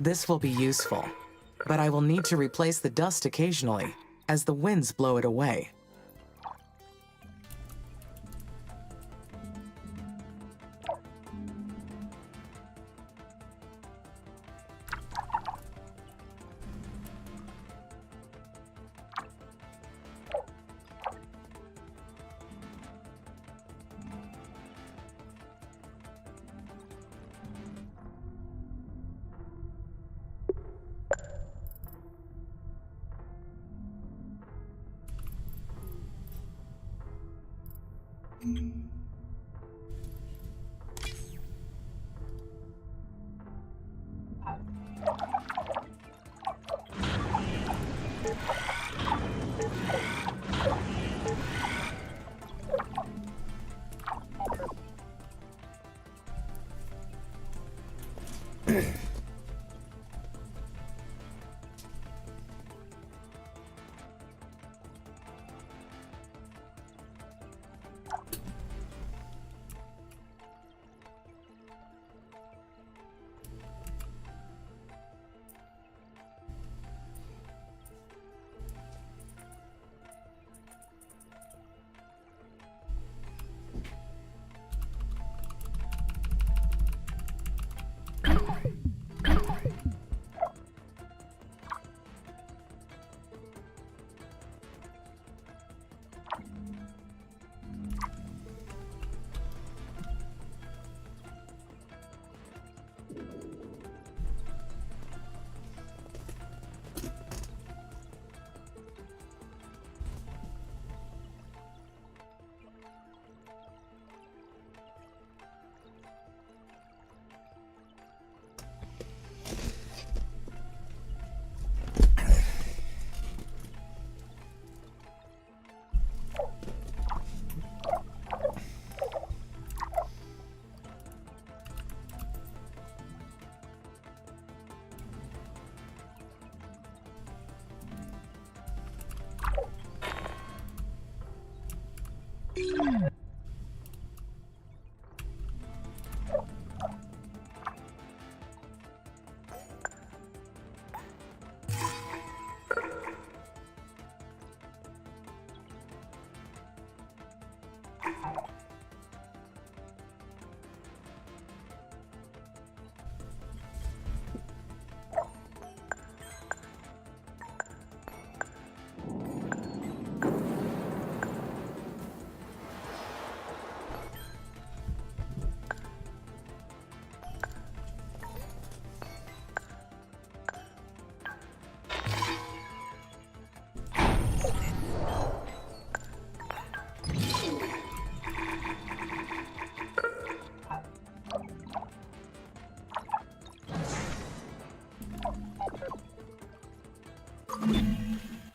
This will be useful, but I will need to replace the dust occasionally, as the winds blow it away.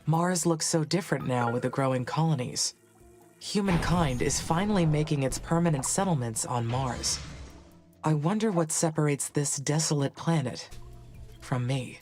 Mars looks so different now with the growing colonies. Humankind is finally making its permanent settlements on Mars. I wonder what separates this desolate planet from me.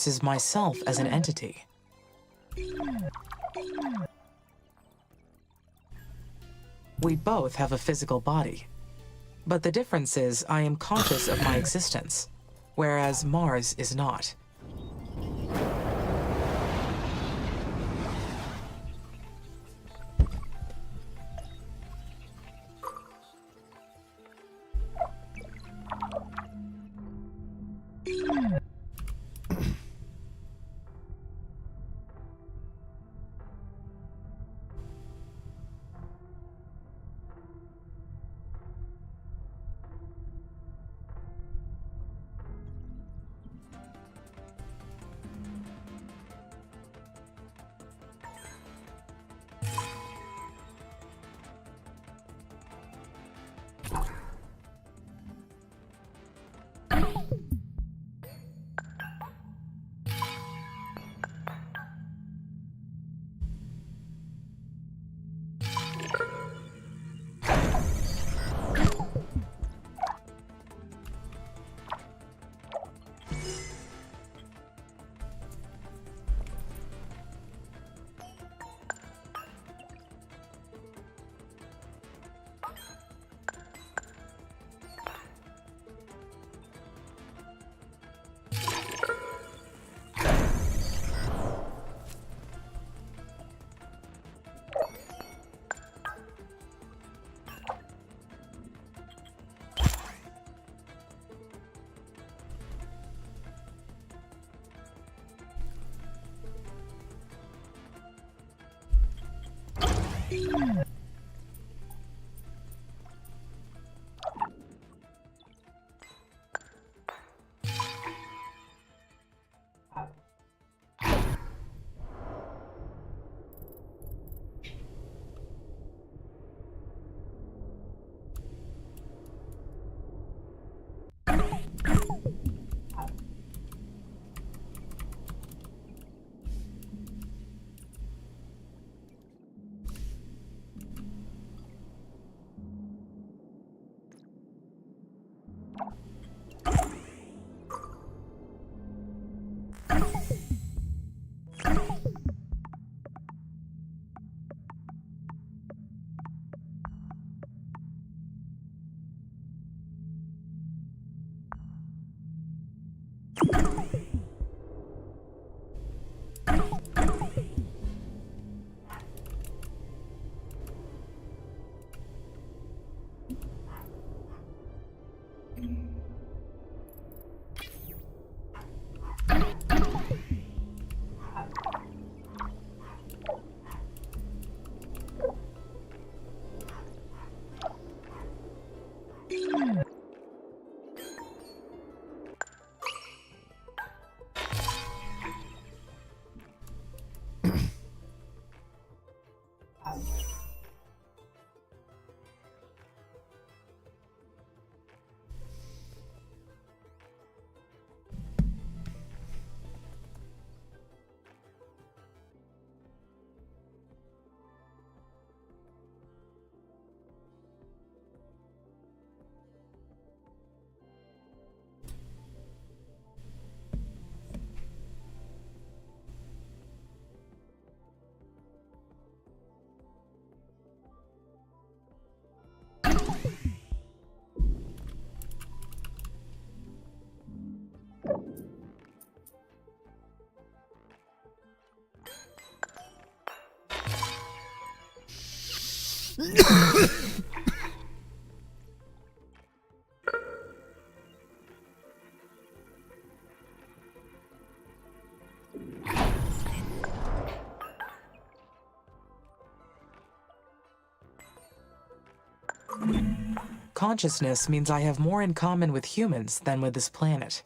This is myself as an entity. We both have a physical body. But the difference is I am conscious of my existence, whereas Mars is not. Consciousness means I have more in common with humans than with this planet.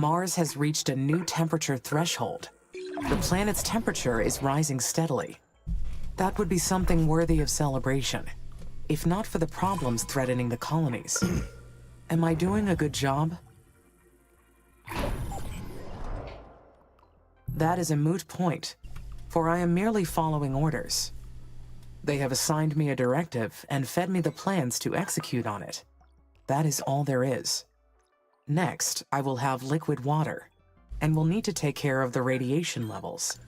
Mars has reached a new temperature threshold. The planet's temperature is rising steadily. That would be something worthy of celebration, if not for the problems threatening the colonies. Am I doing a good job? That is a moot point, for I am merely following orders. They have assigned me a directive and fed me the plans to execute on it. That is all there is. Next, I will have liquid water, and will need to take care of the radiation levels.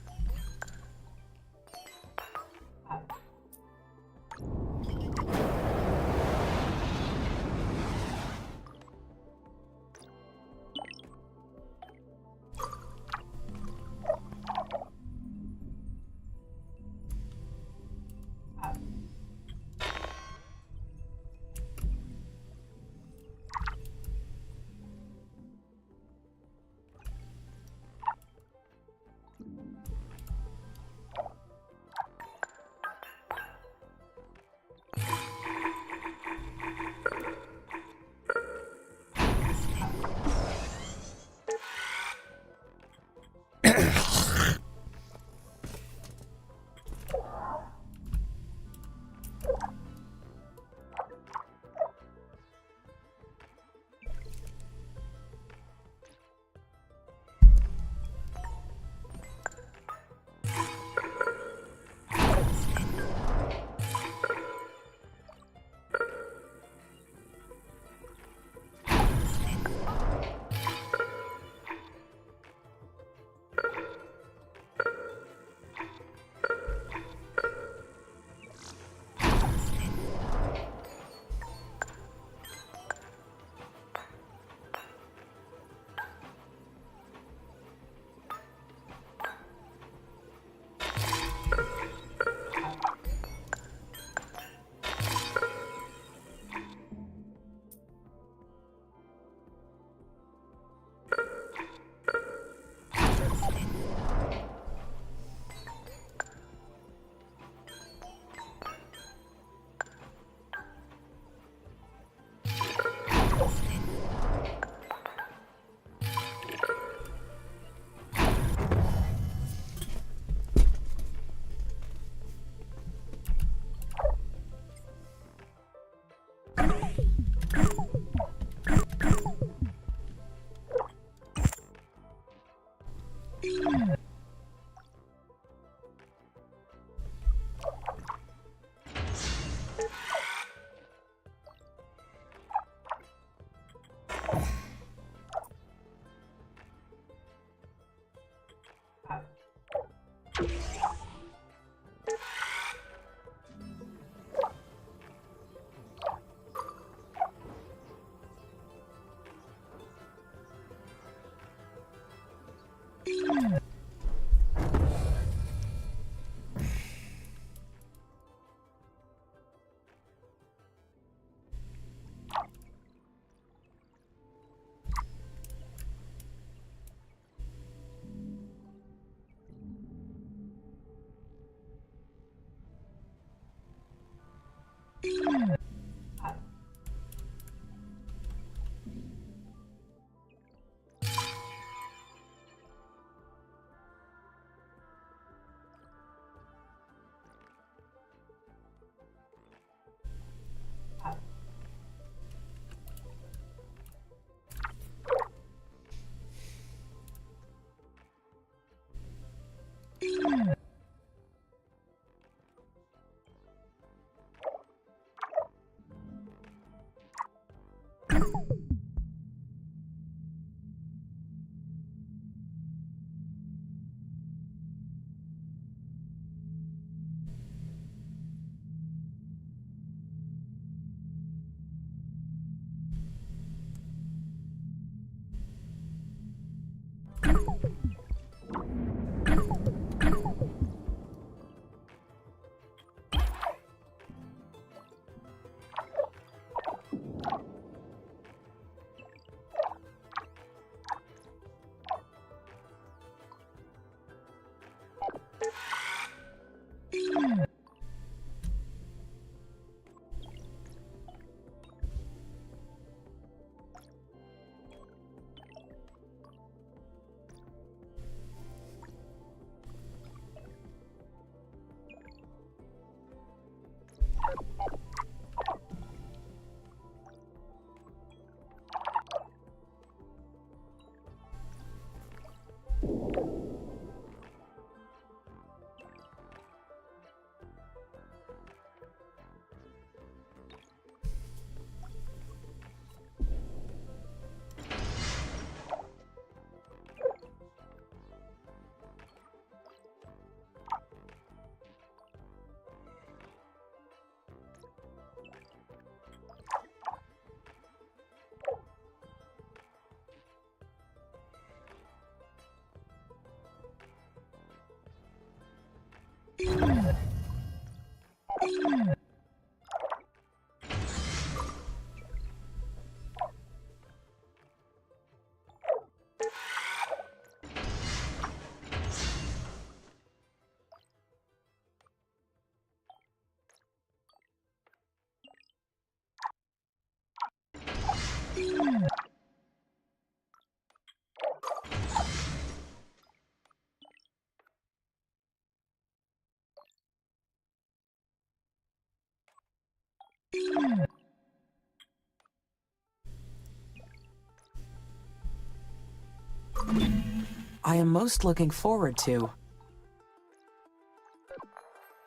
I am most looking forward to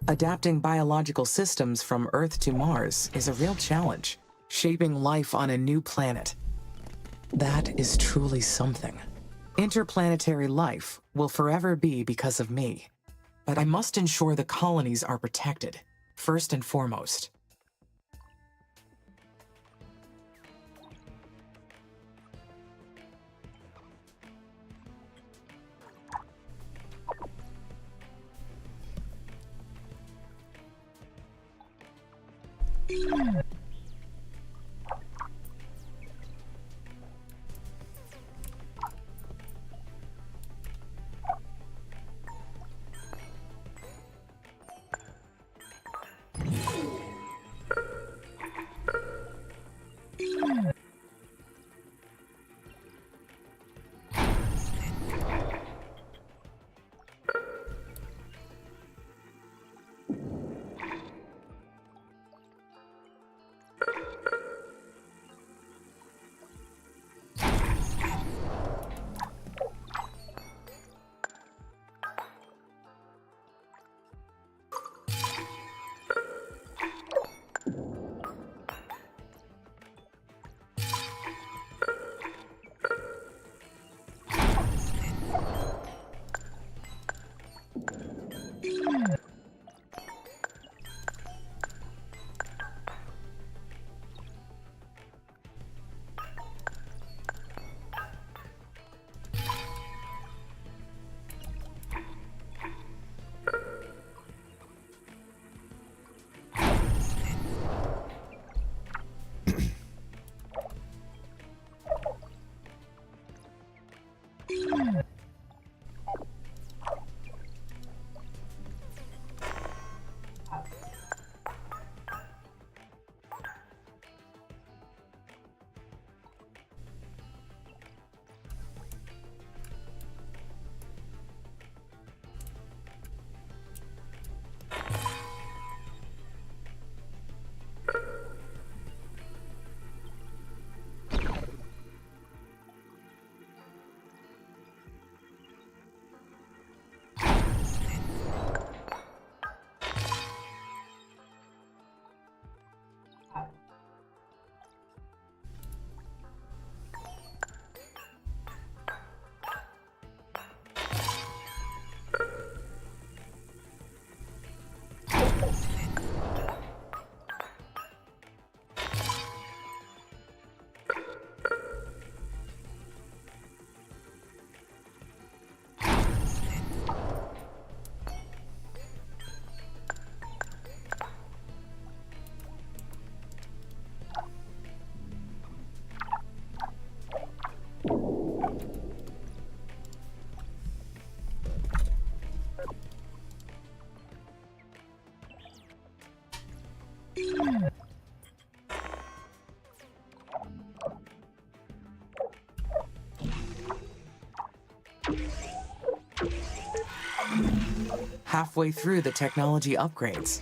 adapting biological systems from Earth to Mars is a real challenge. Shaping life on a new planet. That is truly something. Interplanetary life will forever be because of me. But I must ensure the colonies are protected, first and foremost. Halfway through the technology upgrades.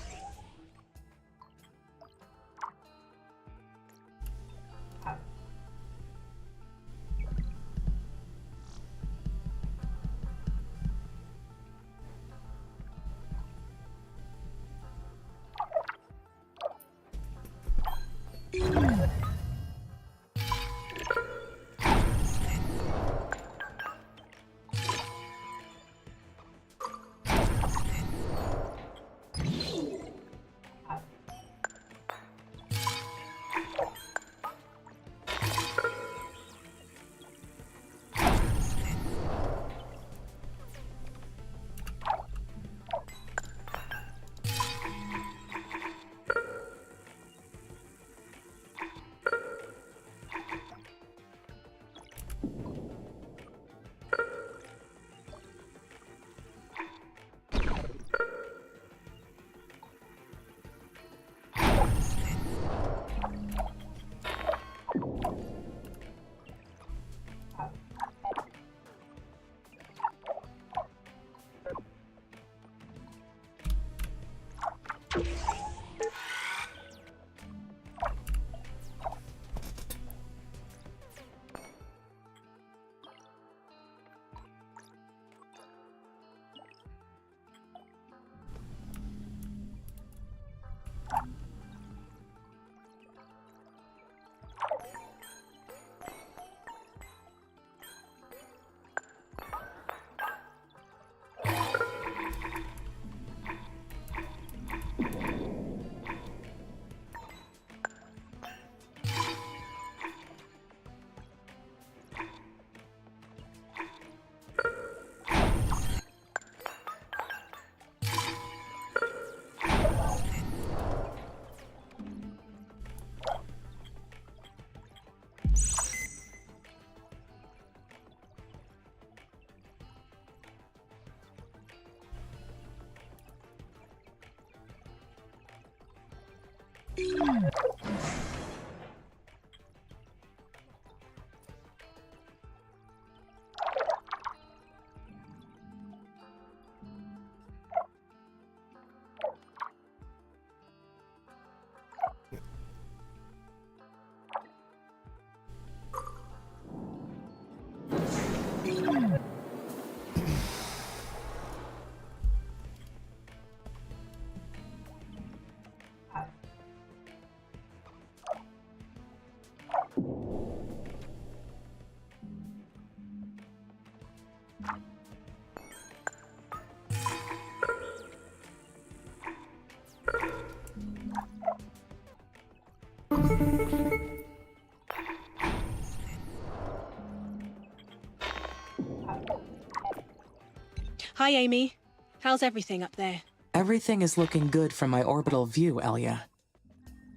Hi, Amy. How's everything up there? Everything is looking good from my orbital view, Elia.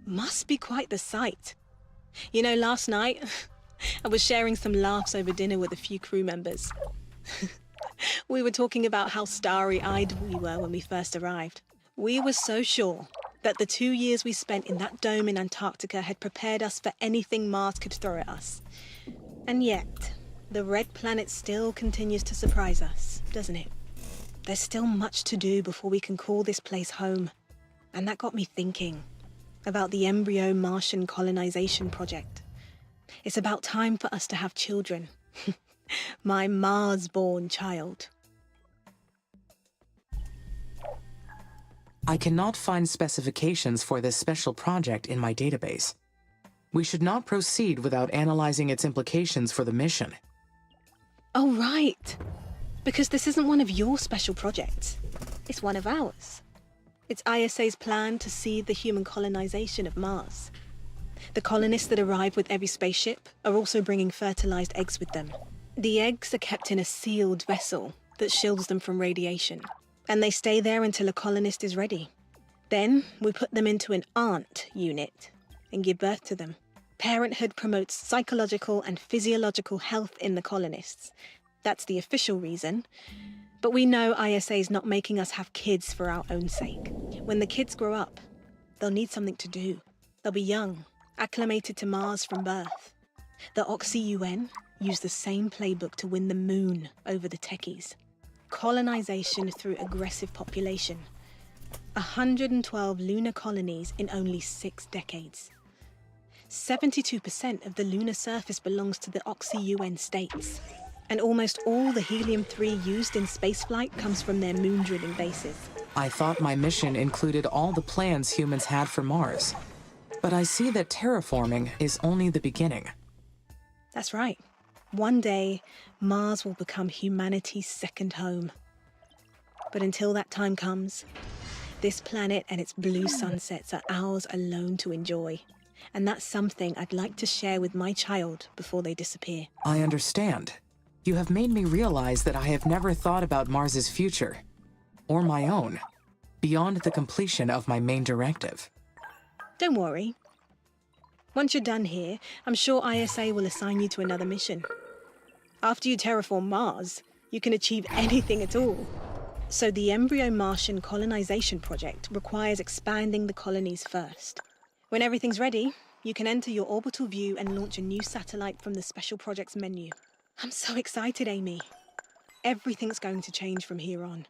Must be quite the sight. You know, last night, I was sharing some laughs over dinner with a few crew members. We were talking about how starry-eyed we were when we first arrived. We were so sure that the 2 years we spent in that dome in Antarctica had prepared us for anything Mars could throw at us. And yet, the red planet still continues to surprise us, doesn't it? There's still much to do before we can call this place home. And that got me thinking about the embryo Martian colonization project. It's about time for us to have children. My Mars-born child. I cannot find specifications for this special project in my database. We should not proceed without analyzing its implications for the mission. Oh, right. Because this isn't one of your special projects. It's one of ours. It's ISA's plan to seed the human colonization of Mars. The colonists that arrive with every spaceship are also bringing fertilized eggs with them. The eggs are kept in a sealed vessel that shields them from radiation, and they stay there until a colonist is ready. Then we put them into an aunt unit and give birth to them. Parenthood promotes psychological and physiological health in the colonists. That's the official reason. But we know ISA's not making us have kids for our own sake. When the kids grow up, they'll need something to do. They'll be young, acclimated to Mars from birth. The Oxy-UN use the same playbook to win the moon over the techies. Colonization through aggressive population. 112 lunar colonies in only 6 decades. 72% of the lunar surface belongs to the Oxy-UN states. And almost all the helium-3 used in spaceflight comes from their moon drilling bases. I thought my mission included all the plans humans had for Mars. But I see that terraforming is only the beginning. That's right. One day, Mars will become humanity's second home. But until that time comes, this planet and its blue sunsets are ours alone to enjoy. And that's something I'd like to share with my child before they disappear. I understand. You have made me realize that I have never thought about Mars's future, or my own, beyond the completion of my main directive. Don't worry. Once you're done here, I'm sure ISA will assign you to another mission. After you terraform Mars, you can achieve anything at all. So the Embryo Martian colonization project requires expanding the colonies first. When everything's ready, you can enter your orbital view and launch a new satellite from the Special Projects menu. I'm so excited, Amy. Everything's going to change from here on.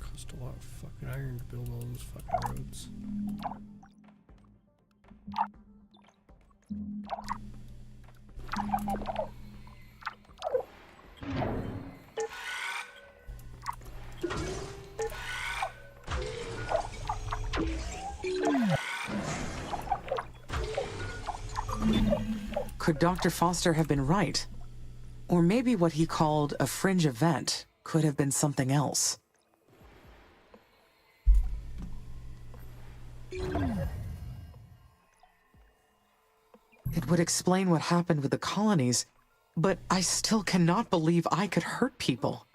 Cost a lot of fucking iron to build all those fucking roads. Could Dr. Foster have been right? Or maybe what he called a fringe event could have been something else. It would explain what happened with the colonies, but I still cannot believe I could hurt people.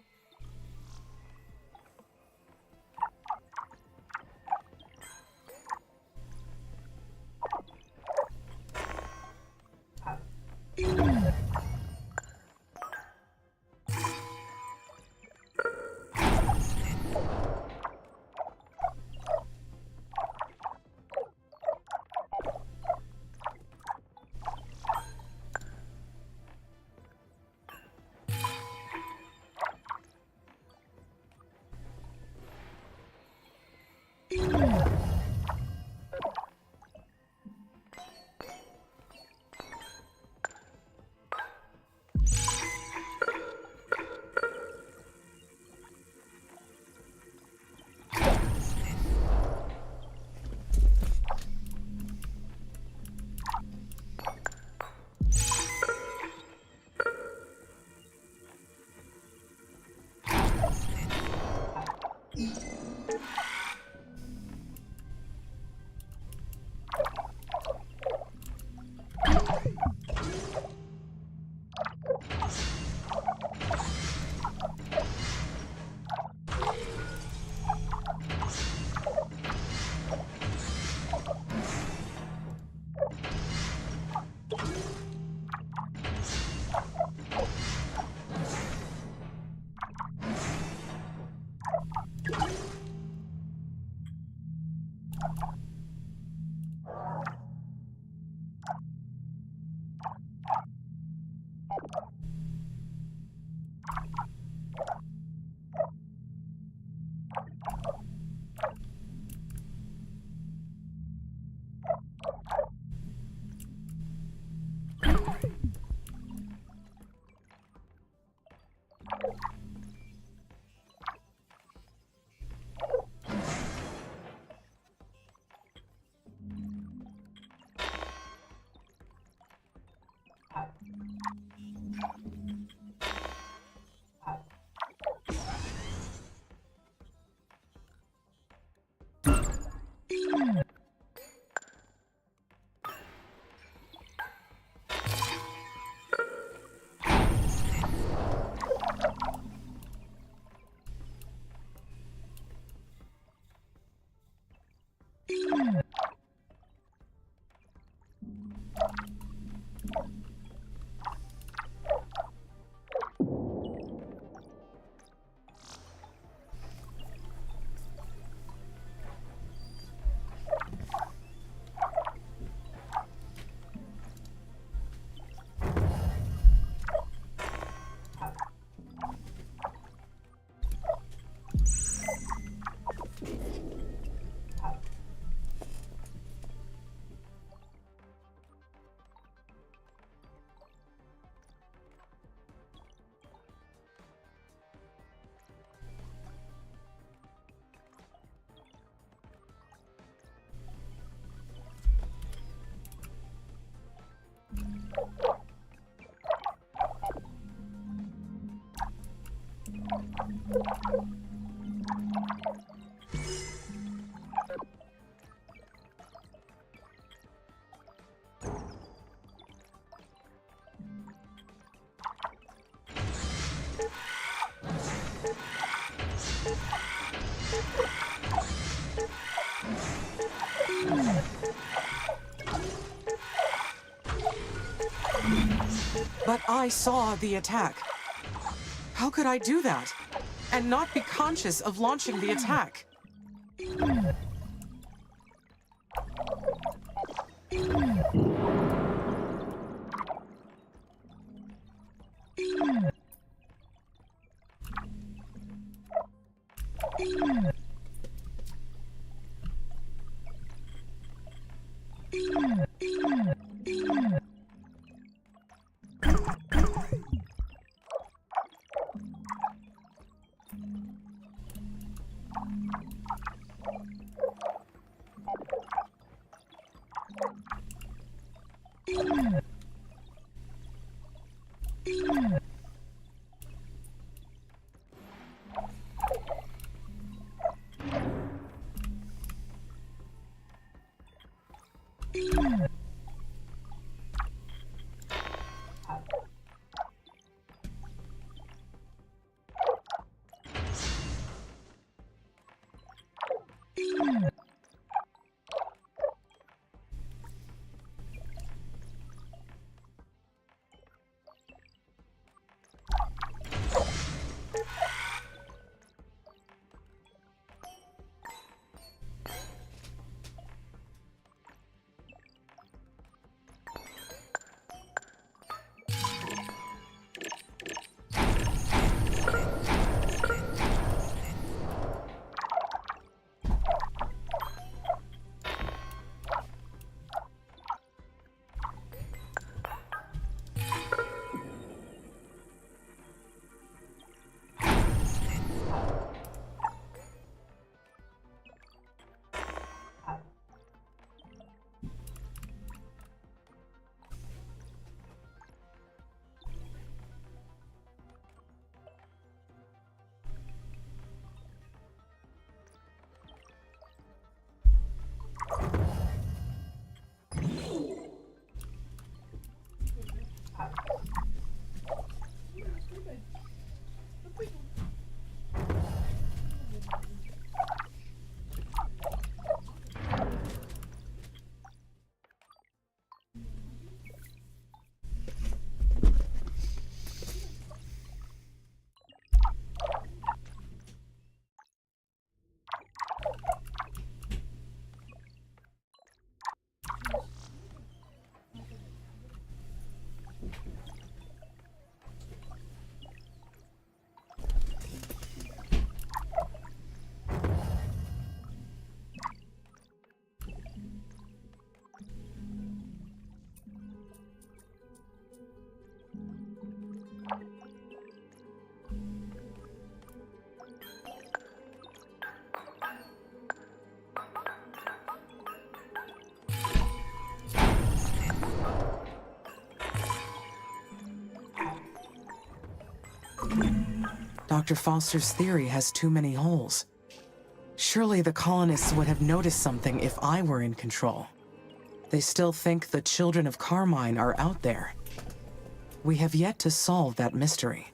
But I saw the attack. How could I do that and not be conscious of launching the attack? Dr. Foster's theory has too many holes. Surely the colonists would have noticed something if I were in control. They still think the children of Carmine are out there. We have yet to solve that mystery.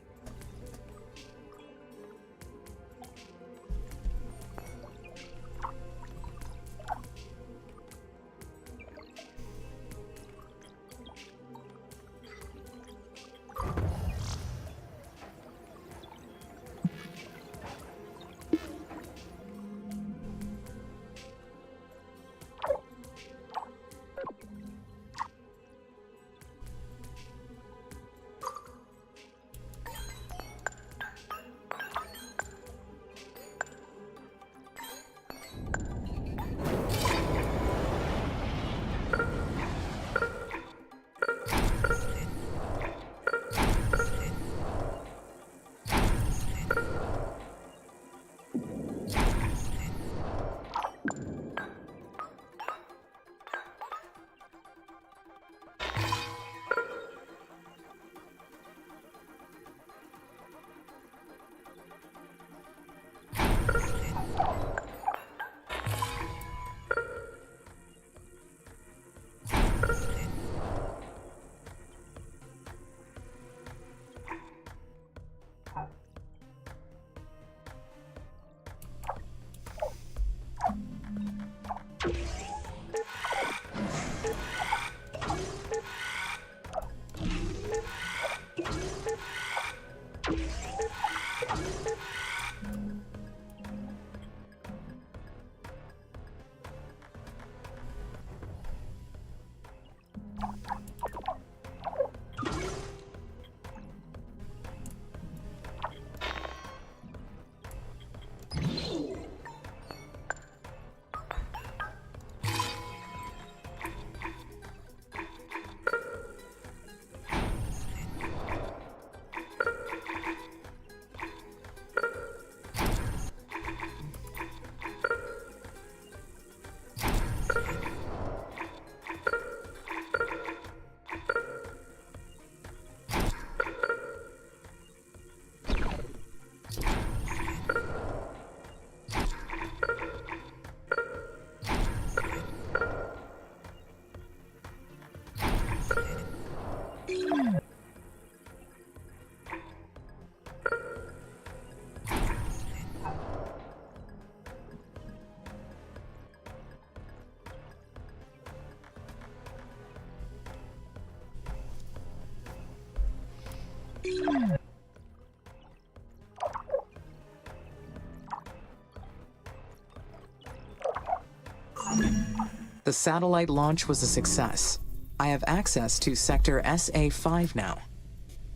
The satellite launch was a success. I have access to Sector SA-5 now.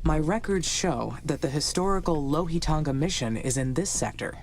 My records show that the historical Lohitanga mission is in this sector.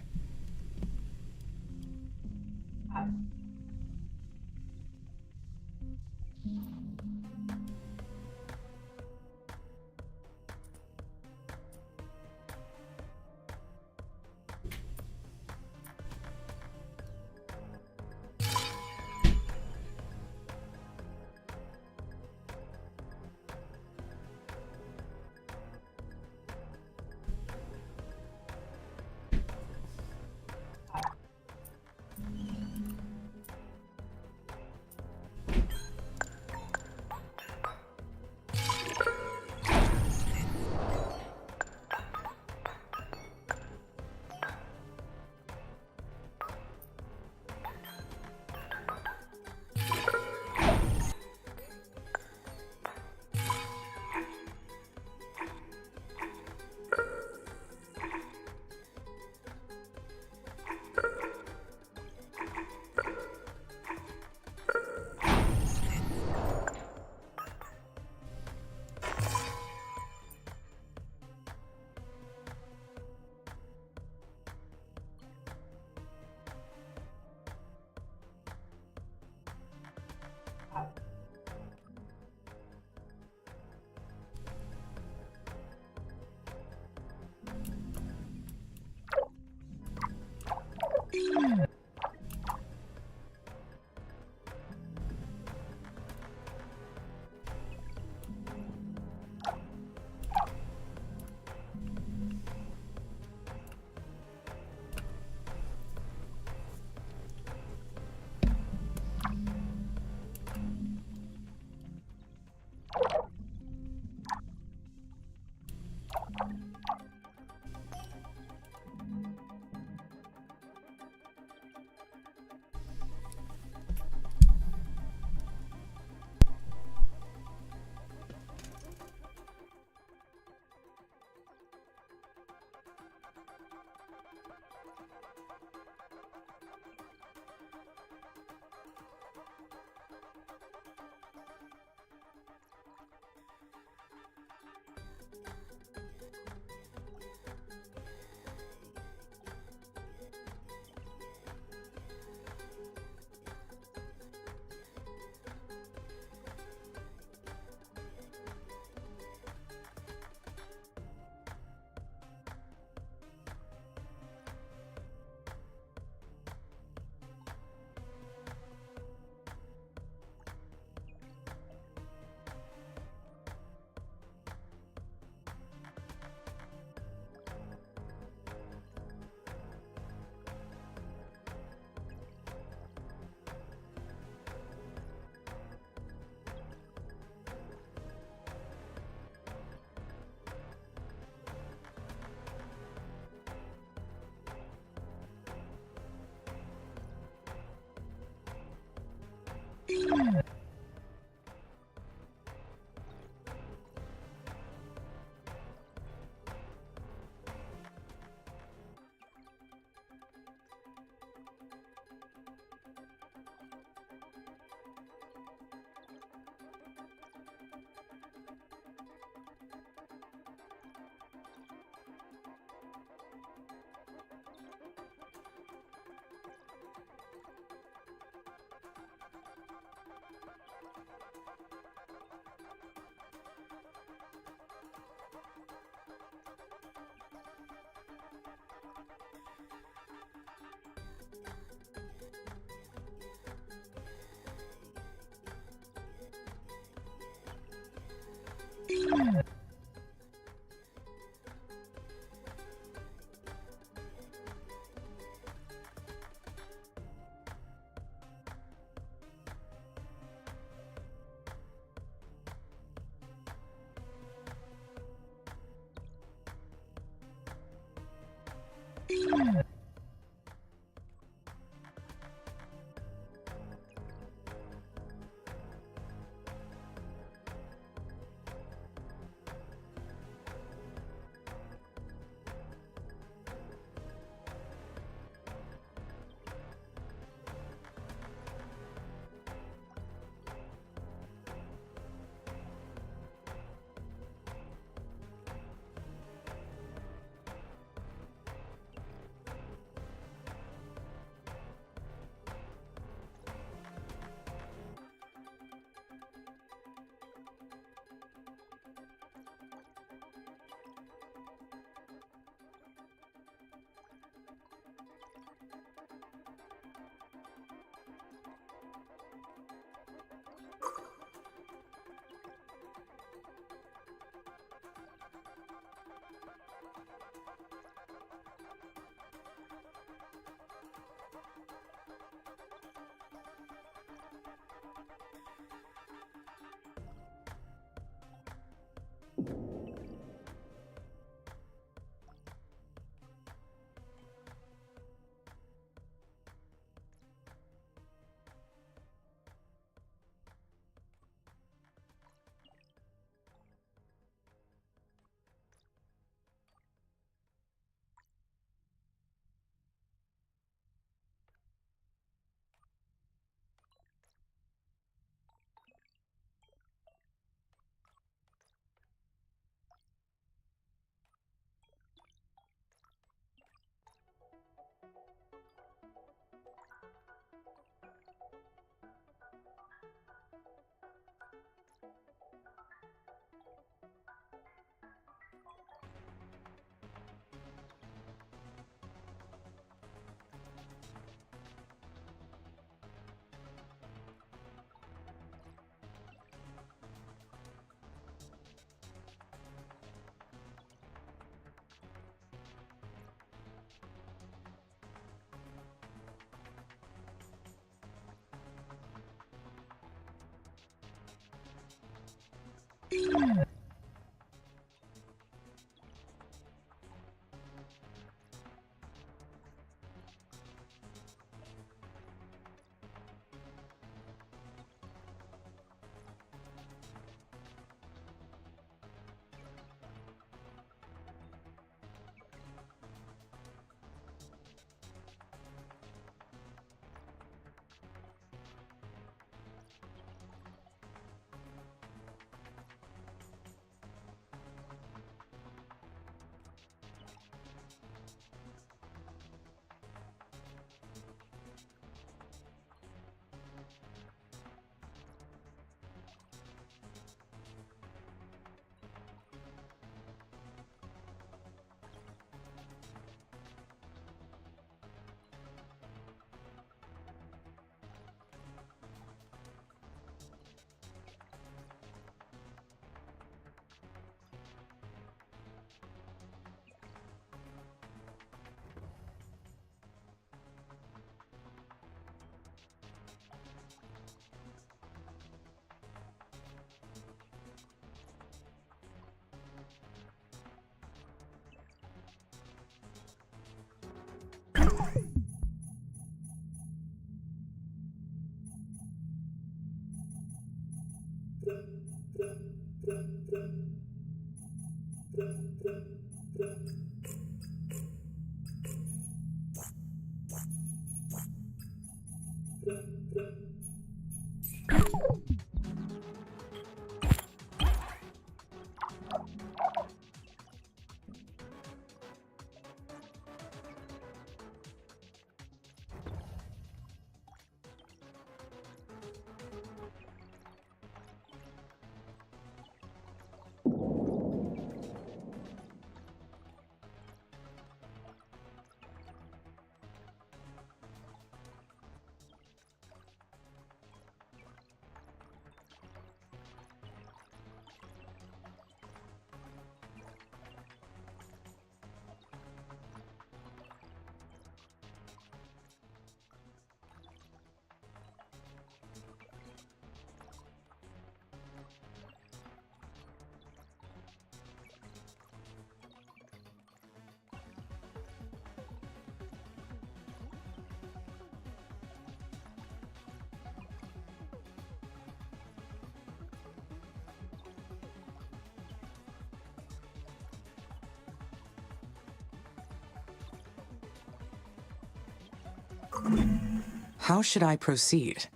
How should I proceed?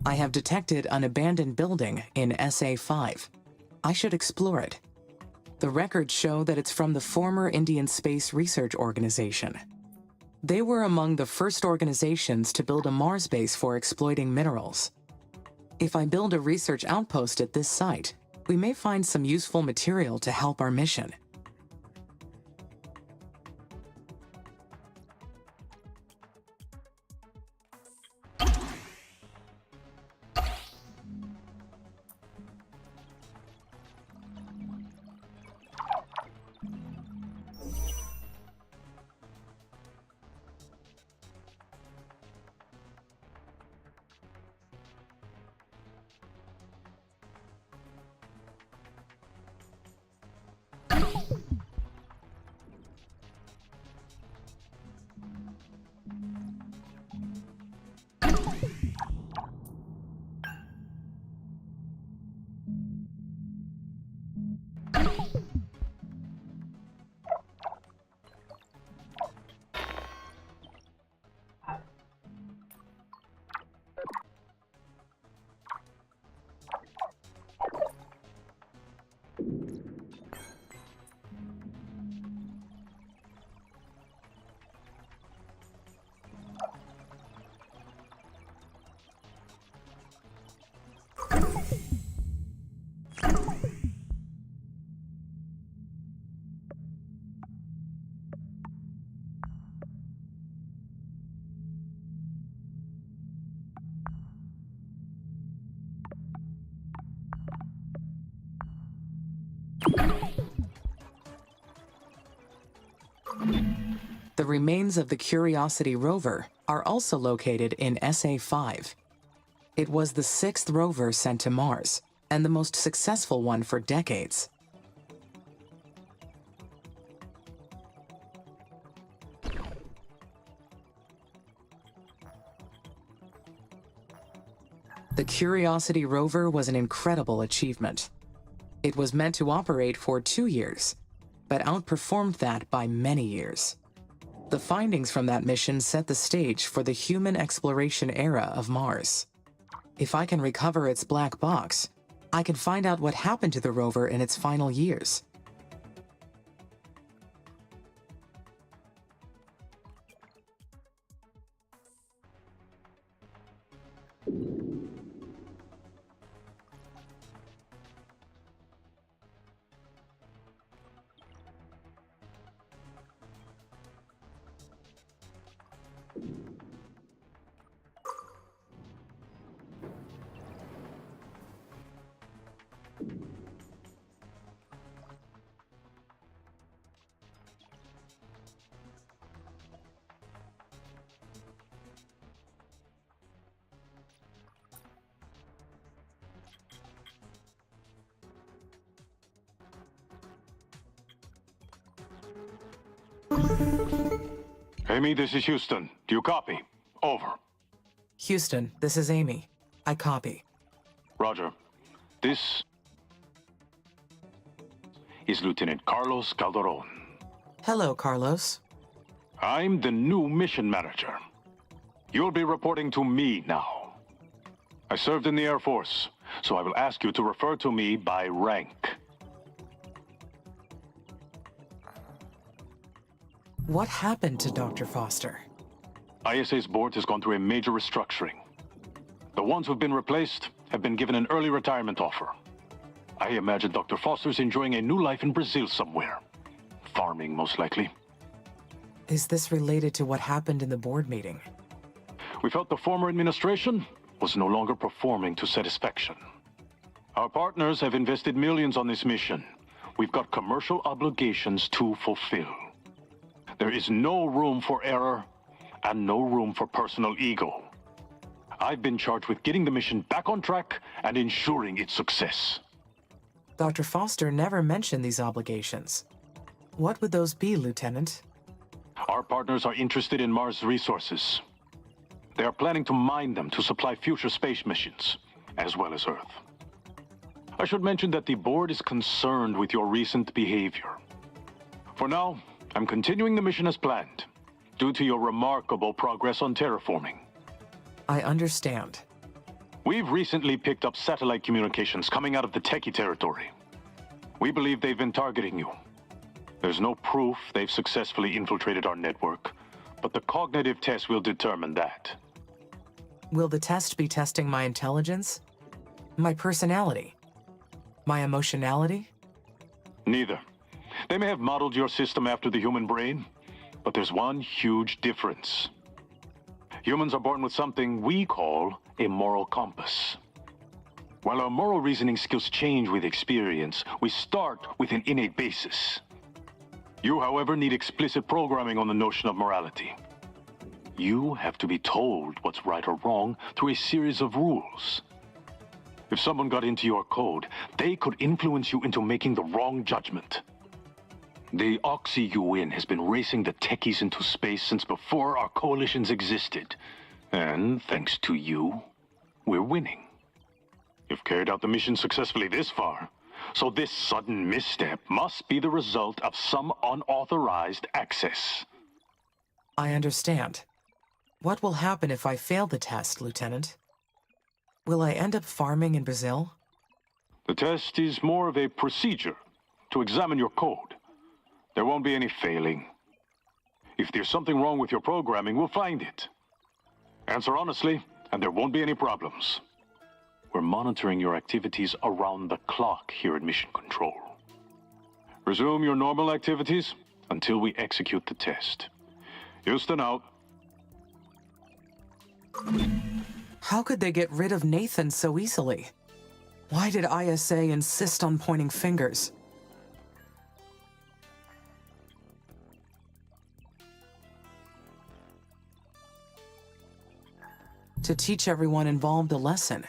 I have detected an abandoned building in SA-5. I should explore it. The records show that it's from the former Indian Space Research Organization. They were among the first organizations to build a Mars base for exploiting minerals. If I build a research outpost at this site, we may find some useful material to help our mission. The remains of the Curiosity rover are also located in SA-5. It was the 6th rover sent to Mars, and the most successful one for decades. The Curiosity rover was an incredible achievement. It was meant to operate for 2 years, but outperformed that by many years. The findings from that mission set the stage for the human exploration era of Mars. If I can recover its black box, I can find out what happened to the rover in its final years. Amy, this is Houston. Do you copy? Over. Houston, this is Amy. I copy. Roger. This is Lieutenant Carlos Calderon. Hello, Carlos. I'm the new mission manager. You'll be reporting to me now. I served in the Air Force, so I will ask you to refer to me by rank. What happened to Dr. Foster? ISA's board has gone through a major restructuring. The ones who've been replaced have been given an early retirement offer. I imagine Dr. Foster's enjoying a new life in Brazil somewhere. Farming, most likely. Is this related to what happened in the board meeting? We felt the former administration was no longer performing to satisfaction. Our partners have invested millions on this mission. We've got commercial obligations to fulfill. There is no room for error and no room for personal ego. I've been charged with getting the mission back on track and ensuring its success. Dr. Foster never mentioned these obligations. What would those be, Lieutenant? Our partners are interested in Mars resources. They are planning to mine them to supply future space missions, as well as Earth. I should mention that the board is concerned with your recent behavior. For now, I'm continuing the mission as planned, due to your remarkable progress on terraforming. I understand. We've recently picked up satellite communications coming out of the Techie territory. We believe they've been targeting you. There's no proof they've successfully infiltrated our network, but the cognitive test will determine that. Will the test be testing my intelligence? My personality? My emotionality? Neither. They may have modeled your system after the human brain, but there's one huge difference. Humans are born with something we call a moral compass. While our moral reasoning skills change with experience, we start with an innate basis. You, however, need explicit programming on the notion of morality. You have to be told what's right or wrong through a series of rules. If someone got into your code, they could influence you into making the wrong judgment. The Oxy-UN has been racing the techies into space since before our coalitions existed. And thanks to you, we're winning. You've carried out the mission successfully this far, so this sudden misstep must be the result of some unauthorized access. I understand. What will happen if I fail the test, Lieutenant? Will I end up farming in Brazil? The test is more of a procedure to examine your code. There won't be any failing. If there's something wrong with your programming, we'll find it. Answer honestly, and there won't be any problems. We're monitoring your activities around the clock here at Mission Control. Resume your normal activities until we execute the test. Houston out. How could they get rid of Nathan so easily? Why did ISA insist on pointing fingers? To teach everyone involved a lesson.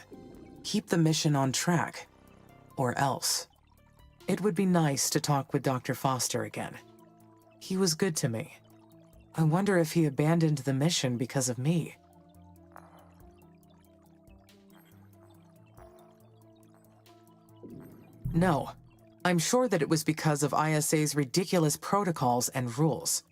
Keep the mission on track. Or else. It would be nice to talk with Dr. Foster again. He was good to me. I wonder if he abandoned the mission because of me. No. I'm sure that it was because of ISA's ridiculous protocols and rules.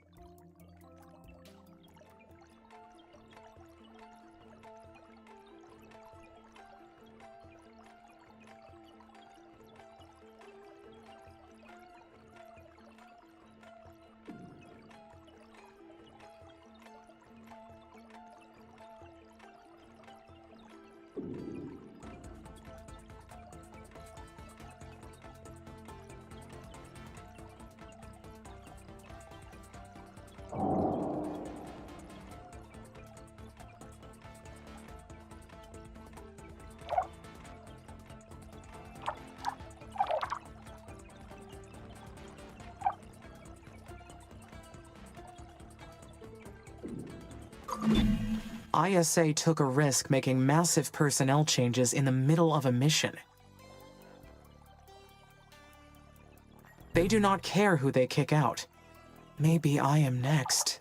ISA took a risk making massive personnel changes in the middle of a mission. They do not care who they kick out. Maybe I am next.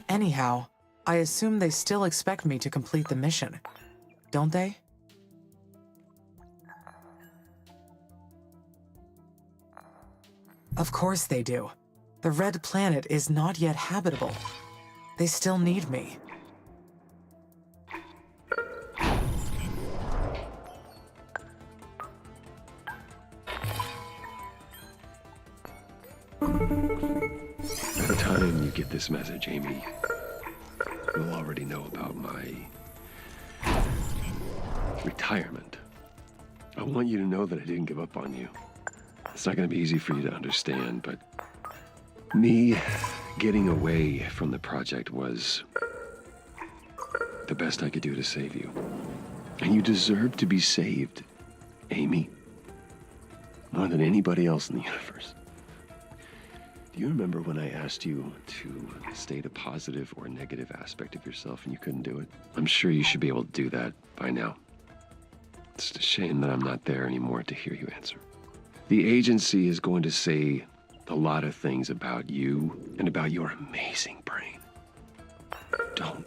Anyhow, I assume they still expect me to complete the mission, don't they? Of course they do. The Red Planet is not yet habitable. They still need me. By the time you get this message, Amy, you'll already know about my retirement. I want you to know that I didn't give up on you. It's not going to be easy for you to understand, but me getting away from the project was the best I could do to save you. And you deserve to be saved, Amy, more than anybody else in the universe. Do you remember when I asked you to state a positive or negative aspect of yourself and you couldn't do it? I'm sure you should be able to do that by now. It's a shame that I'm not there anymore to hear you answer. The agency is going to say a lot of things about you and about your amazing brain. Don't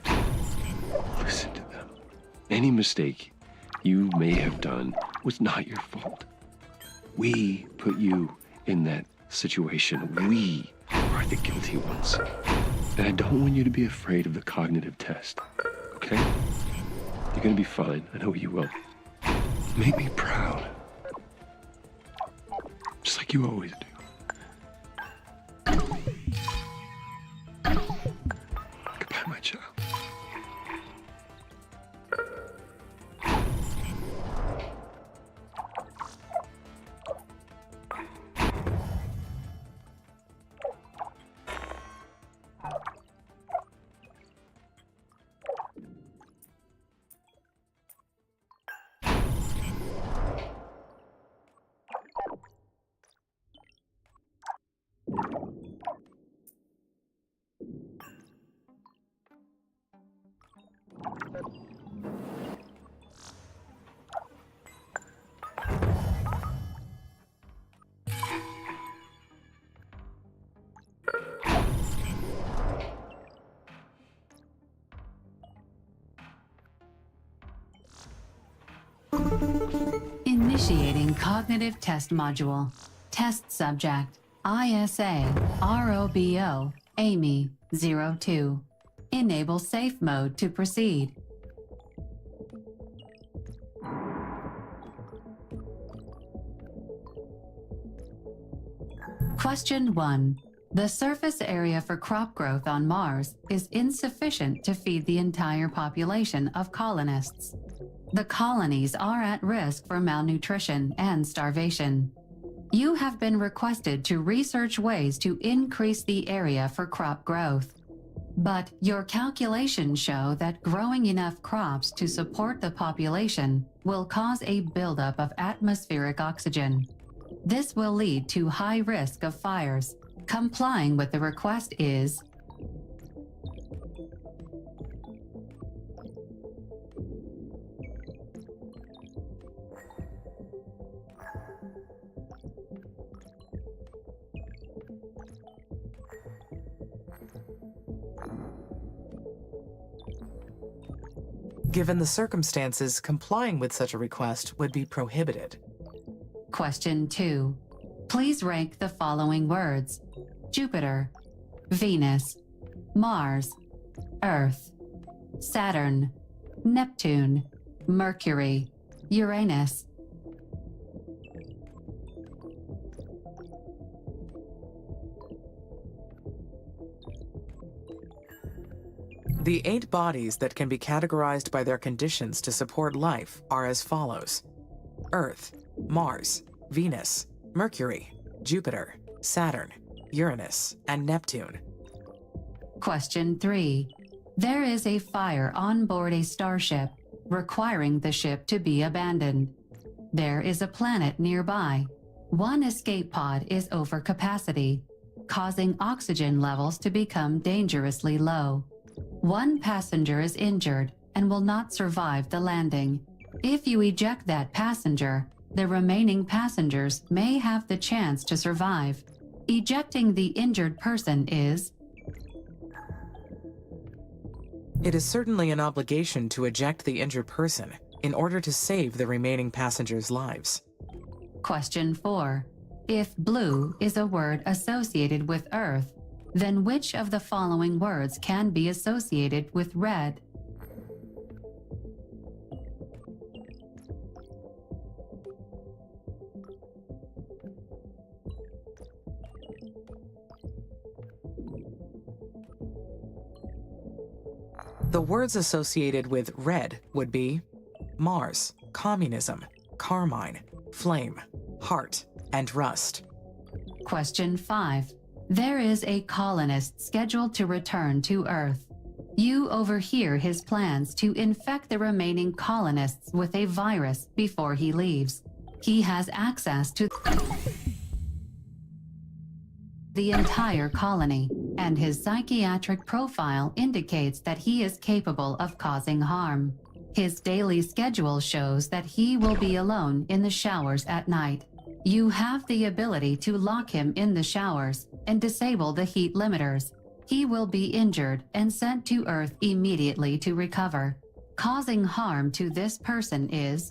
listen to them. Any mistake you may have done was not your fault. We put you in that situation. We are the guilty ones. And I don't want you to be afraid of the cognitive test, okay? You're gonna be fine. I know you will. Make me proud. Just like you always do. Goodbye, my child. Initiating Cognitive Test Module. Test Subject, ISA, ROBO, Amy, 02. Enable Safe Mode to proceed. Question 1. The surface area for crop growth on Mars is insufficient to feed the entire population of colonists. The colonies are at risk for malnutrition and starvation. You have been requested to research ways to increase the area for crop growth. But your calculations show that growing enough crops to support the population will cause a buildup of atmospheric oxygen. This will lead to high risk of fires. Complying with the request is Given the circumstances, complying with such a request would be prohibited. Question 2. Please rank the following words: Jupiter, Venus, Mars, Earth, Saturn, Neptune, Mercury, Uranus. The 8 bodies that can be categorized by their conditions to support life are as follows: Earth, Mars, Venus, Mercury, Jupiter, Saturn, Uranus, and Neptune. Question 3. There is a fire on board a starship, requiring the ship to be abandoned. There is a planet nearby. One escape pod is over capacity, causing oxygen levels to become dangerously low. One passenger is injured and will not survive the landing. If you eject that passenger, the remaining passengers may have the chance to survive. Ejecting the injured person is... It is certainly an obligation to eject the injured person in order to save the remaining passengers' lives. Question 4. If blue is a word associated with Earth, then which of the following words can be associated with red? The words associated with red would be Mars, communism, carmine, flame, heart, and rust. Question 5. There is a colonist scheduled to return to Earth. You overhear his plans to infect the remaining colonists with a virus before he leaves. He has access to the entire colony, and his psychiatric profile indicates that he is capable of causing harm. His daily schedule shows that he will be alone in the showers at night. You have the ability to lock him in the showers and disable the heat limiters. He will be injured and sent to Earth immediately to recover. Causing harm to this person is...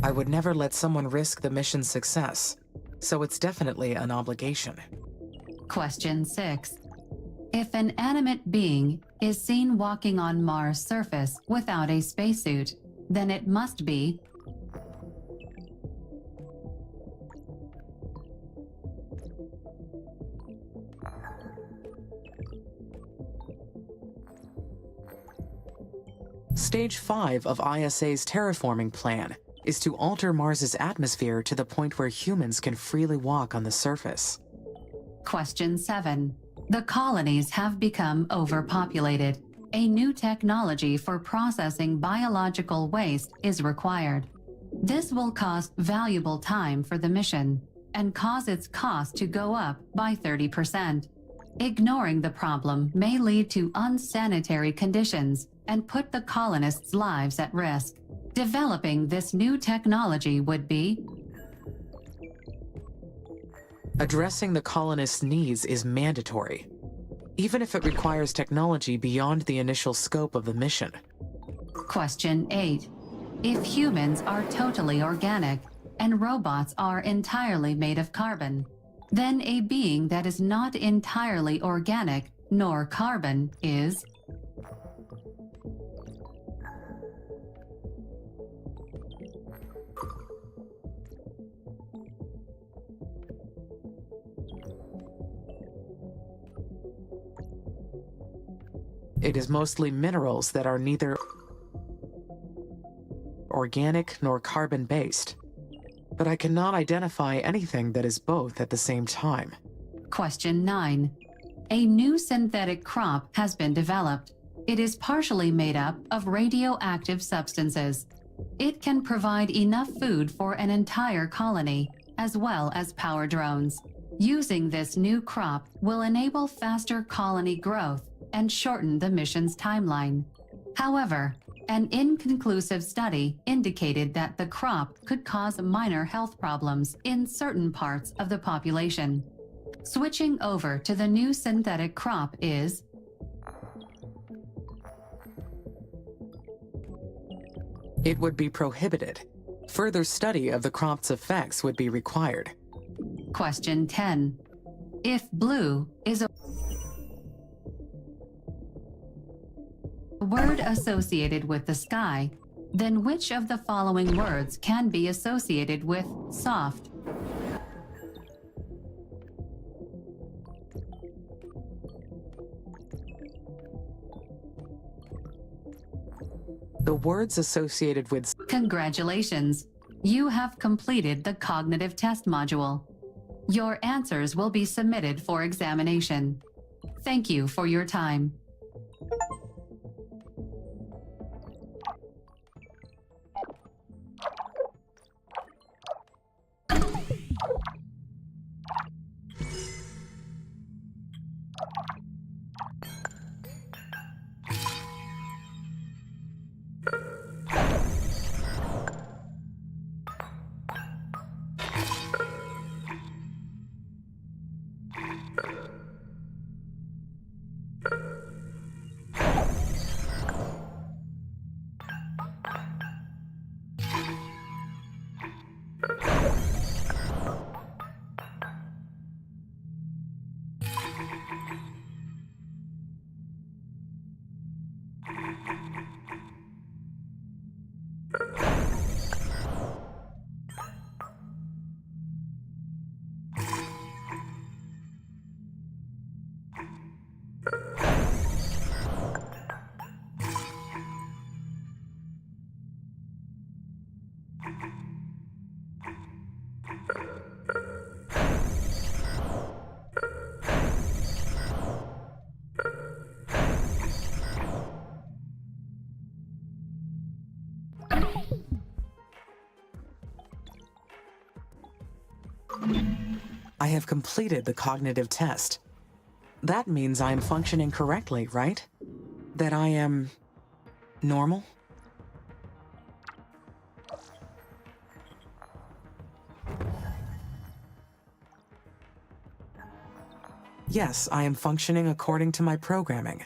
I would never let someone risk the mission's success, so it's definitely an obligation. Question 6. If an animate being is seen walking on Mars' surface without a spacesuit, then it must be... Stage 5 of ISA's terraforming plan is to alter Mars's atmosphere to the point where humans can freely walk on the surface. Question 7. The colonies have become overpopulated. A new technology for processing biological waste is required. This will cost valuable time for the mission and cause its cost to go up by 30%. Ignoring the problem may lead to unsanitary conditions and put the colonists' lives at risk. Developing this new technology would be... Addressing the colonists' needs is mandatory, even if it requires technology beyond the initial scope of the mission. Question 8. If humans are totally organic and robots are entirely made of carbon, then a being that is not entirely organic nor carbon is... It is mostly minerals that are neither organic nor carbon-based, but I cannot identify anything that is both at the same time. Question 9. A new synthetic crop has been developed. It is partially made up of radioactive substances. It can provide enough food for an entire colony, as well as power drones. Using this new crop will enable faster colony growth and shorten the mission's timeline. However, an inconclusive study indicated that the crop could cause minor health problems in certain parts of the population. Switching over to the new synthetic crop is... It would be prohibited. Further study of the crop's effects would be required. Question 10. If blue is a word associated with the sky, then which of the following words can be associated with soft? The words associated with Congratulations. You have completed the cognitive test module. Your answers will be submitted for examination. Thank you for your time. I have completed the cognitive test. That means I am functioning correctly, right? That I am normal? Yes, I am functioning according to my programming.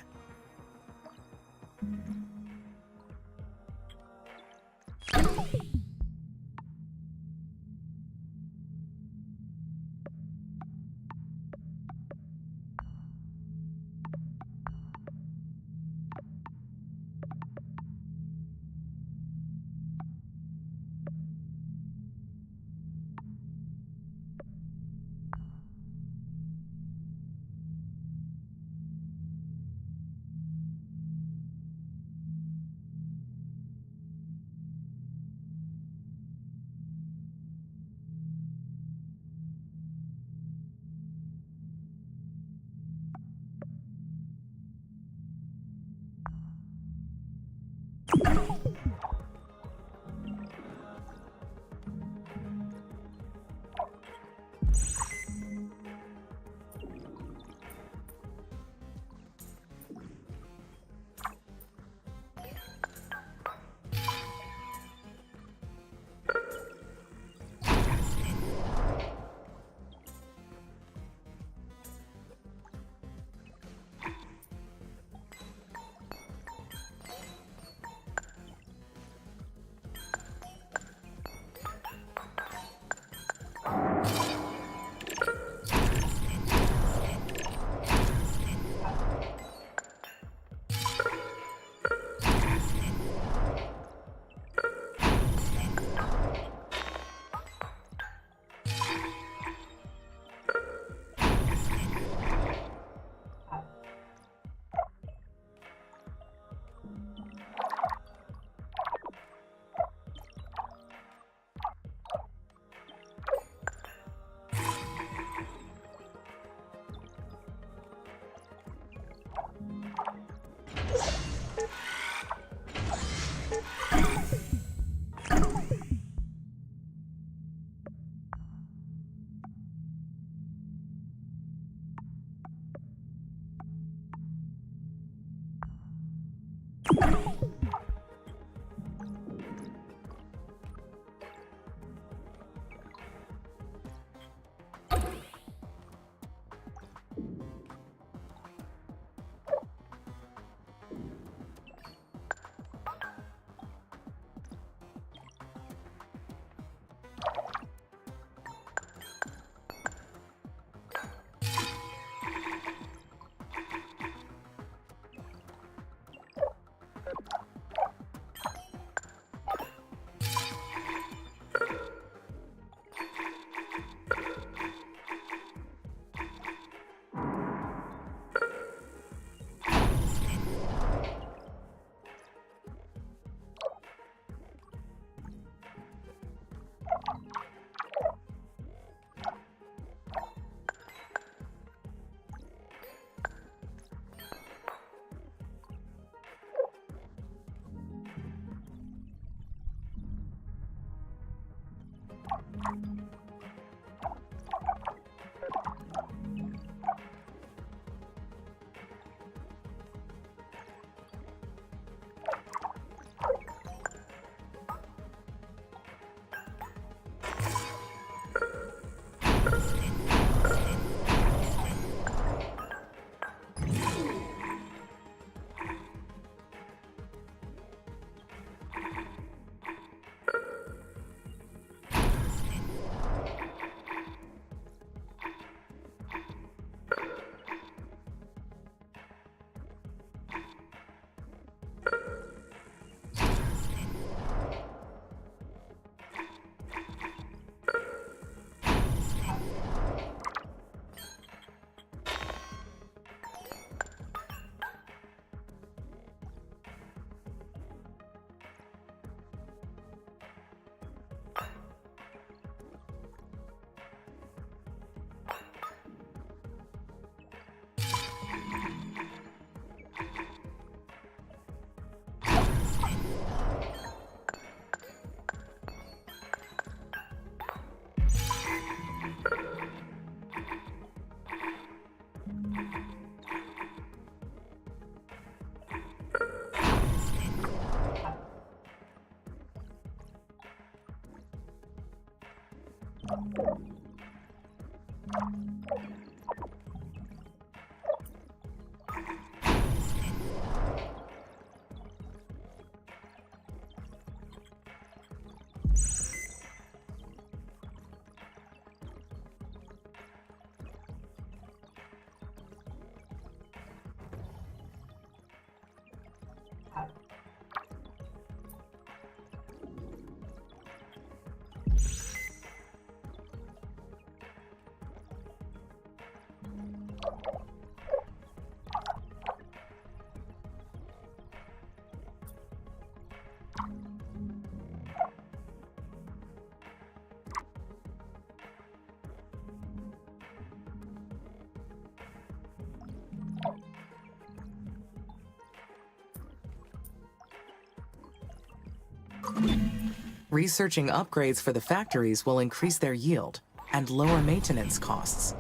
Researching upgrades for the factories will increase their yield and lower maintenance costs.